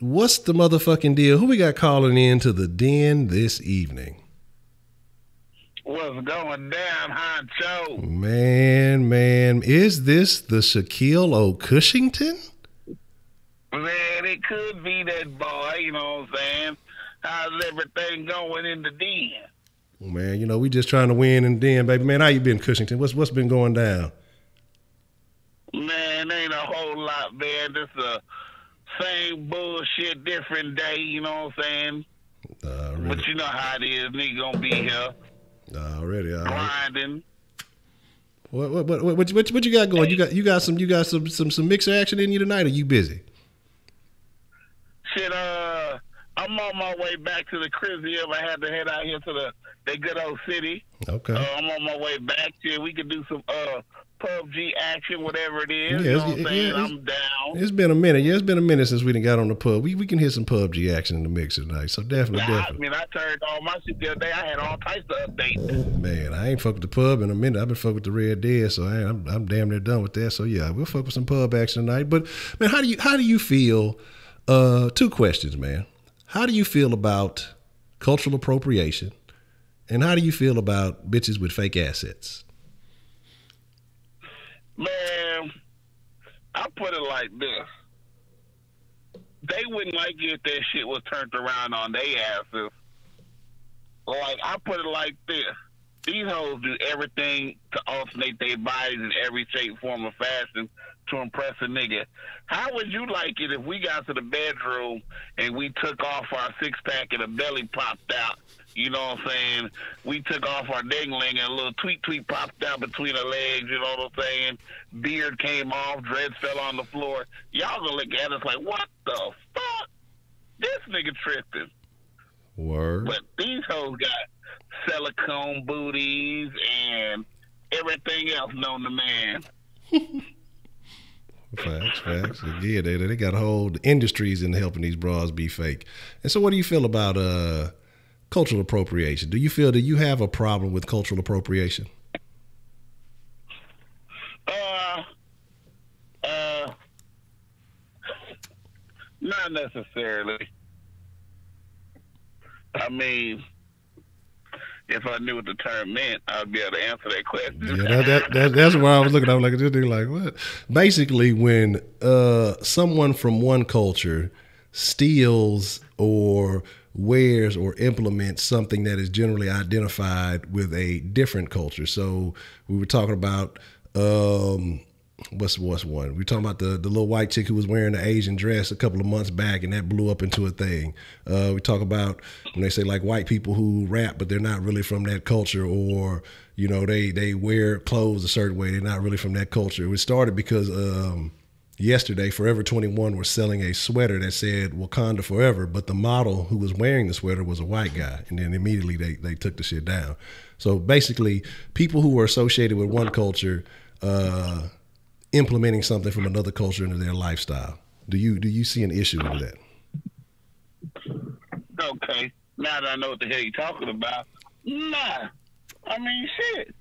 What's the motherfucking deal? Who we got calling in to the den this evening? What's going down, Honcho? Man, is this the Shaquille O'Cushington? Man, it could be that boy, you know what I'm saying? How's everything going in the den? Man, you know, we just trying to win in the den, baby. Man, how you been, Cushington? What's been going down? Man, ain't a whole lot, man. Just a same bullshit, different day, you know what I'm saying? Really? But you know how it is. Nigga gonna be here. Already. Grinding. What you got going? You got some mixer action in you tonight, or you busy? Shit, I'm on my way back to the Crisium. I had to head out here to the good old city. Okay. I'm on my way back here. We could do some PUBG action, whatever it is. Yeah, you know what I'm saying? I'm down. It's been a minute. Yeah, it's been a minute since we done got on the pub. We can hit some PUBG action in the mixer tonight. So definitely. I mean, I turned all my shit the other day. I had all types of updates. Man, I ain't fuck with the pub in a minute. I've been fucking with the Red Dead, so I'm damn near done with that. So yeah, we'll fuck with some pub action tonight. But man, how do you feel? Two questions, man. How do you feel about cultural appropriation? And how do you feel about bitches with fake assets? Man, I put it like this. They wouldn't like it if that shit was turned around on their asses. Like, I put it like this. These hoes do everything to alternate their bodies in every shape, form, or fashion to impress a nigga. How would you like it if we got to the bedroom and we took off our six-pack and the belly popped out? You know what I'm saying? We took off our dingling and a little tweet popped out between our legs, you know what I'm saying? Beard came off, dreads fell on the floor. Y'all gonna look at us like, what the fuck? This nigga tripping. Word. But these hoes got silicone booties and everything else known to man. Facts. Yeah, they got whole industries in helping these bras be fake. And so what do you feel about cultural appropriation? Do you have a problem with cultural appropriation? Not necessarily. I mean, if I knew what the term meant, I'd be able to answer that question. Yeah, that's why I was looking. I was like, this thing, like what? Basically, when someone from one culture steals or wears or implements something that is generally identified with a different culture. So we were talking about what's one? We talking about the little white chick who was wearing the Asian dress a couple of months back, and that blew up into a thing. We talk about when they say like white people who rap, but they're not really from that culture, or you know they wear clothes a certain way, they're not really from that culture. It started because yesterday Forever 21 were selling a sweater that said Wakanda Forever, but the model who was wearing the sweater was a white guy, and then immediately they took the shit down. So basically, people who are associated with one culture implementing something from another culture into their lifestyle. Do you see an issue with that? Okay, now that I know what the hell you're talking about, nah. I mean, shit.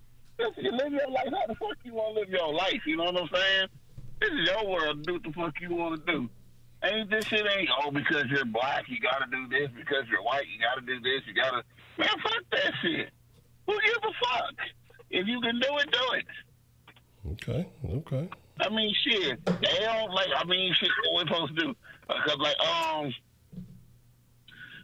You live your life. How the fuck you want to live your life? You know what I'm saying? This is your world. Do what the fuck you want to do. This shit ain't, because you're black, you got to do this. Because you're white, you got to do this. You got to, man, fuck that shit. Who gives a fuck? If you can do it, do it. Okay. I mean, shit. They don't shit, what we supposed to do? Because,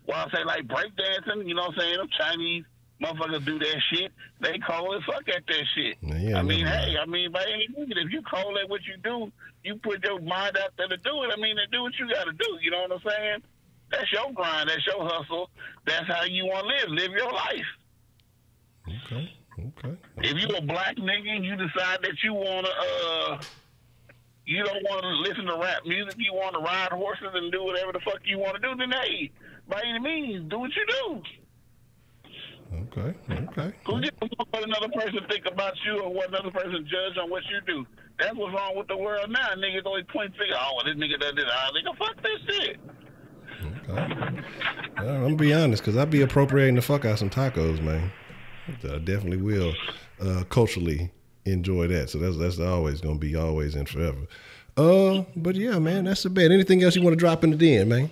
I say, like, breakdancing, you know what I'm saying? Them Chinese motherfuckers do that shit. They call it fuck at that shit. Yeah, by any means, if you call it what you do, you put your mind out there to do it. Then do what you got to do. You know what I'm saying? That's your grind. That's your hustle. That's how you want to live. Live your life. Okay. If you a black nigga and you decide that you don't want to listen to rap music, you want to ride horses and do whatever the fuck you want to do, then hey, by any means, do what you do. Okay. Who gives a fuck what another person think about you or what another person judge on what you do? That's what's wrong with the world now. Niggas always point fingers. This nigga does this. Nigga, fuck this shit. Okay. Well, I'm gonna be honest, because I be appropriating the fuck out of some tacos, man. I definitely will culturally enjoy that. So that's always gonna be always and forever. But yeah, man, that's the bad. Anything else you want to drop in the den, man?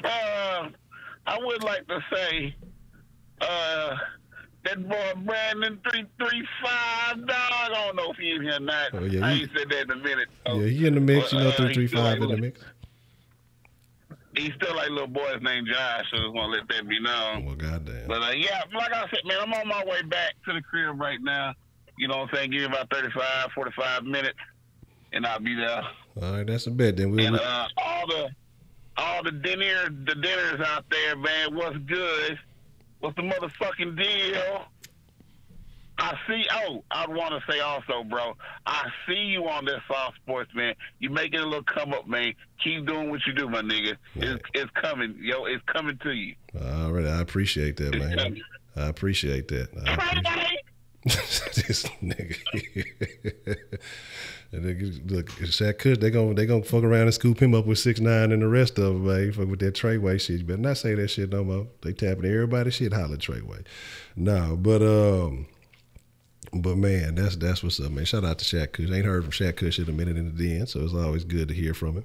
I would like to say, that boy Brandon 335 dog. I don't know if he in here or not. Oh, yeah, I ain't said that in a minute. Yeah, he in the mix. 335 in the mix. He's still like little boy's named Josh, so I just want to let that be known. Well, goddamn. But yeah, like I said, man, I'm on my way back to the crib right now. You know what I'm saying? Give me about 35, 45 minutes, and I'll be there. All right, that's a bet. Then all the dinners out there, man. What's good? What's the motherfucking deal? I see. I want to say also, bro. I see you on that Soft Sports, man. You making a little come up, man. Keep doing what you do, my nigga. Right. It's coming, yo. It's coming to you. All right, I appreciate that, man. I appreciate that. This nigga. Look, Shaq Kush, they gonna fuck around and scoop him up with 6ix9ine and the rest of them, man. Fuck with that Treyway shit. You better not say that shit no more. They tapping everybody's shit. Holla Treyway. No, but man, that's what's up, man. Shout out to Shaq Kush. Ain't heard from Shaq Kush in a minute in the den, so it's always good to hear from him.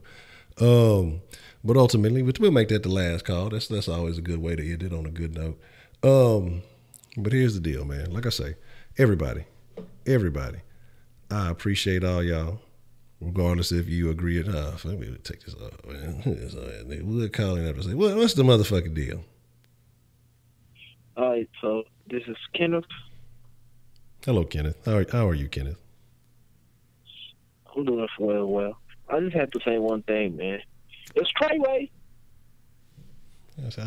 But ultimately, we'll make that the last call. That's always a good way to end it on a good note. But here's the deal, man. Like I say, everybody, I appreciate all y'all, regardless if you agree or not. Let me take this off, man. We'll call in up and say, what's the motherfucking deal? All right, so this is Kenneth. Hello, Kenneth. How are you, Kenneth? I'm doing well. I just have to say one thing, man. It's Treyway.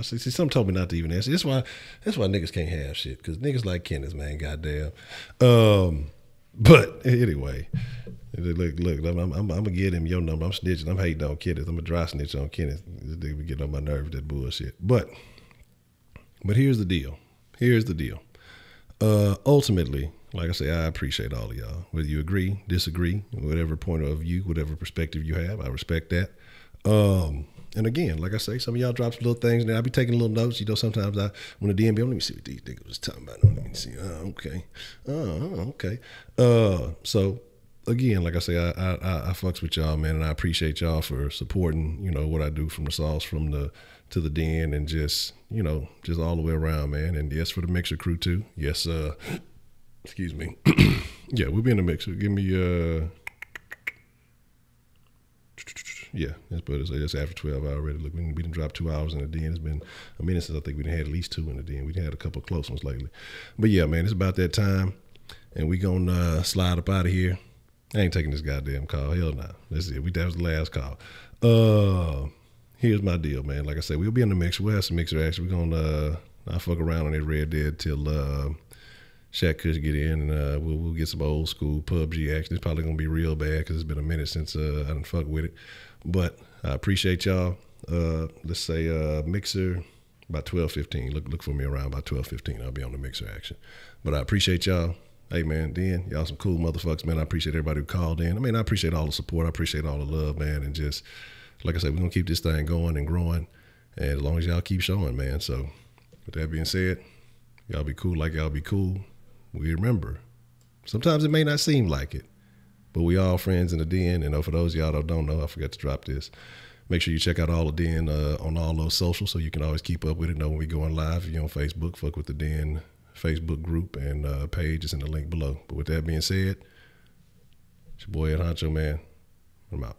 See, some told me not to even answer. That's why niggas can't have shit, because niggas like Kenneth, man, goddamn. But anyway, look, I'm gonna get him your number. I'm snitching. I'm hating on Kenneth. I'm a dry snitch on Kenneth. This dude be getting on my nerves with that bullshit. But here's the deal. Ultimately, like I say, I appreciate all of y'all. Whether you agree, disagree, whatever point of view, whatever perspective you have, I respect that. And again, like I say, some of y'all drop some little things, and I'll be taking little notes. You know, sometimes when the DM be, let me see what these niggas was talking about. Let me see. Okay. Okay. So again, like I say, I fucks with y'all, man, and I appreciate y'all for supporting, you know, what I do from the sauce, to the den, and just, you know, just all the way around, man. And yes, for the mixer crew too. Yes, excuse me. Yeah, we'll be in the mixer. Give me yeah, it's after 12 already. Look, we done dropped 2 hours in the den. It's been a minute since I think we done had at least 2 in the den. We done had a couple of close ones lately. But yeah, man, it's about that time, and we gonna slide up out of here. I ain't taking this goddamn call. Hell no. That's it. That was the last call. Here's my deal, man. Like I said, we'll be in the mix. We'll have some mixer action. We're gonna I'll fuck around on that Red Dead till Shaq Kush get in, and we'll get some old school PUBG action. It's probably gonna be real bad because it's been a minute since I done fuck with it. But I appreciate y'all. Let's say mixer about 12:15. Look for me around about 12:15. I'll be on the mixer action. But I appreciate y'all. Hey man, Dan, y'all some cool motherfuckers, man. I appreciate everybody who called in. I mean, I appreciate all the support. I appreciate all the love, man. And just like I said, we're gonna keep this thing going and growing. And as long as y'all keep showing, man. So with that being said, y'all be cool like y'all be cool. We remember, sometimes it may not seem like it, but we all friends in the den. And for those of y'all that don't know, I forgot to drop this. Make sure you check out all the Den on all those socials so you can always keep up with it. Know when we going live. If you're on Facebook, fuck with the Den Facebook group and page is in the link below. But with that being said, it's your boy Honcho, man. I'm out.